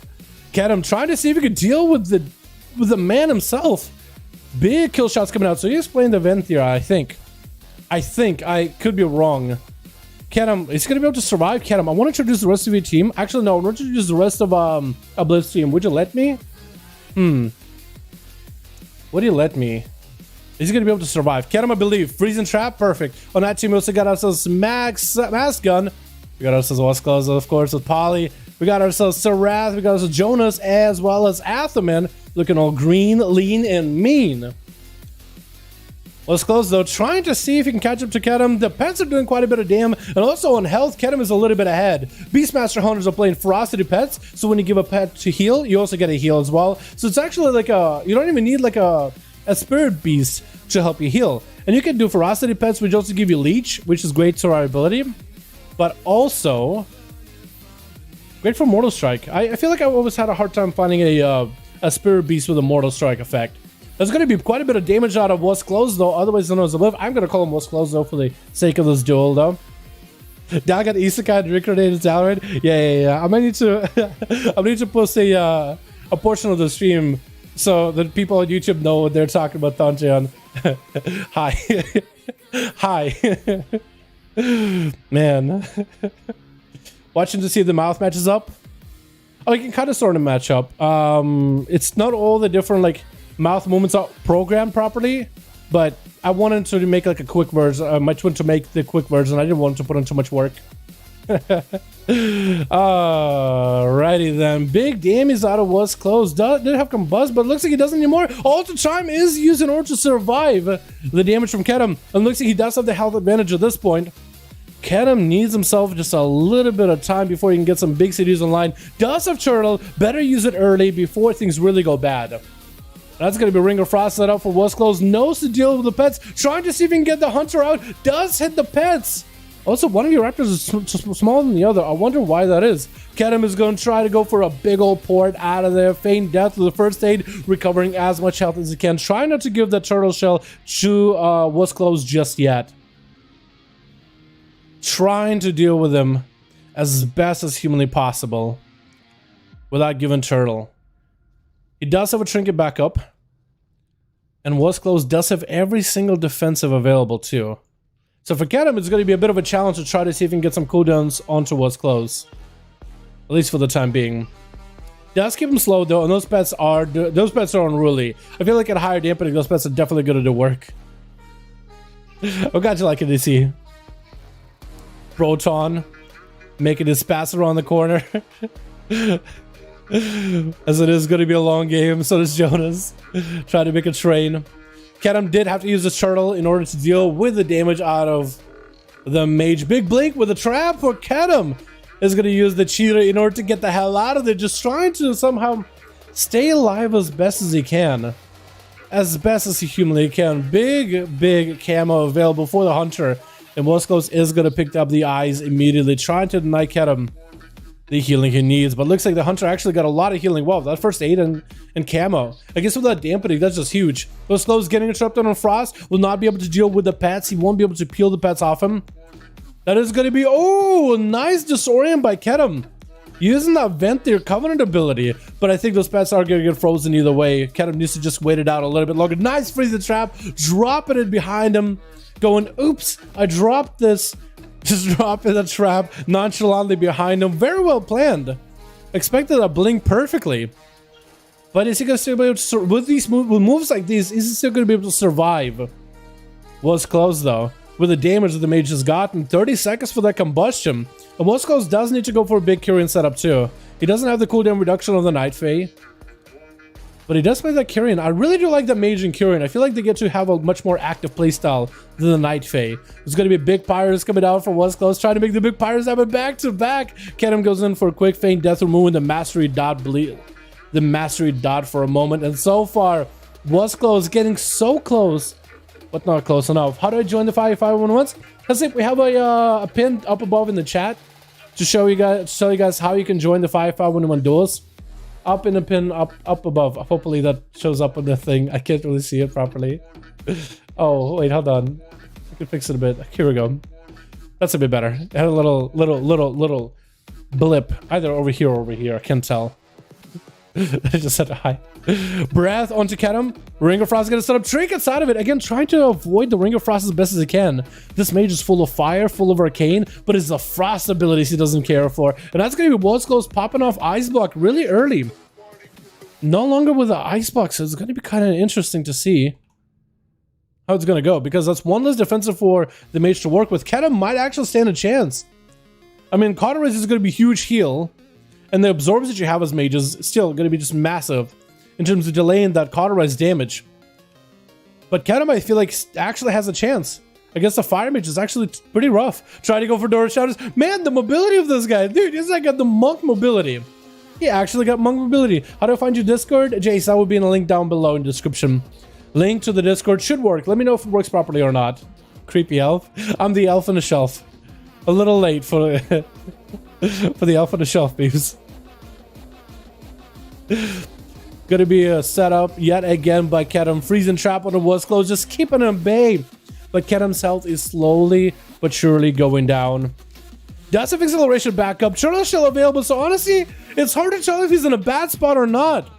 Cat, I'm trying to see if you can deal with the man himself. Big kill shots coming out. So you explained the event here. I think I could be wrong. Kadam, is he gonna be able to survive? Kadam, I want to introduce the rest of your team. Actually, no, I want to introduce the rest of Obliv's team. Would you let me? Would you let me? Is he gonna be able to survive? Kadam, I believe. Freezing trap, perfect. On that team, we also got ourselves Max Gun. We got ourselves Wasclaws, of course, with Polly. We got ourselves Sarath. We got ourselves Jonas, as well as Athaman, looking all green, lean, and mean. Let's close though, trying to see if he can catch up to Kedem. The pets are doing quite a bit of damage, and also on health, Kedem is a little bit ahead. Beastmaster Hunters are playing Ferocity pets, so when you give a pet to heal, you also get a heal as well. So it's actually like you don't even need like a spirit beast to help you heal. And you can do Ferocity pets, which also give you Leech, which is great survivability, but also great for Mortal Strike. I feel like I always had a hard time finding a spirit beast with a Mortal Strike effect. There's going to be quite a bit of damage out of What's Close, though, otherwise known as Obliv. I'm going to call him What's Close, though, for the sake of this duel, though. Dal got Isekai and recreated Dalaran. Yeah. I might need to post a portion of the stream so that people on YouTube know what they're talking about Tancheon. Hi. Hi. Man. Watching to see if the mouth matches up. Oh, you can kind of sort of match up. It's not all the different, like, mouth movements are programmed properly, but I wanted to make like a quick version. I might want to make the quick version. I didn't want to put in too much work. Alrighty then. Big damage out of What's Close. Did have combust, but looks like he doesn't anymore. Alter Time is used in order to survive the damage from Kedem, and looks like he does have the health advantage at this point. Kedem needs himself just a little bit of time before he can get some big cities online. Does have Turtle. Better use it early before things really go bad. That's going to be Ring of Frost set up for What's Close. Knows to deal with the pets. Trying to see if he can get the Hunter out. Does hit the pets. Also, one of your Raptors is smaller than the other. I wonder why that is. Kedem is going to try to go for a big old port out of there. Feign death with the first aid. Recovering as much health as he can. Try not to give that turtle shell to What's Close just yet. Trying to deal with him as best as humanly possible without giving turtle. He does have a trinket backup, and What's Close does have every single defensive available too. So for Kedem, it's going to be a bit of a challenge to try to see if he can get some cooldowns onto What's Close, at least for the time being. Does keep him slow though, and those pets are unruly. I feel like at higher dampening, those pets are definitely going to do work. I'm glad you like it, DC. Proton making his pass around the corner. As it is going to be a long game, so does Jonas. Trying to make a train. Kedem did have to use the turtle in order to deal with the damage out of the mage. Big blink with a trap for Kedem. Is going to use the cheetah in order to get the hell out of there. Just trying to somehow stay alive as best as he can. As best as he humanly can. Big camo available for the hunter. And Moskos is going to pick up the eyes immediately. Trying to deny Kedem the healing he needs. But looks like the hunter actually got a lot of healing. Wow, that first aid and camo. I guess with that dampening, that's just huge. Moskos getting interrupted on Frost. Will not be able to deal with the pets. He won't be able to peel the pets off him. That is going to be, oh, nice disorient by Kedem. Using that vent their Covenant ability. But I think those pets are going to get frozen either way. Kedem needs to just wait it out a little bit longer. Nice freeze the trap. Dropping it behind him. Going, oops, I dropped this. Just dropping the trap nonchalantly behind him. Very well planned. Expected a blink perfectly. But is he going to still be able to, with moves like these, is he still going to be able to survive? Was close though. With the damage that the mage has gotten. 30 seconds for that combustion. And Moskos does need to go for a big Kyrian setup too. He doesn't have the cooldown reduction of the Night Fae. But he does play that Kyrian. I really do like the mage and Kyrian. I feel like they get to have a much more active playstyle than the Night Fae. There's going to be big pyres coming out from Moskos. Trying to make the big pyres happen back to back. Kedem goes in for a quick feint death removing the mastery dot bleed. The mastery dot for a moment. And so far, Moskos getting so close. But not close enough. How do I join the 5v5 once? I think we have a pin up above in the chat to show you guys how you can join the 5v5 duels. Up in the pin up above. Hopefully that shows up on the thing. I can't really see it properly. Oh wait, hold on. I can fix it a bit. Here we go. That's a bit better. It had a little blip either over here or over here. I can't tell. I just said hi. Breath onto Kedem. Ring of Frost is going to set up trinkets out of it. Again, trying to avoid the Ring of Frost as best as he can. This mage is full of fire, full of arcane, but it's the frost abilities he doesn't care for. And that's going to be Moskos popping off Ice Block really early. No longer with the Ice Block, so it's going to be kind of interesting to see how it's going to go. Because that's one less defensive for the mage to work with. Kedem might actually stand a chance. I mean, Cauterize is going to be huge heal. And the absorbs that you have as mages is still going to be just massive in terms of delaying that Cauterize damage. But Kedem, I feel like, actually has a chance. Against the fire mage is actually pretty rough. Trying to go for Dora Shadows. Man, the mobility of this guy. Dude, he's like got the monk mobility. He actually got monk mobility. How do I find your Discord? Jace, that would be in a link down below in the description. Link to the Discord should work. Let me know if it works properly or not. Creepy elf. I'm the elf on the shelf. A little late for... for the elf on the shelf, beeps. Gonna be a setup yet again by Kedem. Freezing trap on the was close, just keeping him bay. But Kedem's health is slowly but surely going down. That's an acceleration backup. Turtle still available, so honestly, it's hard to tell if he's in a bad spot or not.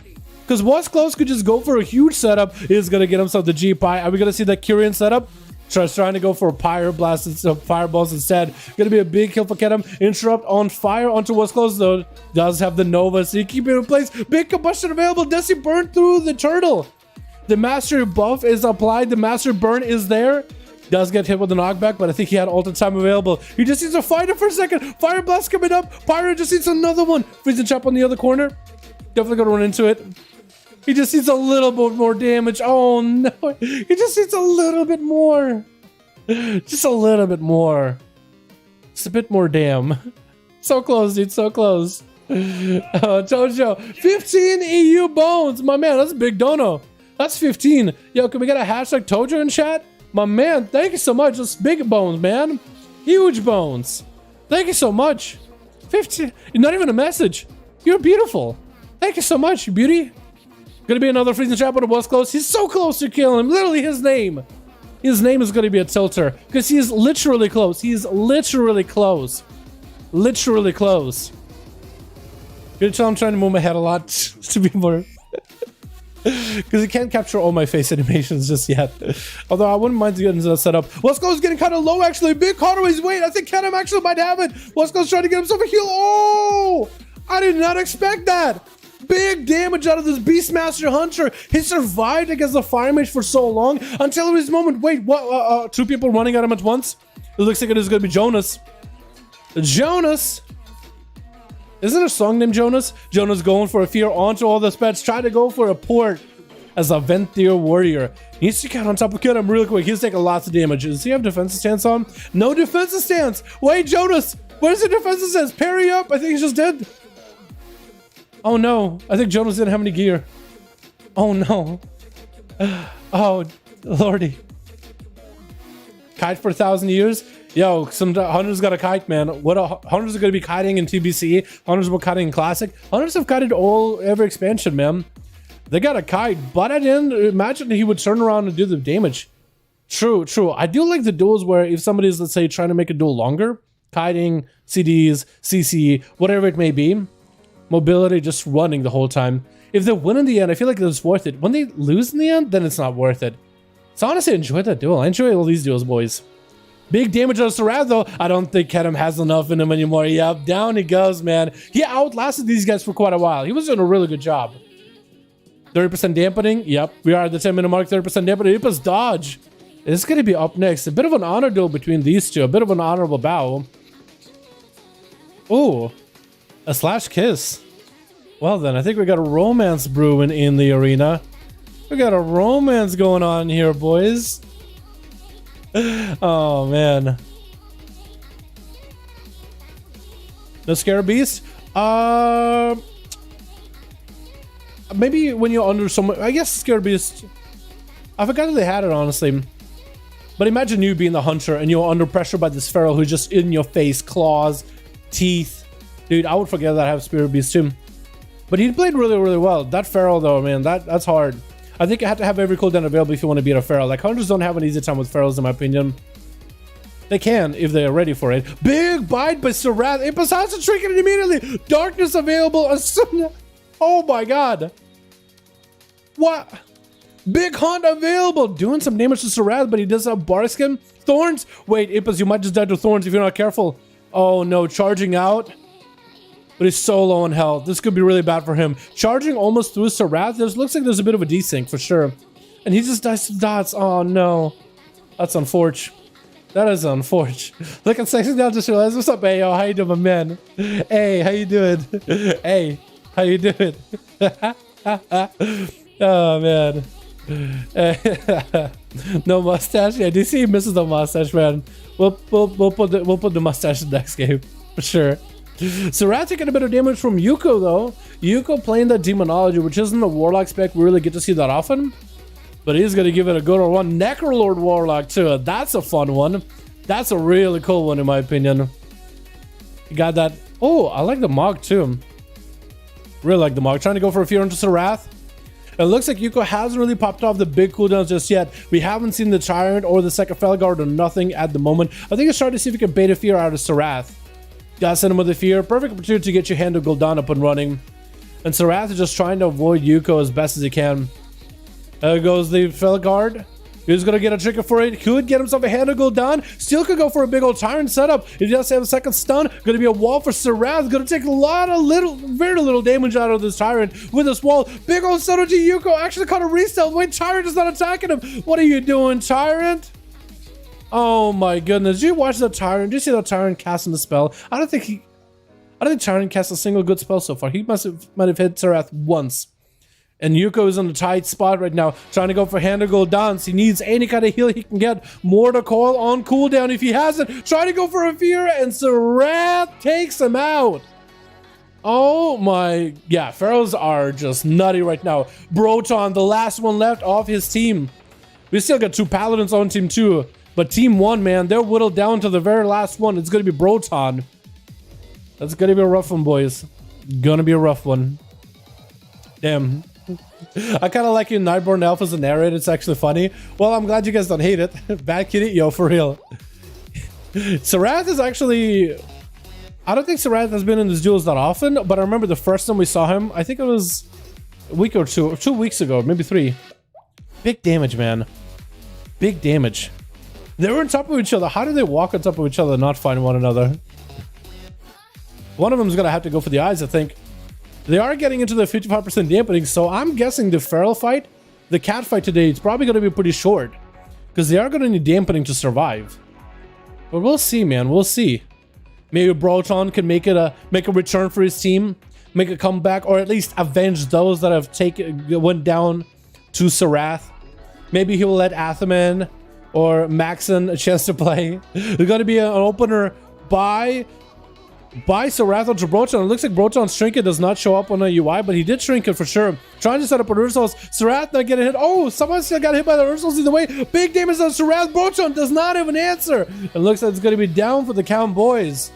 Because was close could just go for a huge setup. He's gonna get himself the G-Pie. Are we gonna see that Kyrian setup? Trying to go for a Pyre Blast instead of Fireballs instead. Gonna be a big kill for Kedem. Interrupt on fire onto what's close though. Does have the Nova, so you keep it in place. Big combustion available. Does he burn through the turtle? The Mastery buff is applied. The Mastery burn is there. Does get hit with the knockback, but I think he had ultimate time available. He just needs to fight it for a second. Fire Blast coming up. Pyre just needs another one. Freezing trap on the other corner. Definitely gonna run into it. He just needs a little bit more damage. Oh no. He just needs a little bit more. Just a little bit more. Just a bit more damn. So close, dude. So close. Tojo. 15 EU bones. My man, that's a big dono. That's 15. Yo, can we get a hashtag Tojo in chat? My man, thank you so much. That's big bones, man. Huge bones. Thank you so much. 15. Not even a message. You're beautiful. Thank you so much, you beauty. Gonna be another freezing trap on the was close. He's so close to killing him. Literally his name. His name is gonna be a tilter. Because he is literally close. He's literally close. Literally close. Gonna tell I'm trying to move my head a lot to be more. Because he can't capture all my face animations just yet. Although I wouldn't mind getting into that setup. Wasco's getting kind of low actually. Big Cauterize. Wait, I think Kedem actually might have it. Wasco's trying to get himself a heal. Oh! I did not expect that. Big damage out of this Beastmaster Hunter. He survived against the Fire Mage for so long until his moment. Wait, what? Two people running at him at once? It looks like it is going to be Jonas. Jonas! Isn't there a song named Jonas? Jonas going for a fear onto all the pets. Trying to go for a port as a Venthyr warrior. He needs to get on top of kill him real quick. He's taking lots of damage. Does he have defensive stance on? No defensive stance. Wait, Jonas, where's the defensive stance? Parry up. I think he's just dead. Oh no, I think Jonas didn't have any gear. Oh no. Oh lordy. Kite for 1,000 years. Yo, some hunters got a kite, man. Hunters are gonna be kiting in TBC. Hunters will kiting in classic. Hunters have kited every expansion, man. They got a kite, but I didn't imagine he would turn around and do the damage. True. I do like the duels where if somebody's, let's say, trying to make a duel longer, kiting, CDs, CC, whatever it may be, mobility, just running the whole time. If they win in the end, I feel like it's worth it. When they lose in the end, then it's not worth it. So honestly, I enjoyed that duel. I enjoy all these duels, boys. Big damage on Sarad, though. I don't think Kedem has enough in him anymore. Yep, down he goes, man. He outlasted these guys for quite a while. He was doing a really good job. 30% dampening. Yep, we are at the 10-minute mark. 30% dampening. Ipa's dodge. It's going to be up next. A bit of an honor duel between these two. A bit of an honorable bow. Ooh, a slash kiss. Well then, I think we got a romance brewing in the arena. We got a romance going on here, boys. Oh man. The Scare Beast? Maybe when you're under someone, I guess Scare Beast. I forgot that they had it, honestly. But imagine you being the hunter and you're under pressure by this feral who's just in your face, claws, teeth. Dude, I would forget that I have Spirit Beast too. But he played really well. That feral though, man, that's hard. I think you have to have every cooldown available if you want to beat a feral. Like, hunters don't have an easy time with ferals, in my opinion. They can if they're ready for it. Big bite by Sarath. Impasasa tricking it immediately. Darkness available. Oh my god. What? Big hunt available. Doing some damage to Sarath, but he does have bar skin. Thorns. Wait, Impas, you might just die to thorns if you're not careful. Oh no, charging out. But he's so low on health. This could be really bad for him. Charging almost through Sarath. Looks like there's a bit of a desync for sure. And he just dies to dots. Oh no. That's unfortunate. That is unfortunate. Look at sexy down to Sherlock. What's up, Ayo? How you doing, my man? Hey, how you doing? Hey, how you doing? Oh man. No mustache. Yeah, DC misses the mustache, man. We'll put the mustache in the next game for sure. Sarath taking a bit of damage from Yuko though. Yuko playing that demonology, which isn't a warlock spec we really get to see that often. But he's gonna give it a good one. Necrolord Warlock too. That's a fun one. That's a really cool one in my opinion. You got that. Oh, I like the Mog too. Really like the Mog. Trying to go for a fear into Sarath. It looks like Yuko hasn't really popped off the big cooldowns just yet. We haven't seen the Tyrant or the second Felguard or nothing at the moment. I think it's trying to see if we can bait a fear out of Sarath. Gotta send him with a fear. Perfect opportunity to get your hand of Gul'dan up and running. And Sarath is just trying to avoid Yuko as best as he can. There goes the Felguard. He's gonna get a trigger for it. Could get himself a hand of Gul'dan. Still could go for a big old Tyrant setup. He does have a second stun. Gonna be a wall for Sarath. Gonna take a lot of very little damage out of this Tyrant with this wall. Big old stun to Yuko. Actually caught a reset. Wait, Tyrant is not attacking him. What are you doing, Tyrant? Oh my goodness. Did you watch that Tyrant? Did you see that Tyrant casting the spell? I don't think Tyrant cast a single good spell so far. He might have hit Sarath once. And Yuko is in a tight spot right now, trying to go for hand of Gul'dan. He needs any kind of heal he can get. More to call on cooldown if he hasn't. Trying to go for a fear, and Sarath takes him out. Oh my, yeah, Pharaohs are just nutty right now. Broton, the last one left off his team. We still got 2 Paladins on team 2. But team 1, man, they're whittled down to the very last one. It's going to be Broton. That's going to be a rough one, boys. Gonna be a rough one. Damn. I kind of like you Nightborn Elf as a narrator. It's actually funny. Well, I'm glad you guys don't hate it. Bad kitty, yo, for real. Sarath is actually... I don't think Sarath has been in these duels that often, but I remember the first time we saw him, I think it was a week or 2 weeks ago, maybe 3. Big damage, man. Big damage. They were on top of each other. How did they walk on top of each other and not find one another? One of them is going to have to go for the eyes, I think. They are getting into the 55% dampening, so I'm guessing the feral fight, the cat fight today, it's probably going to be pretty short. Because they are going to need dampening to survive. But we'll see, man. We'll see. Maybe Broton can make a return for his team, make a comeback, or at least avenge those that have went down to Sarath. Maybe he will let Athaman or Maxon a chance to play. There's going to be an opener by Sarath onto Broton. It looks like Broton's trinket does not show up on a UI, but he did shrink it for sure. Trying to set up an Ursos. Sarath not getting hit. Oh, someone still got hit by the Ursos either way. Big damage on Sarath. Broton does not have an answer. It looks like it's going to be down for the Count boys.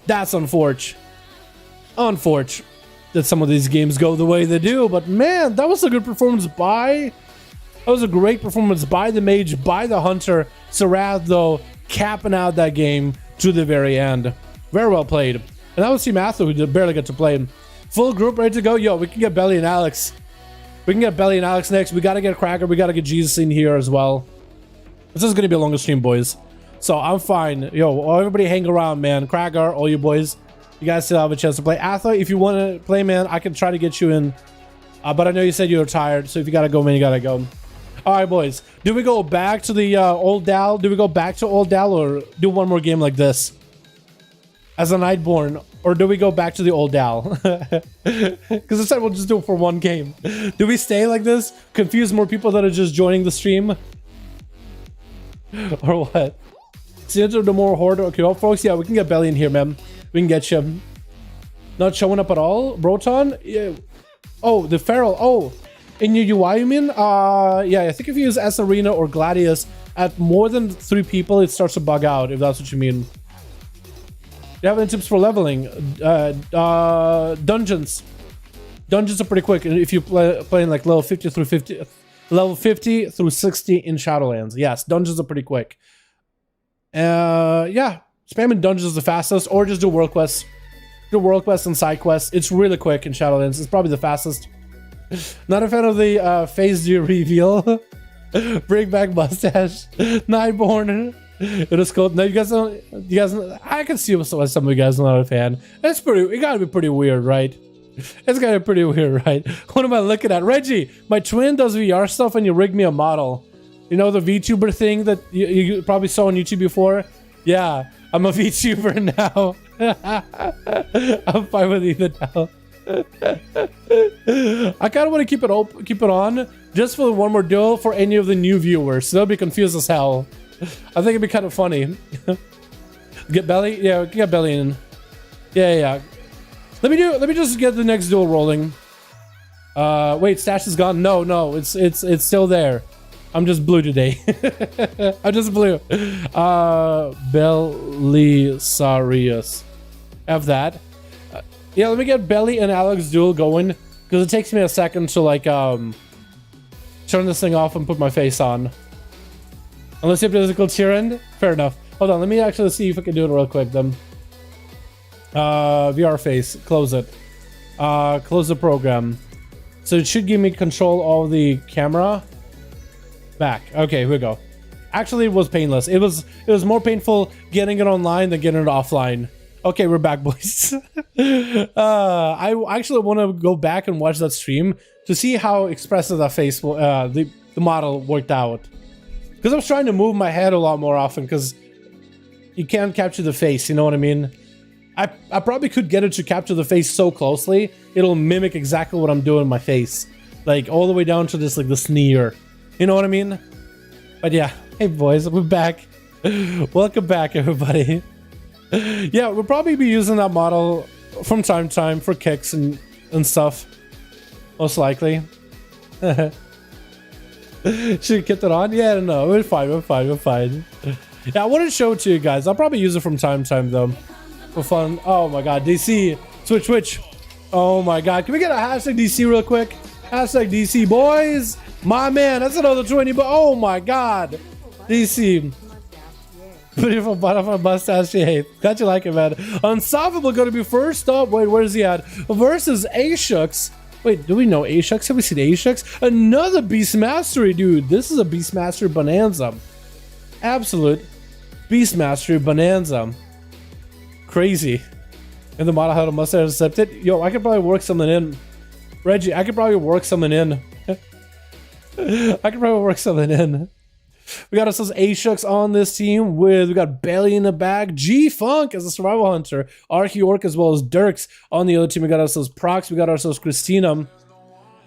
That's unfortunate. Unfortunate that some of these games go the way they do, but man, that was a good performance by... That was a great performance by the Mage, by the Hunter. Sarath, though, capping out that game to the very end. Very well played. And that was Team Atho, who barely got to play. Full group ready to go. Yo, we can get Belly and Alex. We can get Belly and Alex next. We got to get Cracker. We got to get Jesus in here as well. This is going to be a longer stream, boys. So I'm fine. Yo, everybody hang around, man. Cracker, all you boys. You guys still have a chance to play. Atho, if you want to play, man, I can try to get you in. But I know you said you were tired, so if you got to go, man, you got to go. All right, boys. Do we go back to the old Dal? Do we go back to old Dal or do one more game like this as a Nightborn? Or do we go back to the old Dal? Because I said we'll just do it for one game. Do we stay like this? Confuse more people that are just joining the stream? Or what? See, into the more horde. Okay, well, folks, yeah, we can get Belly in here, man. We can get you. Not showing up at all? Broton? Yeah. Oh, the Feral. Oh. In your UI, you mean? Yeah, I think if you use S Arena or Gladius at more than 3 people, it starts to bug out, if that's what you mean. Do you have any tips for leveling? Dungeons. Dungeons are pretty quick. If you playing like level 50 through 60 in Shadowlands. Yes, dungeons are pretty quick. Yeah, spamming dungeons is the fastest, or just do world quests. Do world quests and side quests. It's really quick in Shadowlands. It's probably the fastest. Not a fan of the phase 0 reveal. Bring back mustache. Nightborn. It is cool. No, you guys don't. I can see some of you guys are not a fan. It's pretty. It gotta be pretty weird, right? It's gotta be pretty weird, right? What am I looking at? Reggie, my twin does VR stuff, and you rigged me a model. You know the VTuber thing that you probably saw on YouTube before? Yeah, I'm a VTuber now. I'm fine with Ethan now. I kind of want to keep it on just for one more duel for any of the new viewers, so they'll be confused as hell. I think it'd be kind of funny. Get Belly? Yeah, we can get Belly in. Yeah. Let me just get the next duel rolling. Wait, Stash is gone. No, it's still there. I'm just blue today. I'm just blue. Belisarius. Have that. Yeah, let me get Belly and Alex duel going, because it takes me a second to like turn this thing off and put my face on. Unless you have physical cheering. Fair enough. Hold on, let me actually see if I can do it real quick then. VR face, close it. Close the program. So it should give me control of the camera. Back. Okay, here we go. Actually, it was painless. It was more painful getting it online than getting it offline. Okay, we're back, boys. I actually want to go back and watch that stream to see how expressive that face, the model worked out. Because I was trying to move my head a lot more often, because you can't capture the face, you know what I mean? I probably could get it to capture the face so closely, it'll mimic exactly what I'm doing in my face. Like, all the way down to this, like, the sneer. You know what I mean? But yeah, hey boys, we're back. Welcome back, everybody. Yeah, we'll probably be using that model from time to time for kicks and stuff. Most likely. Should we get it on? Yeah, no, we're fine. Yeah, I want to show it to you guys. I'll probably use it from time to time, though. For fun. Oh my god, DC. Switch. Oh my god. Can we get a hashtag DC real quick? Hashtag DC, boys. My man, that's another 20, but oh my god. DC. Beautiful butterfly mustache. Hey, glad you like it, man. Unstoppable gonna be first up. Wait, where is he at? Versus ASUS. Wait, do we know ASUS? Have we seen ASUS? Another Beast Mastery, dude. This is a Beast Mastery bonanza. Absolute Beast Mastery bonanza. Crazy. And the model had a mustache accepted. Yo, I could probably work something in. Reggie, I could probably work something in. We got ourselves ASUS on this team we got Belly in the back, G-Funk as a survival hunter, Archeorc as well as Dirks on the other team. We got ourselves Prox, we got ourselves Christina.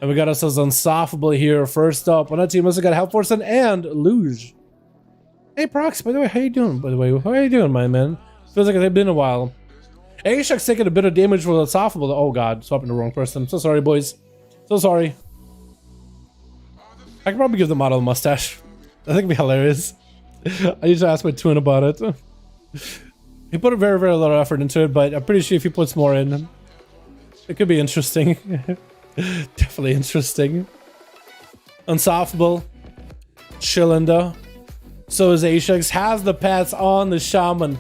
And we got ourselves Unstoppable here. First up on that team, also got Hellforce and Luge. Hey Prox, by the way, how you doing? By the way, how are you doing, my man? Feels like it's been a while. ASUS taking a bit of damage for Unstoppable. Oh god, swapping the wrong person. So sorry, boys. So sorry. I could probably give the model a mustache. I think it'd be hilarious. I need to ask my twin about it. He put a very, very lot of effort into it, but I'm pretty sure if he puts more in, it could be interesting. Definitely interesting. Unstoppable. Chillinda. So is ASUS. Has the pets on the Shaman.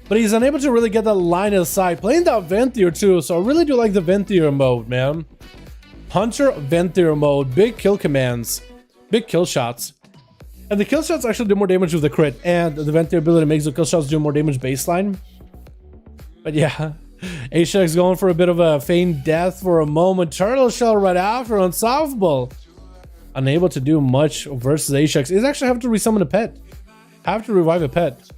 But he's unable to really get that line of sight. Playing that Venthyr too, so I really do like the Venthyr mode, man. Hunter Venthyr mode. Big kill commands. Big kill shots. And the kill shots actually do more damage with the crit, and the Venthyr ability makes the kill shots do more damage baseline. But yeah, ASUS going for a bit of a feigned death for a moment. Turtle Shell right after. Unstoppable. Unable to do much versus ASUS. He's actually have to resummon a pet. Have to revive a pet.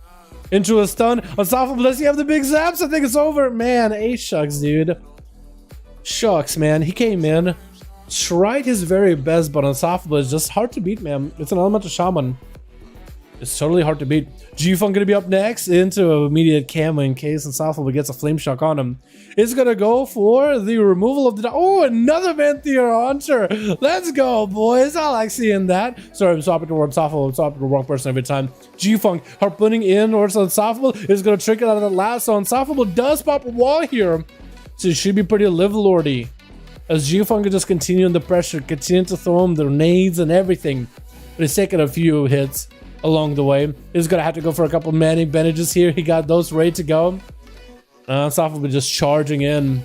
Into a stun. Unstoppable. Does he have the big zaps? I think it's over. Man, ASUS, dude. Shucks, man. He came in. Tried his very best, but Unstoppable is just hard to beat, man. It's an elemental shaman. It's totally hard to beat. G-Funk gonna be up next into an immediate camo in case Unstoppable gets a flame shock on him. It's gonna go for the removal of the... Oh, another Venthyr Hunter! Let's go, boys! I like seeing that. Sorry, I'm swapping to Unstoppable. I'm swapping to the wrong person every time. G-Funk harpooning in towards Unstoppable is gonna trick it out of the last. So Unstoppable does pop a wall here. So it should be pretty live-lordy. As G-Funk just continuing the pressure, continuing to throw him the grenades and everything. But he's taking a few hits along the way. He's gonna have to go for a couple manic bandages here. He got those ready to go. Unstoppable just charging in.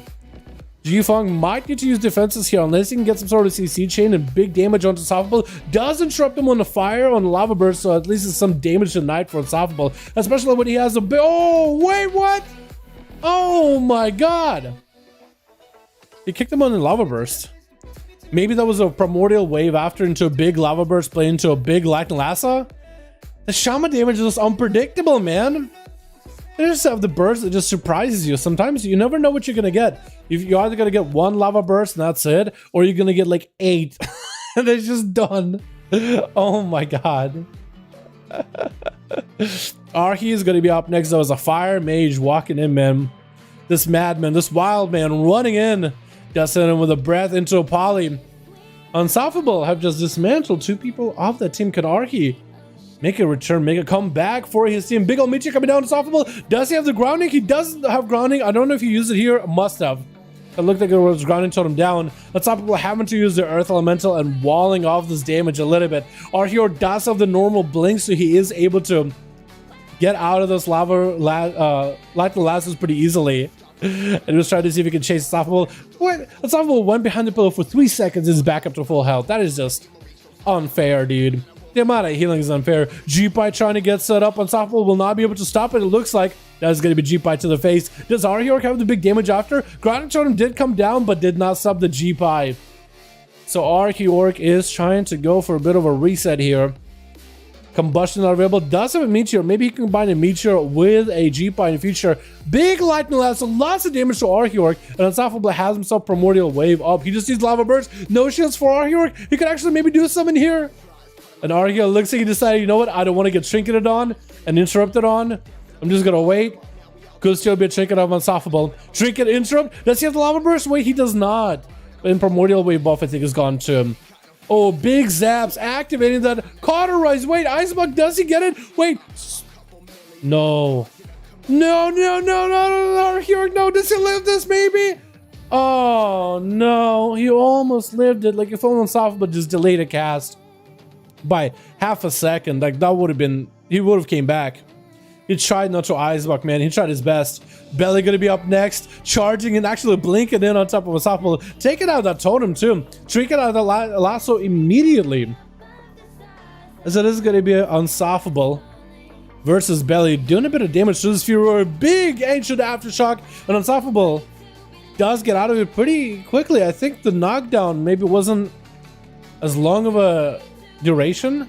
G-Funk might need to use defenses here unless he can get some sort of CC chain and big damage on Unstoppable. Does interrupt him on the fire on the lava burst, so at least it's some damage tonight for Unstoppable. Especially when he has a big... Oh, wait, what? Oh my god. He kicked him on the lava burst. Maybe that was a primordial wave after into a big lava burst play into a big lightning lasso. The shaman damage is just unpredictable, man. They just have the burst that just surprises you. Sometimes you never know what you're gonna get. You're either gonna get one lava burst and that's it, or you're gonna get like 8 and it's just done. Oh my god. Archie is gonna be up next though as a fire mage walking in, man. This madman, this wild man running in. Just hit him with a breath into a poly. Unstoppable have just dismantled 2 people off that team. Can Archie make a return, make a comeback for his team? Big ol' Michi coming down. Unstoppable. Does he have the grounding? He doesn't have grounding. I don't know if he used it here. Must have. It looked like it was grounding, told him down. Unstoppable having to use the earth elemental and walling off this damage a little bit. Archie does have the normal blink, so he is able to get out of this lava lightning lassos pretty easily. And he was trying to see if he can chase Unstoppable. What? Unstoppable went behind the pillow for 3 seconds and is back up to full health. That is just unfair, dude. The amount of healing is unfair. G-Pie trying to get set up. Unstoppable will not be able to stop it. It looks like that's going to be G-Pie to the face. Does Archeorc have the big damage after? Grounding Totem did come down, but did not sub the G-Pie. So Archeorc is trying to go for a bit of a reset here. Combustion not available. Does have a meteor. Maybe he can combine a meteor with a G-Pie in the future. Big lightning lasso. Lots of damage to Archeorc. And Unstoppable has himself primordial wave up. He just needs lava burst. No shields for Archeorc. He could actually maybe do something here. And Archeorc looks like he decided, you know what? I don't want to get trinketed on and interrupted on. I'm just gonna wait. Could still be a trinket of Unstoppable. Trinket interrupt. Does he have the lava burst? Wait, he does not. And primordial wave buff I think is gone too. Oh, big zaps activating that cauterize. Wait, Icebug, does he get it? Wait. No. No, no, no, no, no, no. No, does he live this maybe? Oh, no. He almost lived it. Like if only Unstoppable just delayed a cast by half a second. Like that would have been, he would have came back. He tried not to Icebug, man. He tried his best. Belly gonna be up next. Charging and actually blinking in on top of Unstoppable. Taking out that totem too. Trinket out of the lasso immediately. As it is gonna be Unstoppable versus Belly. Doing a bit of damage to this Furor. Big ancient aftershock. And Unstoppable does get out of it pretty quickly. I think the knockdown maybe wasn't as long of a duration.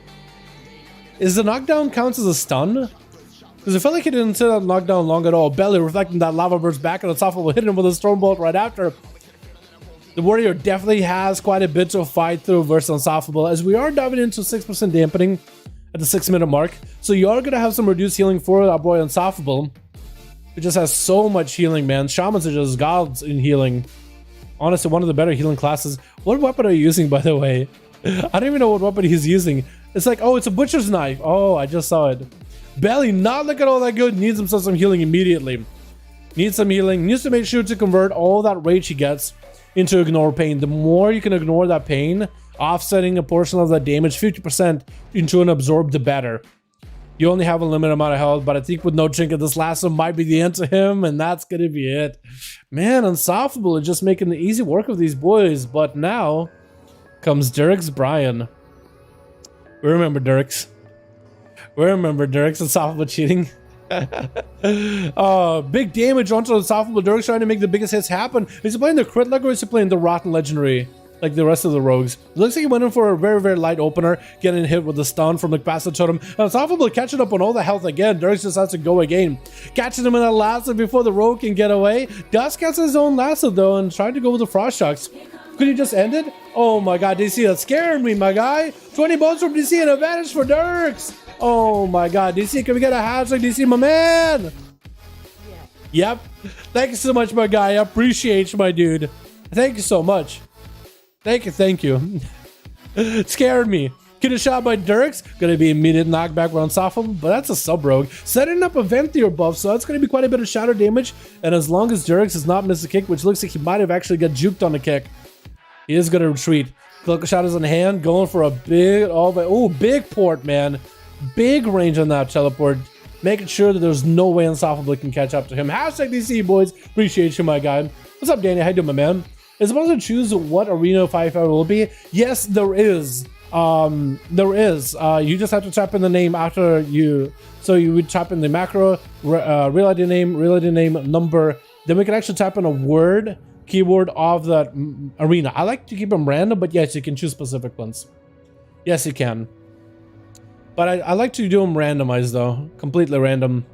Is the knockdown counts as a stun? Because it felt like he didn't sit that knockdown long at all. Belly reflecting that lava burst back, and Unstoppable hitting him with a storm bolt right after. The Warrior definitely has quite a bit to fight through versus Unstoppable, as we are diving into 6% dampening at the 6-minute mark. So you are going to have some reduced healing for our boy Unstoppable. It just has so much healing, man. Shamans are just gods in healing. Honestly, one of the better healing classes. What weapon are you using, by the way? I don't even know what weapon he's using. It's like, oh, it's a butcher's knife. Oh, I just saw it. Belly, not looking all that good. Needs himself some healing immediately. Needs some healing. Needs to make sure to convert all that rage he gets into ignore pain. The more you can ignore that pain, offsetting a portion of that damage, 50% into an absorb, the better. You only have a limited amount of health, but I think with no trinket, this last one might be the end to him, and that's gonna be it. Man, Unstoppable is just making the easy work of these boys, but now comes Dirk's Brian. We remember Dirk's. We remember Dirk's Unstoppable cheating. Big damage onto Unstoppable. Dirk's trying to make the biggest hits happen. Is he playing the crit leg or is he playing the Rotten Legendary? Like the rest of the rogues. It looks like he went in for a very, very light opener, getting hit with the stun from the Passive Totem. Unstoppable catching up on all the health again. Dirk just has to go again. Catching him in that lasso before the rogue can get away. Does catch his own lasso though and trying to go with the Frost Shocks. Could he just end it? Oh my god, DC, that scared me, my guy. 20 bones from DC and advantage for Dirks. Oh my god, DC, can we get a hashtag, DC, my man? Yep. Thank you so much, my guy. I appreciate you, my dude. Thank you so much. Thank you. It scared me. Get a shot by Dirks. Gonna be immediate knockback for Unstoppable, but that's a sub-rogue. Setting up a Venthyr buff, so that's gonna be quite a bit of shatter damage. And as long as Dirks has not missed a kick, which looks like he might have actually got juked on the kick, he is gonna retreat. Cloak shot is in hand, going for a big, big port, man. Big range on that teleport. Making sure that there's no way Unstoppable can catch up to him. Hashtag DC, boys. Appreciate you, my guy. What's up, Danny? How you doing, my man? Is it possible to choose what arena 5v5 will be? Yes, there is. You just have to type in the name after you. So you would type in the macro, real ID name, number. Then we can actually type in a word, keyword of that arena. I like to keep them random, but yes, you can choose specific ones. Yes, you can. But I like to do them randomized though, completely random.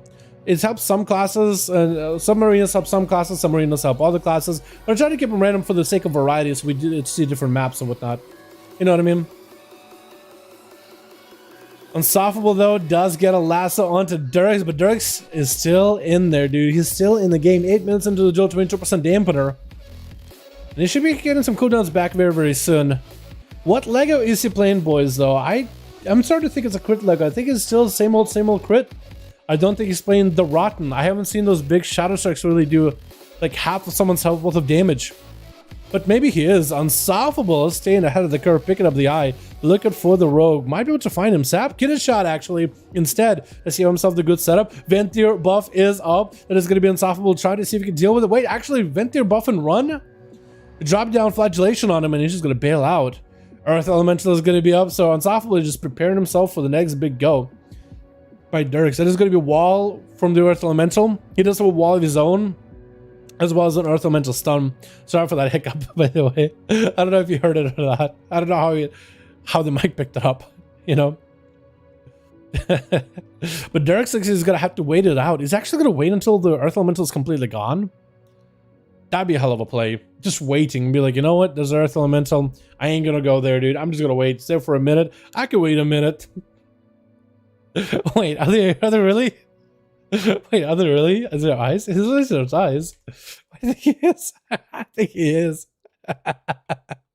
It helps some classes, some arenas help some classes, some arenas help other classes. But I try to keep them random for the sake of variety, so we do see different maps and whatnot. You know what I mean? Unstoppable though does get a lasso onto Dirks, but Dirks is still in there, dude. He's still in the game. 8 minutes into the duel, 22% dampener. And he should be getting some cooldowns back very, very soon. What Lego is he playing, boys, though? I'm starting to think it's a crit Lego. I think it's still same old crit. I don't think he's playing the Rotten. I haven't seen those big Shadow Strikes really do like half of someone's health worth of damage. But maybe he is. Unstoppable is staying ahead of the curve, picking up the eye, looking for the rogue. Might be able to find him. Sap, get a shot actually. Instead, let's see himself the good setup. Venthyr buff is up. That is going to be Unstoppable. Try to see if he can deal with it. Wait, actually, Venthyr buff and run? Drop down flagellation on him and he's just going to bail out. Earth Elemental is going to be up. So Unstoppable is just preparing himself for the next big go. By Dirks. That is going to be a wall from the Earth Elemental. He does have a wall of his own, as well as an Earth Elemental stun. Sorry for that hiccup, by the way. I don't know if you heard it or not. I don't know how the mic picked it up, you know. But Dirks is going to have to wait it out. He's actually going to wait until the Earth Elemental is completely gone. That'd be a hell of a play. Just waiting and be like, you know what? There's Earth Elemental. I ain't going to go there, dude. I'm just going to wait. Stay for a minute. I could wait a minute. Wait, are they really? Wait, are they really? Is there eyes? His eyes are eyes. I think he is. I think he is.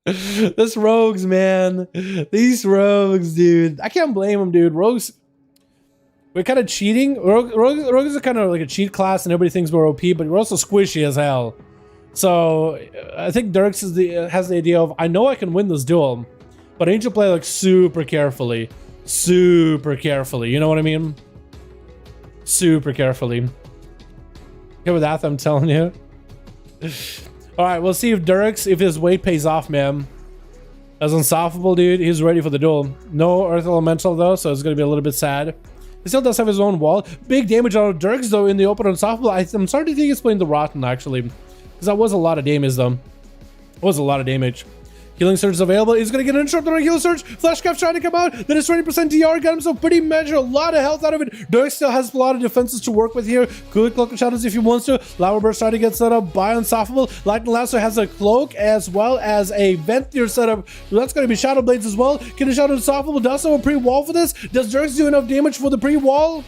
This rogues, man. These rogues, dude. I can't blame them, dude. Rogues, we're kind of cheating. Rogues are kind of like a cheat class, and everybody thinks we're OP, but we're also squishy as hell. So I think Dirks has the idea of, I know I can win this duel, but I need to play like super carefully. Super carefully, you know what I mean? Super carefully. Here with that, I'm telling you. Alright, we'll see if Dirks, if his weight pays off, man. As Unstoppable, dude, he's ready for the duel. No Earth Elemental, though, so it's going to be a little bit sad. He still does have his own wall. Big damage on Dirks, though, in the open Unstoppable. I'm starting to think he's playing the Rotten, actually. Because that was a lot of damage, though. It was a lot of damage. Healing Surge is available. He's going to get an interrupted on Healing Surge. Flashcraft trying to come out. Then it's 20% DR. Got himself pretty measure. A lot of health out of it. Dirk still has a lot of defenses to work with here. Good Cloak of Shadows if he wants to. Lava Burst trying to get set up by Unstoppable. Lightning Lasso has a cloak as well as a vent tier setup. That's going to be Shadow Blades as well. Can the Shadow Unstoppable does have a pre-wall for this? Does Dirk do enough damage for the pre-wall?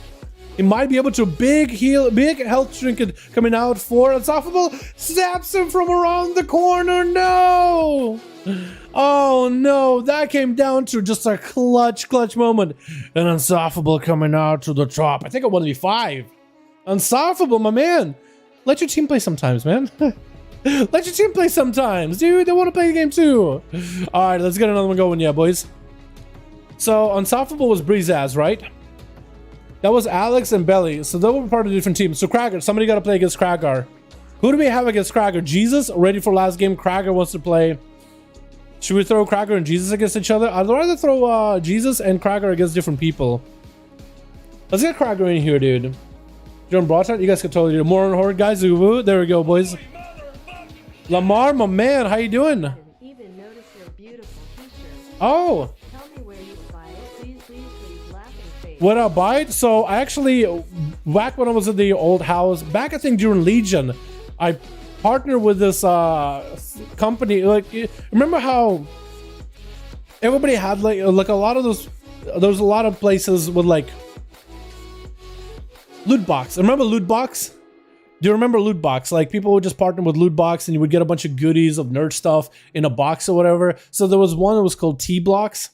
He might be able to big health trinket coming out for Unstoppable. Snaps him from around the corner. No! Oh no, that came down to just a clutch moment. And Unstoppable coming out to the top. I think a 1v5. Unstoppable, my man. Let your team play sometimes, man. Let your team play sometimes, dude. They want to play the game too. All right, let's get another one going, yeah, boys. So Unstoppable was Breezaz, right? That was Alex and Belly, so they were part of different teams. So Krager, somebody got to play against Krager. Who do we have against Krager? Jesus, ready for last game. Krager wants to play. Should we throw Krager and Jesus against each other? I'd rather throw Jesus and Krager against different people. Let's get Krager in here, dude. John Broadcast, you guys can totally do more on Horde, guys. There we go, boys. Lamar, my man, how you doing? Even notice your beautiful t-shirt. Oh. Tell me where you buy it. Please, laughing face. What I buy it? So I actually, back when I was in the old house, back I think during Legion, I partnered with this company. Like, remember how everybody had like a lot of those, there was a lot of places with like loot box. Remember loot box? Do you remember loot box? Like people would just partner with loot box and you would get a bunch of goodies of nerd stuff in a box or whatever. So there was one that was called T Blocks.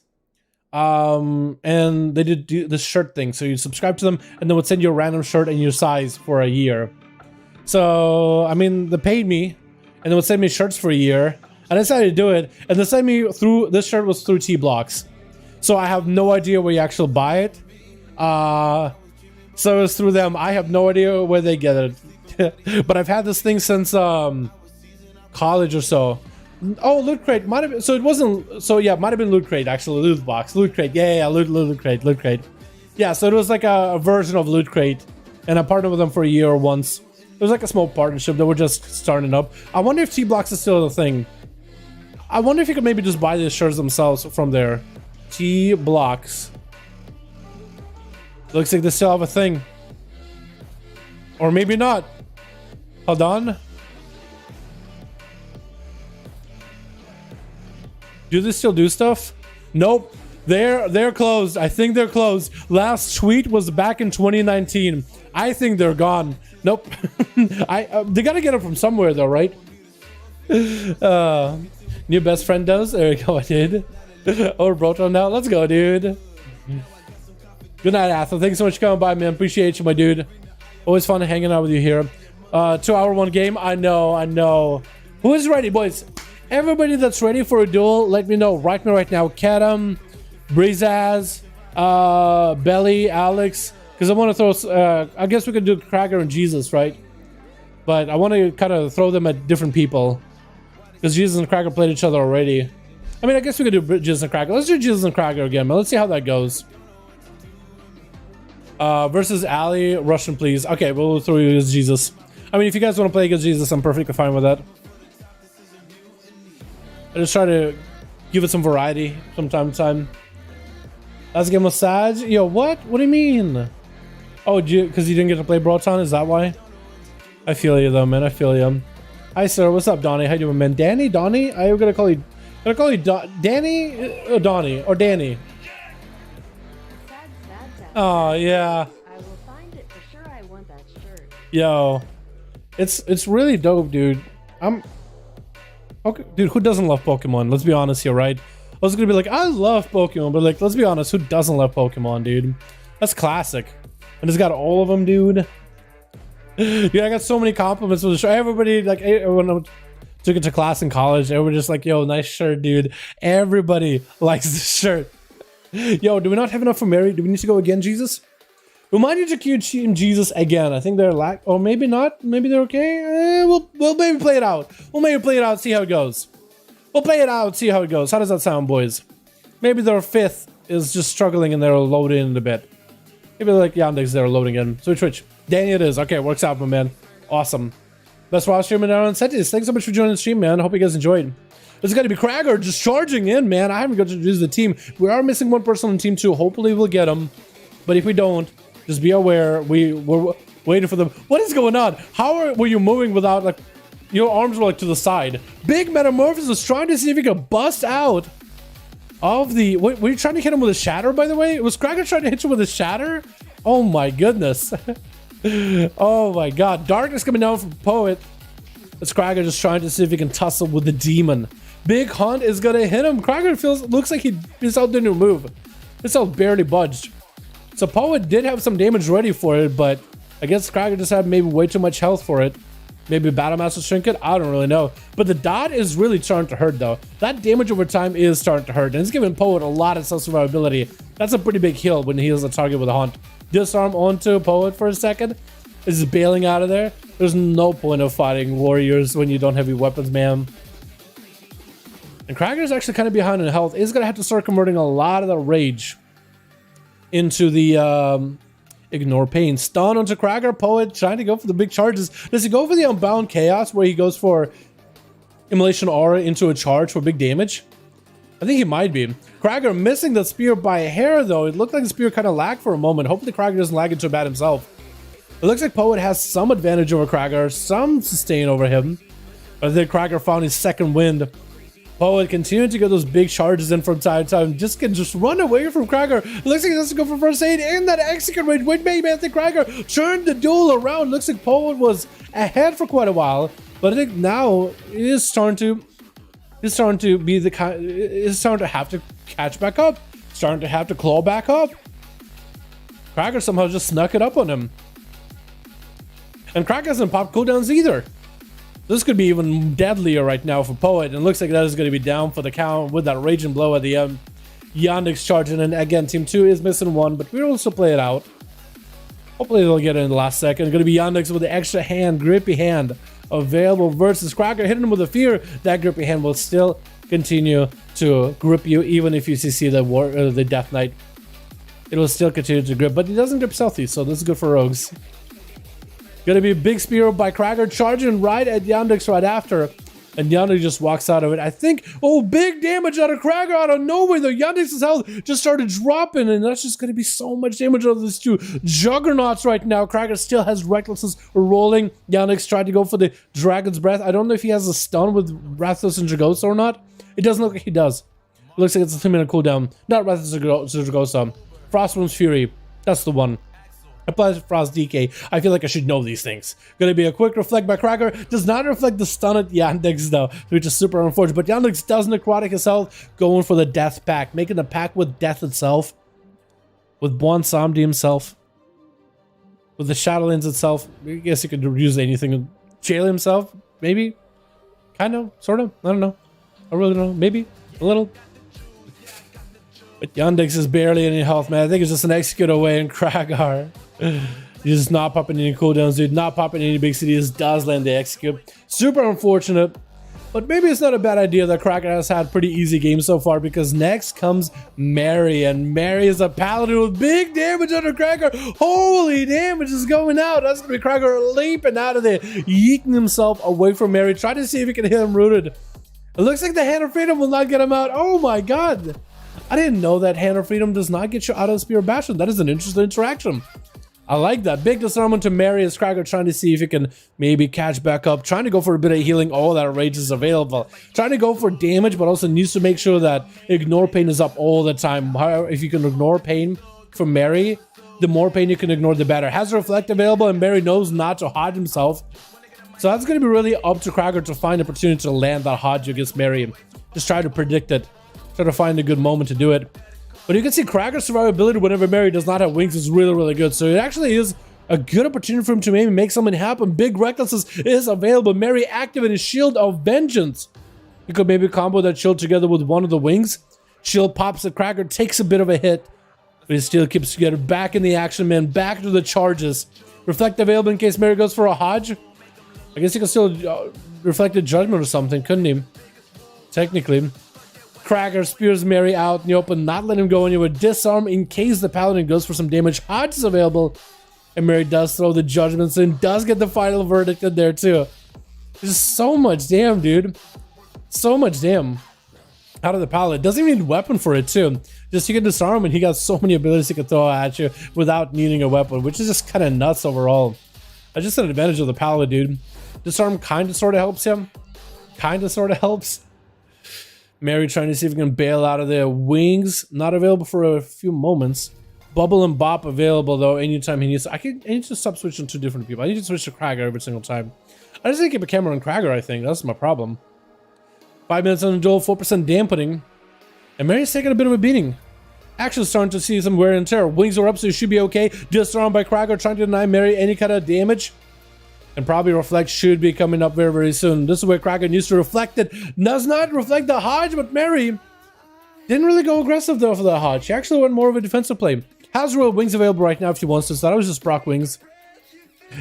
And they did do this shirt thing. So you subscribe to them and they would send you a random shirt and your size for a year. So, I mean, they paid me and they would send me shirts for a year. I decided to do it. And they sent me through, this shirt was through T Blocks. So I have no idea where you actually buy it. So it's through them. I have no idea where they get it. But I've had this thing since college or so. Oh, Loot Crate might have been, so it wasn't, so yeah, it might have been Loot Crate actually. Loot Box, Loot Crate, yeah, Loot Crate. Yeah, so it was like a version of Loot Crate, and I partnered with them for a year once. It was like a small partnership that we're just starting up. I wonder if T Blocks is still a thing. I wonder if you could maybe just buy the shirts themselves from there. T Blocks. Looks like they still have a thing, or maybe not. Hold on. Do they still do stuff? Nope. They're closed. I think they're closed. Last tweet was back in 2019. I think they're gone. Nope. They gotta get it from somewhere though, right? New best friend does. There we go, I did. Or Broton now. Let's go, dude. Good night, Athel. Thanks so much for coming by, man. Appreciate you, my dude. Always fun hanging out with you here. 2-hour one game. I know. Who is ready, boys? Everybody that's ready for a duel, let me know. Write me right now. Kadam, Breezaz, Belly, Alex. Because I want to throw... I guess we could do Krager and Jesus, right? But I want to kind of throw them at different people. Because Jesus and Krager played each other already. I mean, I guess we could do Jesus and Krager. Let's do Jesus and Krager again, but let's see how that goes. Versus Ali, Russian, please. Okay, we'll throw you as Jesus. I mean, if you guys want to play against Jesus, I'm perfectly fine with that. I just try to give it some variety from time to time. Let's get massage. Yo, what? What do you mean? Oh, because you didn't get to play Broton? Is that why? I feel you though, man. I feel you. Hi, sir. What's up, Donnie? How you doing, man? Danny? Donnie? I'm gonna call you. Danny? Donnie or Danny? Sad. Oh yeah. I will find it for sure. I want that shirt. Yo, it's really dope, dude. Okay, dude, who doesn't love Pokemon? Let's be honest here, right? I was gonna be like, I love Pokemon, but like, let's be honest, who doesn't love Pokemon, dude? That's classic. And it's got all of them, dude. Dude, I got so many compliments for the show. Everybody, like, when I took it to class in college, everybody just like, yo, nice shirt, dude. Everybody likes this shirt. Yo, do we not have enough for Mary? Do we need to go again, Jesus? We might need to queue Team Jesus again. I think they're or maybe not. Maybe they're okay. We'll maybe play it out. We'll maybe play it out, see how it goes. We'll play it out, see how it goes. How does that sound, boys? Maybe their fifth is just struggling and they're loading in a bit. Maybe like Yandex, they're loading in. Switch. Danny it is. Okay, works out, my man. Awesome. Best while streaming out on Setis. Thanks so much for joining the stream, man. Hope you guys enjoyed. It's got to be Krager just charging in, man. I haven't got to introduce the team. We are missing one person on team 2. Hopefully we'll get him. But if we don't, just be aware. We're waiting for them. What is going on? How were you moving without, like, your arms were like to the side? Big Metamorphosis was trying to see if he could bust out of the... Wait, were you trying to hit him with a shatter, by the way? Was Krager trying to hit you with a shatter? Oh my goodness. Oh my god. Darkness coming down from Poet. It's Krager just trying to see if he can tussle with the demon. Big Hunt is gonna hit him. Krager looks like his out didn't move. His out barely budged. So Poet did have some damage ready for it, but I guess Krager just had maybe way too much health for it. Maybe Battlemaster shrink it? I don't really know. But the dot is really starting to hurt though. That damage over time is starting to hurt. And it's giving Poet a lot of self-survivability. That's a pretty big heal when he heals a target with a Hunt. Disarm onto Poet for a second. Is bailing out of there. There's no point of fighting warriors when you don't have your weapons, man. And Krager's actually kind of behind in health. He's going to have to start converting a lot of the rage into the ignore pain. Stun onto Krager. Poet trying to go for the big charges. Does he go for the Unbound Chaos where he goes for Immolation Aura into a charge for big damage? I think he might be. Krager missing the spear by a hair though. It looked like the spear kind of lagged for a moment. Hopefully Krager doesn't lag into bad himself. It looks like Poet has some advantage over Krager, some sustain over him. But I think Krager found his second wind. Poet continued to get those big charges in from time to time. Just can just run away from Krager. It looks like he doesn't go for first aid in that execute range. Wait, maybe I think Krager turned the duel around. Looks like Poet was ahead for quite a while. But I think now it is starting to be the kind. It's starting to have to catch back up. Starting to have to claw back up. Krager somehow just snuck it up on him. And Krager hasn't popped cooldowns either. This could be even deadlier right now for Poet. And it looks like that is going to be down for the count with that Raging Blow at the end. Yandex charging in. Again, Team 2 is missing one, but we'll also play it out. Hopefully they'll get it in the last second. Going to be Yandex with the extra hand, grippy hand available versus Krager. Hitting him with a fear. That grippy hand will still continue to grip you even if you CC the Death Knight. It will still continue to grip, but he doesn't grip stealthy, so this is good for rogues. Gonna be a big spear by Krager charging right at Yandex right after. And Yandex just walks out of it. I think, oh, big damage out of Krager out of nowhere. The Yandex's health just started dropping, and that's just gonna be so much damage out of these two juggernauts right now. Krager still has Recklessness rolling. Yandex tried to go for the Dragon's Breath. I don't know if he has a stun with Rathless and Dragosa or not. It doesn't look like he does. It looks like it's a 2-minute cooldown. Not Rathless and Dragosa. Frostwind's Fury. That's the one. Applies Frost DK. I feel like I should know these things. Gonna be a quick reflect by Krager. Does not reflect the stun at Yandex though, which is super unfortunate. But Yandex does necrotic his health, going for the death pack, making the pack with death itself, with Buon Samdi himself, with the Shadowlands itself. I guess he could use anything. Jail himself, maybe, kind of, sort of. I don't know. I really don't know. Maybe a little. But Yandex is barely any health, man. I think it's just an execute away, and Krager. He's just not popping any cooldowns, dude. Not popping any big cities. Does land the execute. Super unfortunate. But maybe it's not a bad idea that Krager has had pretty easy games so far, because next comes Mary. And Mary is a paladin with big damage under Krager. Holy damage is going out. That's going to be Krager leaping out of there, yeeting himself away from Mary. Try to see if he can hit him rooted. It looks like the Hand of Freedom will not get him out. Oh my god. I didn't know that Hand of Freedom does not get you out of Spear of Bastion. That is an interesting interaction. I like that. Big disarmament to Mary as Krager trying to see if he can maybe catch back up. Trying to go for a bit of healing. All that rage is available. Trying to go for damage, but also needs to make sure that Ignore Pain is up all the time. If you can ignore pain from Mary, the more pain you can ignore, the better. Has Reflect available, and Mary knows not to hide himself. So that's going to be really up to Krager to find an opportunity to land that Hodge against Mary. Just try to predict it. Try to find a good moment to do it. But you can see Krager's survivability whenever Mary does not have wings is really, really good. So it actually is a good opportunity for him to maybe make something happen. Big Recklessness is available. Mary activated his Shield of Vengeance. You could maybe combo that shield together with one of the wings. Shield pops at Krager, takes a bit of a hit. But he still keeps together. Back in the action, man. Back to the charges. Reflect available in case Mary goes for a Hodge. I guess he can still reflect a Judgment or something, couldn't he? Technically. Krager spears Mary out in the open, not let him go anywhere. Disarm in case the Paladin goes for some damage. Hodge is available. And Mary does throw the Judgments in. Does get the final verdict in there too. There's so much. Damn, dude. So much damn out of the palette. Doesn't even need a weapon for it too. Just you can disarm and he got so many abilities he can throw at you without needing a weapon, which is just kind of nuts overall. That's just an advantage of the palette, dude. Disarm kind of sort of helps him. Kind of sort of helps. Mary trying to see if he can bail out of the wings. Not available for a few moments. Bubble and Bop available though anytime he needs. I need to stop switching to different people. I need to switch to Krager every single time. I just need to keep a camera on Krager, I think. That's my problem. 5 minutes on the duel, 4% dampening. And Mary's taking a bit of a beating. Actually starting to see some wear and tear. Wings are up, so he should be okay. Disarmed by Krager, trying to deny Mary any kind of damage. And probably Reflect should be coming up very, very soon. This is where Krager needs to reflect it. Does not reflect the Hodge, but Mary didn't really go aggressive though for the Hodge. She actually went more of a defensive play. Has real wings available right now if he wants to, so that was just proc wings.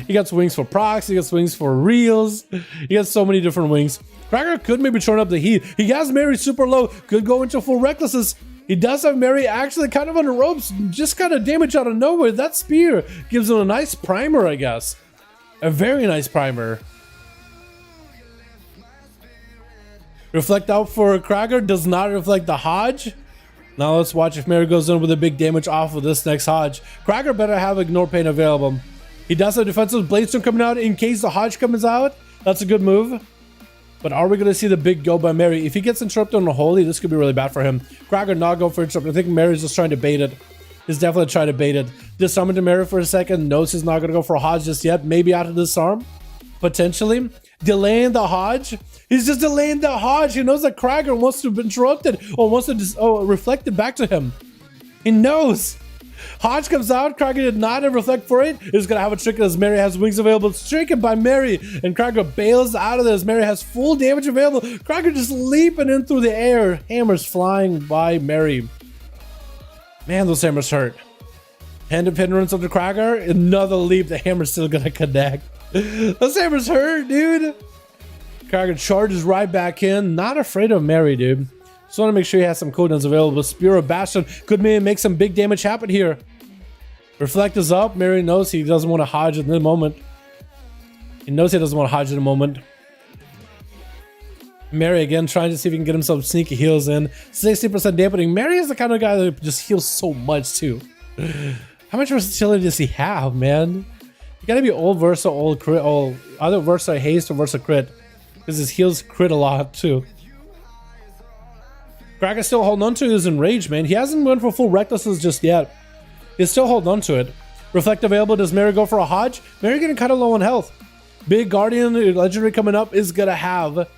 He got wings for procs, he got wings for reels. He got so many different wings. Krager could maybe turn up the heat. He has Mary super low, could go into full recklessness. He does have Mary actually kind of on the ropes, just kind of damage out of nowhere. That spear gives him a nice primer, I guess. A very nice primer. Reflect out for Krager, does not reflect the Hodge. Now let's watch if Mary goes in with a big damage off of this next Hodge. Krager better have Ignore Pain available. He does have defensive Bladestone coming out in case the Hodge comes out. That's a good move. But are we going to see the big go by Mary? If he gets interrupted on the Holy, this could be really bad for him. Krager not go for interrupt. I think Mary's just trying to bait it. He's definitely trying to bait it. Disarm to Mary for a second. Knows he's not going to go for a Hodge just yet. Maybe out of disarm. Potentially. Delaying the Hodge. He's just delaying the Hodge. He knows that Krager wants to be interrupted or wants to reflect it back to him. He knows. Hodge comes out. Krager did not reflect for it. He's going to have a trick as Mary has wings available. It's taken by Mary. And Krager bails out of this. Mary has full damage available. Krager just leaping in through the air. Hammers flying by Mary. Man, those hammers hurt. Hand of hindrance of the Krager. Another leap. The hammer's still going to connect. Those hammers hurt, dude. Krager charges right back in. Not afraid of Mary, dude. Just want to make sure he has some cooldowns available. Spear of Bastion could maybe make some big damage happen here. Reflect is up. Mary knows he doesn't want to Hodge in the moment. He knows he doesn't want to Hodge in the moment. Mary again trying to see if he can get himself sneaky heals in. 60% dampening. Mary is the kind of guy that just heals so much too. How much versatility does he have, man? You gotta be old Versa, old crit, old either Versa haste or Versa crit. Because his heals crit a lot too. Krager's still holding on to his enrage, man. He hasn't went for full recklessness just yet. He's still holding on to it. Reflect available. Does Mary go for a Hodge? Mary getting kind of low on health. Big Guardian Legendary coming up is gonna have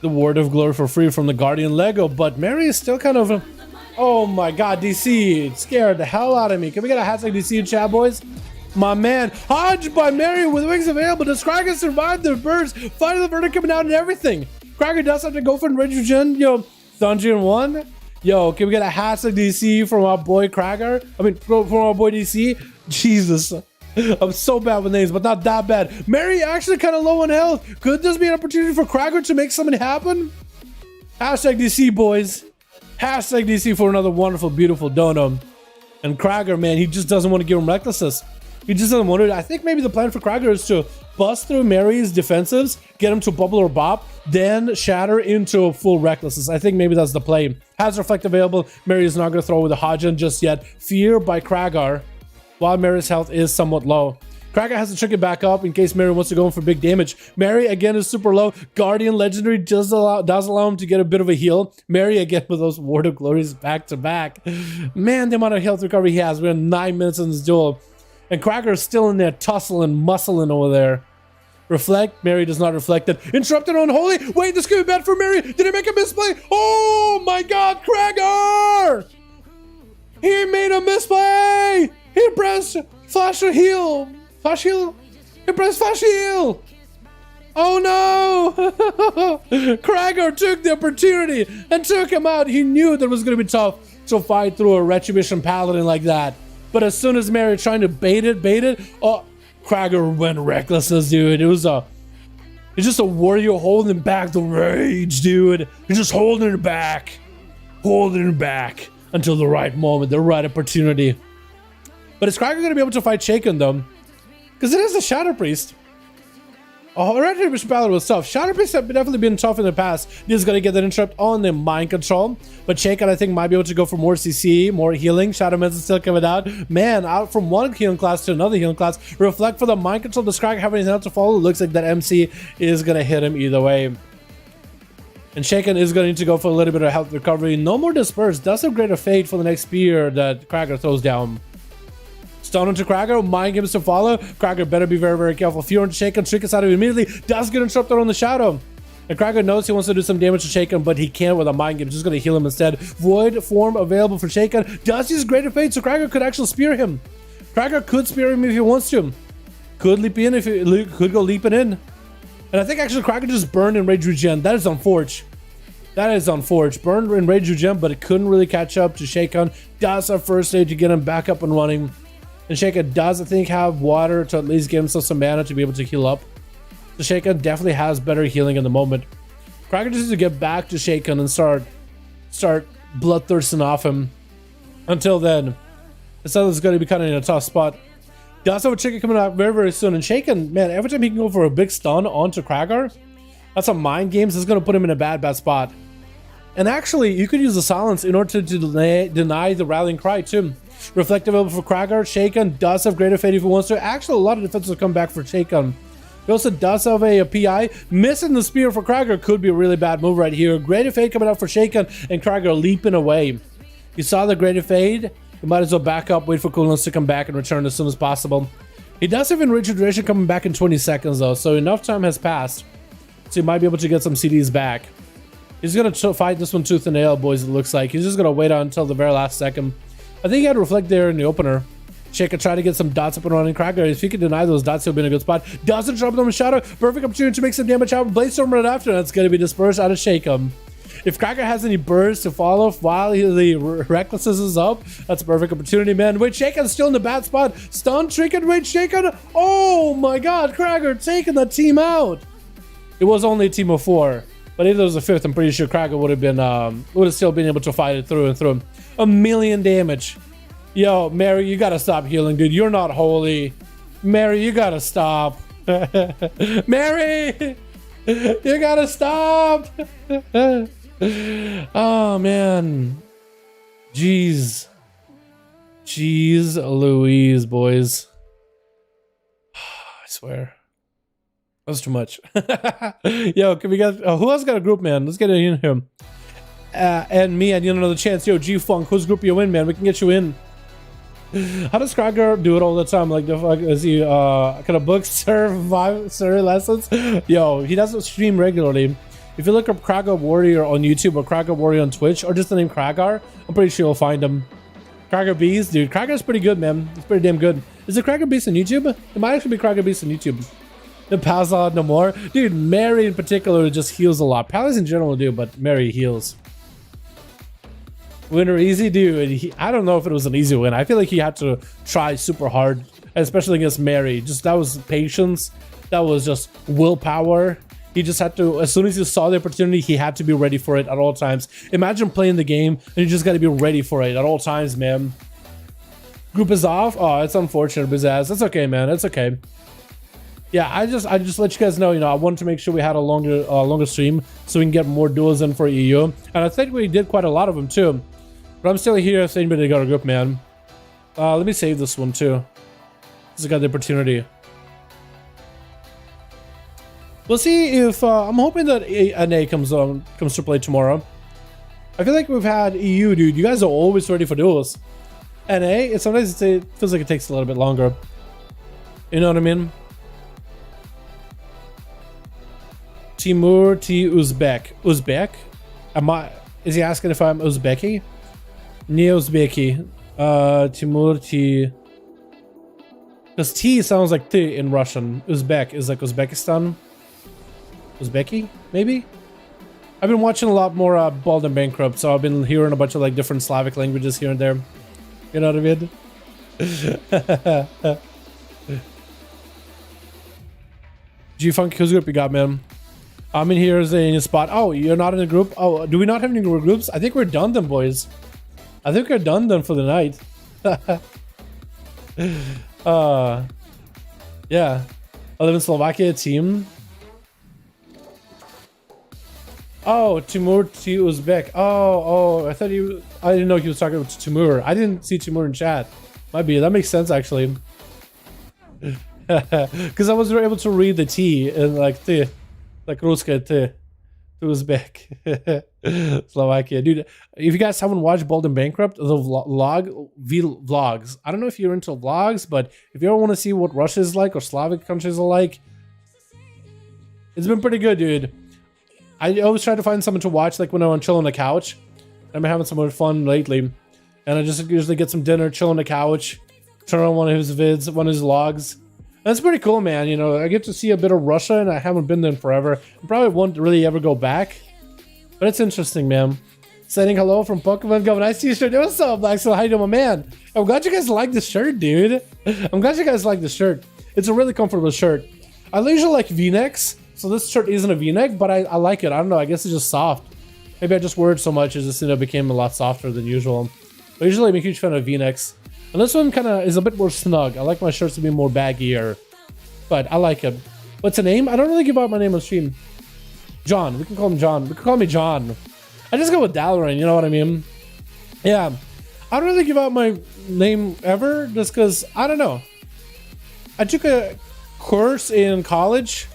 the Ward of Glory for free from the Guardian Lego, but Mary is still kind of... Oh my god, DC. It scared the hell out of me. Can we get a hashtag DC in chat, boys? My man, Hodge by Mary with wings available. Does Krager survive the burst? Fight of the verdict coming out and everything. Krager does have to go for enrage regen. Yo, Dungeon 1. Yo, can we get a hashtag DC from our boy Krager? I mean, from our boy DC? Jesus. I'm so bad with names, but not that bad. Mary actually kind of low on health. Could this be an opportunity for Krager to make something happen? Hashtag DC, boys. Hashtag DC for another wonderful, beautiful dono. And Krager, man, he just doesn't want to give him recklessness. He just doesn't want to. I think maybe the plan for Krager is to bust through Mary's defensives, get him to bubble or bop, then shatter into full recklessness. I think maybe that's the play. Has Reflect available. Mary is not going to throw with a Hodge in just yet. Fear by Krager, while Mary's health is somewhat low. Krager has to trick it back up in case Mary wants to go in for big damage. Mary again is super low. Guardian Legendary does allow him to get a bit of a heal. Mary again with those Ward of Glories back to back. Man, the amount of health recovery he has. We're 9 minutes in this duel. And Krager is still in there tussling, muscling over there. Reflect. Mary does not reflect it. Interrupted on Holy. Wait, this could be bad for Mary. Did he make a misplay? Oh my god, Krager! He made a misplay! He pressed flash or heal. Flash heal? He pressed flash heal! Oh no! Krager took the opportunity and took him out. He knew that it was going to be tough to fight through a Retribution Paladin like that. But as soon as Mary trying to bait it, oh, Krager went recklessness, dude. It's just a warrior holding back the rage, dude. He's just holding it back until the right moment, the right opportunity. But is Krager going to be able to fight Shaken, though? Because it is a Shadow Priest. Oh, Red Mission Battle was tough. Shadowlands have definitely been tough in the past. He's going to get that interrupt on the mind control. But Shaken, I think, might be able to go for more CC, more healing. Shadowlands is still coming out. Man, out from one healing class to another healing class. Reflect for the mind control. Does Cracker have anything else to follow? Looks like that MC is going to hit him either way. And Shaken is going to go for a little bit of health recovery. No more disperse. Does have greater fate for the next spear that Cracker throws down. Stun into Cracker, mind games to follow. Cracker better be very, very careful. Fear into Shaken, Trick is out of immediately. Does get interrupted on the Shadow. And Cracker knows he wants to do some damage to Shaken, but he can't with a mind game. Just going to heal him instead. Void form available for Shaken. Does use greater fate, so Cracker could actually spear him. Cracker could spear him if he wants to. Could leap in if he could go leaping in. And I think actually Cracker just burned in Rage Regen. That is unfortunate. That is unfortunate. Burned in Rage Regen, but it couldn't really catch up to Shaken. Does have first aid to get him back up and running. And Shaken does, I think, have water to at least give himself some mana to be able to heal up. So Shaken definitely has better healing in the moment. Cracker just needs to get back to Shaken and start bloodthirsting off him. Until then, the is going to be kind of in a tough spot. Does have a chicken coming out very, very soon. And Shaken, man, every time he can go for a big stun onto Cracker, that's some mind games. That's going to put him in a bad spot. And actually, you could use the silence in order to deny the rallying cry too. Reflective available for Cracker. Shaken does have greater fate if he wants to. Actually, a lot of defenses will come back for Shaken. He also does have a PI. Missing the spear for Cracker could be a really bad move right here. Greater fade coming out for Shaken and Cracker leaping away. You saw the greater fade. You might as well back up, wait for coolness to come back and return as soon as possible. He does have enriched duration coming back in 20 seconds though, so enough time has passed. So you might be able to get some CDs back. He's going to fight this one tooth and nail, boys, it looks like. He's just going to wait until the very last second. I think he had Reflect there in the opener. Shaken try to get some dots up and running. Cracker, if he can deny those dots, he'll be in a good spot. Doesn't drop them in Shadow. Perfect opportunity to make some damage out. Bladestorm right after. That's going to be dispersed out of Shaken. If Cracker has any bursts to follow while the Recklessness is up, that's a perfect opportunity, man. Wait, Shaken's still in the bad spot. Stun, Trinket, wait, Shaken. Oh my god, Cracker taking that team out. It was only a team of 4. But if there was a 5th, I'm pretty sure Cracker would have still been able to fight it through and through. 1,000,000 damage. Yo, Mary, you gotta stop healing, dude. You're not holy. Mary, you gotta stop. Mary! You gotta stop! Oh, man. Jeez. Jeez Louise, boys. I swear. That's too much. Yo, can we get... who else got a group, man? Let's get it in here. And me, and you know, another chance. Yo, G-Funk, whose group you in, man? We can get you in. How does Cracker do it all the time? Like, the fuck is he, kind of book Sir lessons? Yo, he doesn't stream regularly. If you look up Cracker Warrior on YouTube or Cracker Warrior on Twitch or just the name Cracker, I'm pretty sure you'll find him. Cracker Beast, dude. Cracker's pretty good, man. It's pretty damn good. Is it Cracker Beast on YouTube? It might actually be Cracker Beast on YouTube. The Pals out no more. Dude, Mary in particular just heals a lot. Pals in general do, but Mary heals. Winner easy, dude. I don't know if it was an easy win. I feel like he had to try super hard, especially against Mary. Just that was patience. That was just willpower. He just had to, as soon as he saw the opportunity, he had to be ready for it at all times. Imagine playing the game and you just got to be ready for it at all times, man. Group is off. Oh, it's unfortunate, Bizazz. That's okay, man. It's okay. Yeah, I just let you guys know, you know, I wanted to make sure we had a longer stream so we can get more duels in for EU. And I think we did quite a lot of them too. But I'm still here if anybody got a group, man. Let me save this one too. Just got the opportunity. We'll see if I'm hoping that NA comes to play tomorrow. I feel like we've had EU, dude. You guys are always ready for duels. NA, sometimes it feels like it takes a little bit longer. You know what I mean? Timur T Uzbek. Uzbek? Is he asking if I'm Uzbeki? Uzbeki. Timur T. Because T sounds like T in Russian. Uzbek is like Uzbekistan. Uzbeki, maybe? I've been watching a lot more Bald and Bankrupt, so I've been hearing a bunch of like different Slavic languages here and there. You know what I mean? G-Funk, whose group you got, man? I'm in here as a spot. Oh, you're not in a group? Oh, do we not have any groups? I think we're done then, boys. I think we're done then for the night. Yeah. I live in Slovakia, team. Oh, Timur T Uzbek. I thought I didn't know he was talking about Timur. I didn't see Timur in chat. Might be. That makes sense actually. Because I was able to read the T and like T, like Ruska T, Uzbek, Slovakia. Dude, if you guys haven't watched Bold and Bankrupt, the vlogs. I don't know if you're into vlogs, but if you ever want to see what Russia is like or Slavic countries are like, it's been pretty good, dude. I always try to find something to watch, like when I'm chilling on the couch. I've been having so much fun lately, and I just usually get some dinner, chill on the couch, turn on one of his vids, one of his vlogs. That's pretty cool, man. You know, I get to see a bit of Russia, and I haven't been there in forever. I probably won't really ever go back, but it's interesting, man. Sending hello from Pokemon Go. Nice t-shirt. What's up, Black? So how you doing, my man? I'm glad you guys like this shirt, dude. I'm glad you guys like this shirt. It's a really comfortable shirt. I usually like V-necks, so this shirt isn't a V-neck, but I like it. I don't know. I guess it's just soft. Maybe I just wore it so much, it just became a lot softer than usual. But usually I'm a huge fan of V-necks. And this one kind of is a bit more snug. I like my shirts to be more baggier, but I like it. What's the name? I don't really give out my name on stream. John. We can call him John. We can call me John. I just go with Dalaran, you know what I mean? Yeah. I don't really give out my name ever, just because, I don't know. I took a course in college.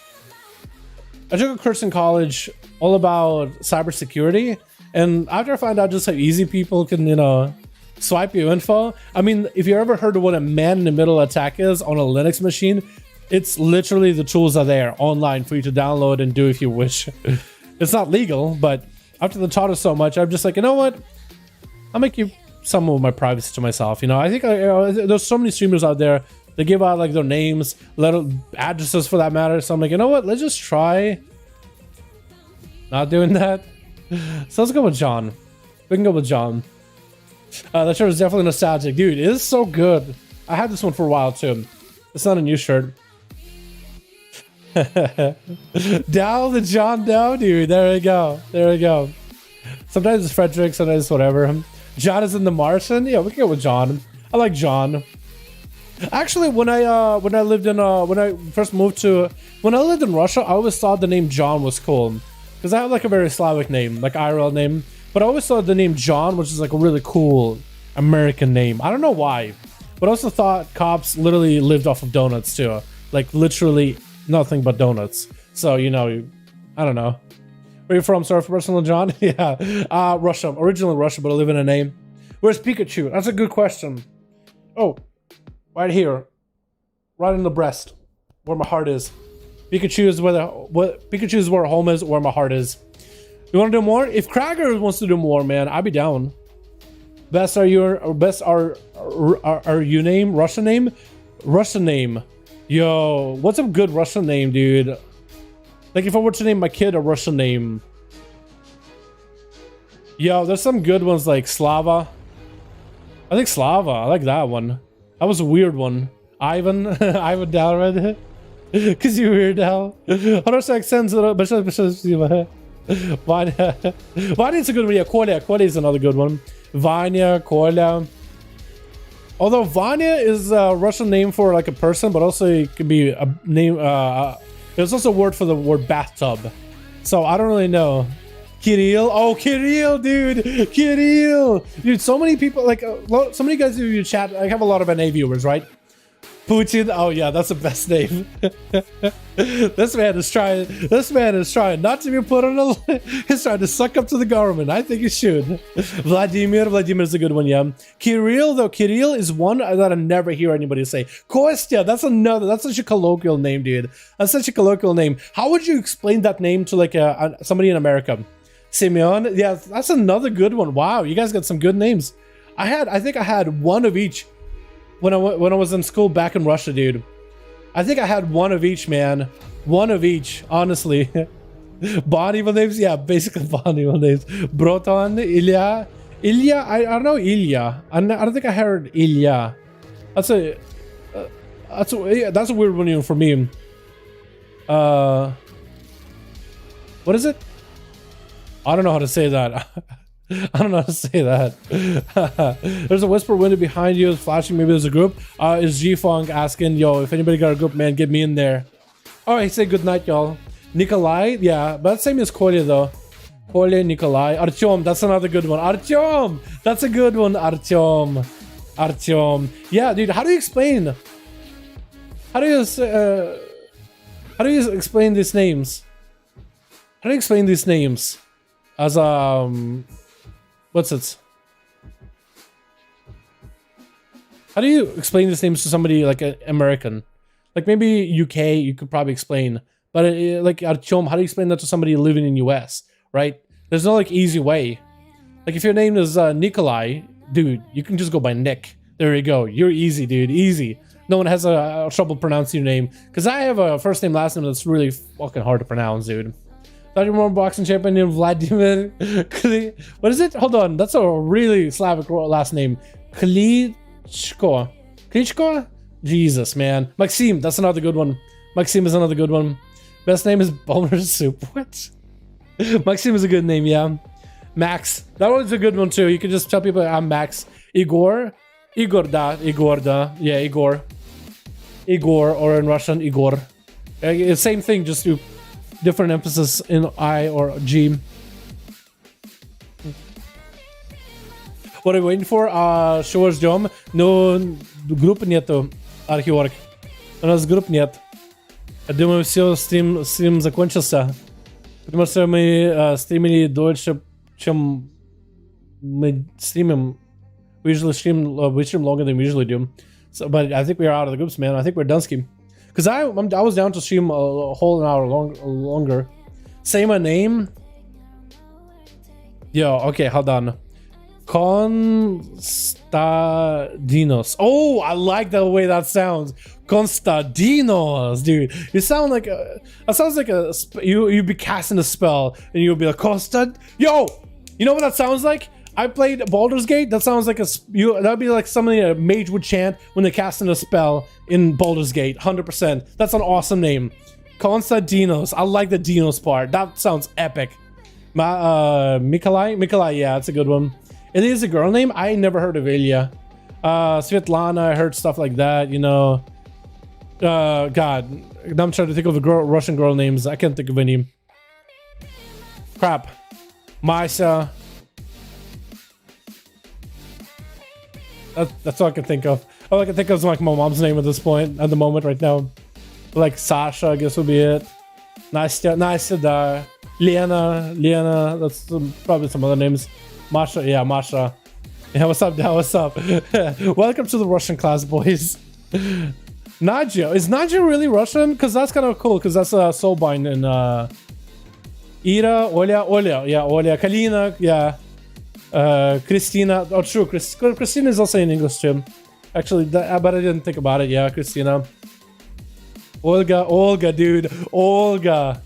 All about cybersecurity, and after I found out just how easy people can, you know, swipe your info. I mean, if you ever heard of what a man-in-the-middle attack is on a Linux machine, it's literally the tools are there online for you to download and do if you wish. It's not legal, but after they taught us so much, I'm just like, you know what? I'll make you some of my privacy to myself. You know, I think there's so many streamers out there that give out like their names, little addresses for that matter. So I'm like, you know what? Let's just try not doing that. So let's go with John. We can go with John. That shirt is definitely nostalgic. Dude, it is so good. I had this one for a while too. It's not a new shirt. Dow the John Dow, dude. There we go. There we go. Sometimes it's Frederick, sometimes it's whatever. John is in the Martian. Yeah, we can go with John. I like John. Actually, when I lived in when I lived in Russia, I always thought the name John was cool. Because I have like a very Slavic name, like IRL name. But I always thought the name John, which is like a really cool American name. I don't know why. But I also thought cops literally lived off of donuts too. Like literally nothing but donuts. So, you know, I don't know. Where are you from? Sorry for personal, John? Yeah. Russia. Originally Russia, but I live in NA. Where's Pikachu? That's a good question. Oh, right here. Right in the breast. Where my heart is. Pikachu is Pikachu is where home is, where my heart is. You want to do more? If Krager wants to do more, man, I'd be down. Best are you name? Russian name? Russian name. Yo, what's a good Russian name, dude? Like if I were to name my kid a Russian name. Yo, there's some good ones like Slava. I think Slava. I like that one. That was a weird one. Ivan. Ivan Dalred. Cause you weird hell. Хороший акцент. Vanya. Vanya's a good one. Yeah, Kolya is another good one. Vanya, Kolya. Although Vanya is a Russian name for like a person, but also it could be a name. There's also a word for the word bathtub. So I don't really know. Kirill. Oh, Kirill, dude. Kirill. Dude, so many people, like, so many guys in your chat, I have a lot of NA viewers, right? Putin. Oh yeah, that's the best name. This man is trying not to be put on a. He's trying to suck up to the government. I think he should. Vladimir is a good one. Yeah. Kirill though. Kirill is one that I never hear anybody say. Kostya. That's another. That's such a colloquial name, dude. That's such a colloquial name. How would you explain that name to like somebody in America? Simeon. Yeah, that's another good one. Wow, you guys got some good names. I think I had one of each. When I was in school back in Russia, dude. I think I had one of each, man. One of each, honestly. Bond evil names? Yeah, basically Bond evil names. Broton, Ilya. I don't know Ilya. I don't think I heard Ilya. That's a weird one even for me. What is it? I don't know how to say that. I don't know how to say that. There's a whisper window behind you. It's flashing. Maybe there's a group. Is G-Funk asking, yo, if anybody got a group, man, get me in there. All right, say good night, y'all. Nikolai, yeah, but same as Kolya, though. Kolya, Nikolai, Artyom. That's another good one. Artyom. That's a good one. Artyom. Artyom. Yeah, dude. How do you explain? How do you explain these names? How do you explain these names? As what's it? How do you explain these names to somebody like an American? Like maybe UK, you could probably explain. But like Artyom, how do you explain that to somebody living in US? Right? There's no like easy way. Like if your name is Nikolai, dude, you can just go by Nick. There you go. You're easy, dude. Easy. No one has trouble pronouncing your name. Because I have a first name, last name that's really fucking hard to pronounce, dude. Thought you were more boxing champion named Vladimir. What is it? Hold on. That's a really Slavic last name. Klitschko. Klitschko? Jesus, man. Maxim. That's another good one. Maxim is another good one. Best name is Boner Soup. What? Maxim is a good name, yeah. Max. That one's a good one too. You can just tell people I'm Max. Igor. Igor da. Igor da. Yeah, Igor. Igor, or in Russian, Igor. Same thing, just do different emphasis in I or G. What are we waiting for? Что ждем? Ну, группы нету, Археорг. У нас групп нет. Я думаю, все, стрим закончился. Потому что мы стримили дольше, чем мы стримим. We stream longer than we usually do. So, but I think we are out of the groups, man. I think we're done scheme. Because I was down to stream a whole hour longer. Say my name. Yo, okay, hold on. Konstadinos. Oh, I like the way that sounds. Konstadinos, dude. You sound like a. That sounds like a. You'd be casting a spell and you'll be like Konstad. Yo, you know what that sounds like? I played Baldur's Gate. That sounds like that'd be like something a mage would chant when they're casting a spell in Baldur's Gate. 100%. That's an awesome name. Konstadinos. I like the Dinos part. That sounds epic. Mikolai? Mikolai, yeah, that's a good one. It is a girl name. I never heard of Ilya. Svetlana, I heard stuff like that, you know. God. I'm trying to think of the Russian girl names. I can't think of any. Crap. Maisa. That's all I can think of. All I can think of is like my mom's name at this point, at the moment, right now. Like Sasha, I guess would be it. Nastya, da. Lena, that's probably some other names. Masha, yeah, Masha. Yeah, what's up, Dad? What's up? Welcome to the Russian class, boys. Nadja. Is Nadja really Russian? Because that's kind of cool, because that's a soulbind in Ira, Olya, yeah, Olya, Kalina, yeah. Christina, oh true, Christina is also in English too. Actually, but I didn't think about it. Yeah, Christina. Olga, dude, Olga.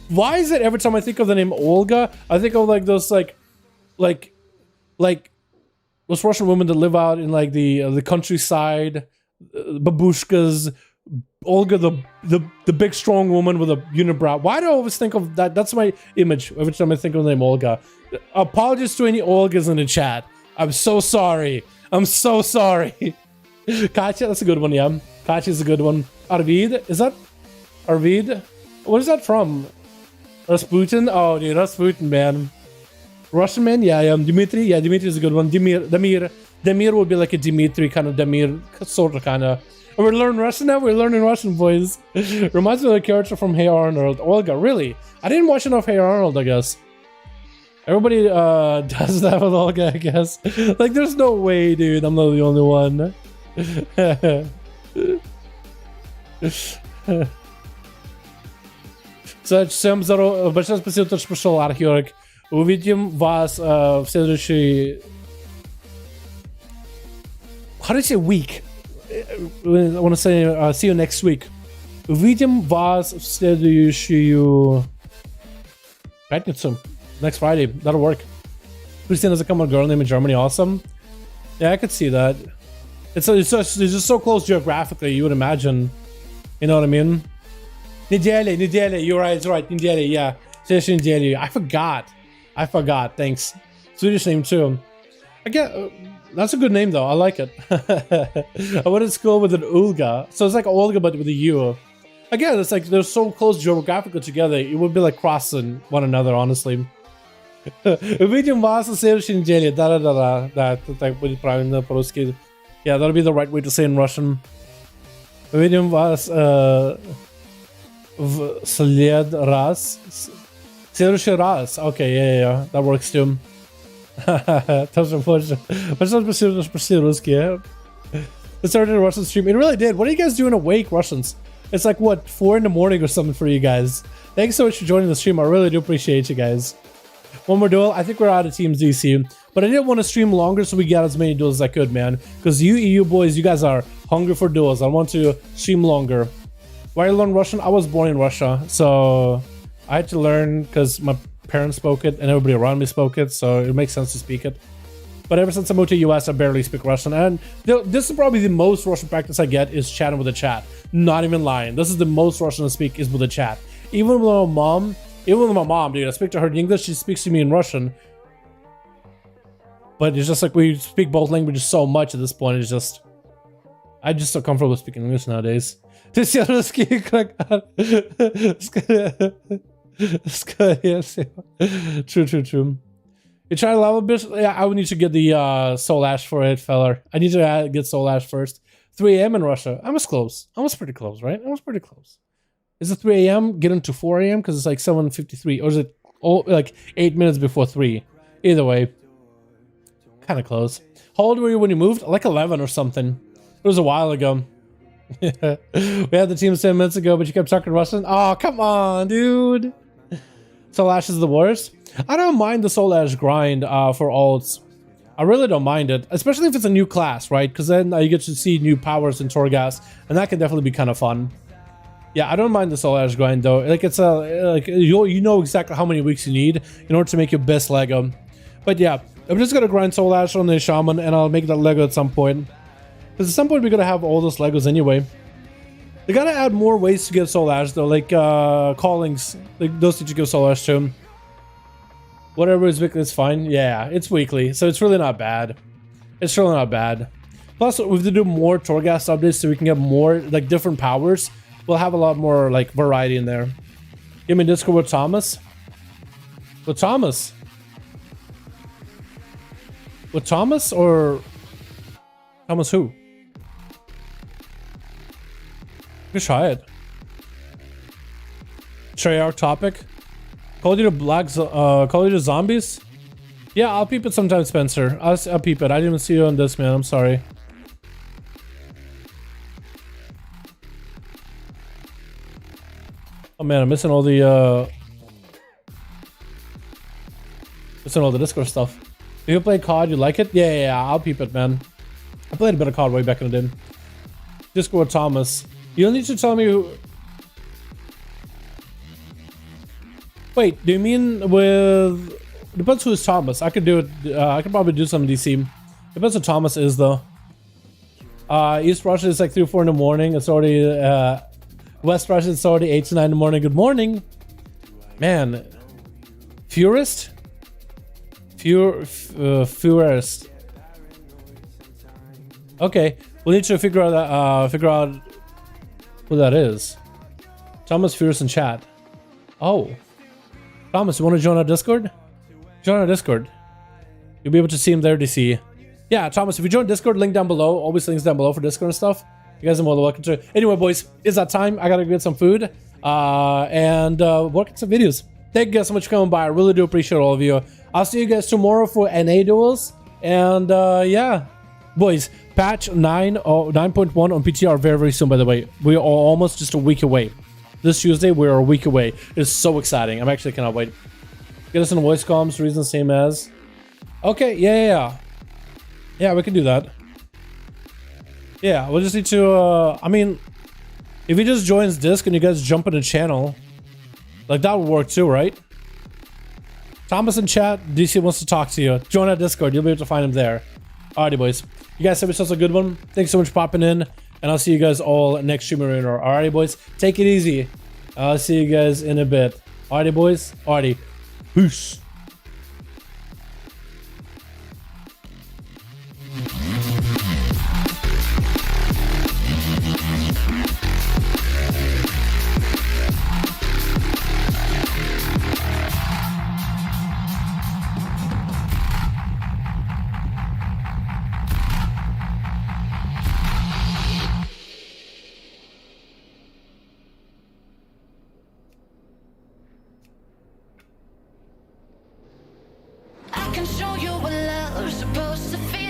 Why is it every time I think of the name Olga, I think of like those like those Russian women that live out in like the countryside, babushkas. Olga, the big strong woman with a unibrow. Why do I always think of that? That's my image every time I think of the name Olga. Apologies to any Olgas in the chat. I'm so sorry. I'm so sorry. Katya, that's a good one, yeah. Katya's a good one. Arvid, is that Arvid? What is that from? Rasputin? Oh, dude, Rasputin, man. Russian man? Yeah. Dmitry? Yeah, Dmitry is a good one. Damir would be like a Dmitry kind of Damir, sort of, kind of. We're learning Russian now? We're learning Russian, boys. Reminds me of the character from Hey Arnold. Olga, really? I didn't watch enough Hey Arnold, I guess. Everybody does that with Olga, I guess. Like, there's no way, dude. I'm not the only one. Всем здорово. Большое спасибо, что пришел, Археорг. Увидим вас в следующий... How do you say week? I want to say see you next week. Увидим вас в следующую пятницу. Next Friday. That'll work. Christina has a common girl name in Germany. Awesome. Yeah, I could see that. It's just so close geographically, you would imagine. You know what I mean? Неделя. You're right. It's right. Неделя, yeah. Следующей неделе. I forgot. Thanks. Swedish name too. I get... that's a good name though. I like it. I went to school with an Olga. So it's like Olga but with a U. Again, it's like they're so close geographically together. It would be like crossing one another, honestly. Увидим вас на следующей неделе. Да, это так будет правильно по-русски. Yeah, that'll be the right way to say in Russian. Увидим вас в следующий раз. Okay, yeah, that works too. Тоже больше. Почти русский. It started a Russian stream. It really did. What are you guys doing awake, Russians? It's like, what, 4 in the morning or something for you guys. Thanks so much for joining the stream. I really do appreciate you guys. One more duel. I think we're out of Teams DC. But I didn't want to stream longer so we got as many duels as I could, man. Because you EU boys, you guys are hungry for duels. I want to stream longer. Why did I learn Russian? I was born in Russia. So I had to learn because my parents spoke it and everybody around me spoke it. So it makes sense to speak it. But ever since I moved to the US, I barely speak Russian. And this is probably the most Russian practice I get is chatting with the chat. Not even lying. This is the most Russian I speak is with the chat. Even with my mom, dude, I speak to her in English, she speaks to me in Russian. But it's just like we speak both languages so much at this point. It's just, I'm just so comfortable speaking English nowadays. True. You try to level a bit? Yeah, I would need to get the Soul Ash for it, fella. I need to get Soul Ash first. 3 a.m. in Russia. I was close. I was pretty close, right? I was pretty close. Is it 3 a.m.? Get into 4 a.m. because it's like 7:53, or is it like 8 minutes before 3? Either way, kind of close. How old were you when you moved? Like 11 or something. It was a while ago. We had the team 10 minutes ago, but you kept talking Russian. Oh, come on, dude. Soul Ash is the worst. I don't mind the Soul Ash grind for alts. I really don't mind it, especially if it's a new class, right? Because then you get to see new powers in Torghast, and that can definitely be kind of fun. Yeah, I don't mind the Soul Ash grind though. Like it's like you know exactly how many weeks you need in order to make your best Lego. But yeah, I'm just gonna grind Soul Ash on the Shaman, and I'll make that Lego at some point. Because at some point we're gonna have all those Legos anyway. They gotta add more ways to get Soul Ash though, like callings. Like those that you give Soul Ash to. Whatever is weekly is fine. Yeah, it's weekly, so it's really not bad. It's really not bad. Plus, we have to do more Torghast updates so we can get more like different powers. We'll have a lot more like variety in there. Give me Discord with Thomas. With Thomas? With Thomas or Thomas who? Let's try it. Treyarch topic. Call you to zombies? Yeah, I'll peep it sometime, Spencer. I'll peep it. I didn't even see you on this, man. I'm sorry. Oh man, I'm missing all the Discord stuff. If you play COD, you like it? Yeah, I'll peep it, man. I played a bit of COD way back in the day. Discord Thomas. You don't need to tell me who... Wait, do you mean with... Depends who is Thomas. I could do it. I could probably do some DC. Depends who Thomas is, though. East Russia is like 3 or 4 in the morning. It's already... West Russia is already 8 to 9 in the morning. Good morning. Man. Furist? Furist. Okay. We'll need to figure out who that is. Thomas Furist in chat. Oh. Thomas, you want to join our Discord? Join our Discord. You'll be able to see him there, DC. Yeah, Thomas, if you join Discord, link down below. Always links down below for Discord and stuff. You guys are more than welcome to. Anyway, boys, it's that time. I gotta get some food and work on some videos. Thank you guys so much for coming by. I really do appreciate all of you. I'll see you guys tomorrow for NA duels. And yeah, boys, patch 9.1 on PTR very, very soon, by the way. We are almost just a week away. This Tuesday, we're a week away. It's so exciting. I'm actually cannot wait. Get us in voice comms, reason same as. Okay, yeah. Yeah, we can do that. Yeah, we'll just need to, I mean, if he just joins Disc and you guys jump in the channel, like that would work too, right? Thomas in chat, DC wants to talk to you. Join our Discord, you'll be able to find him there. Alrighty, boys. You guys have yourselves a good one. Thanks so much for popping in, and I'll see you guys all next stream arena. Alrighty, boys. Take it easy. I'll see you guys in a bit. Alrighty, boys. Alrighty. Peace. you're supposed to feel.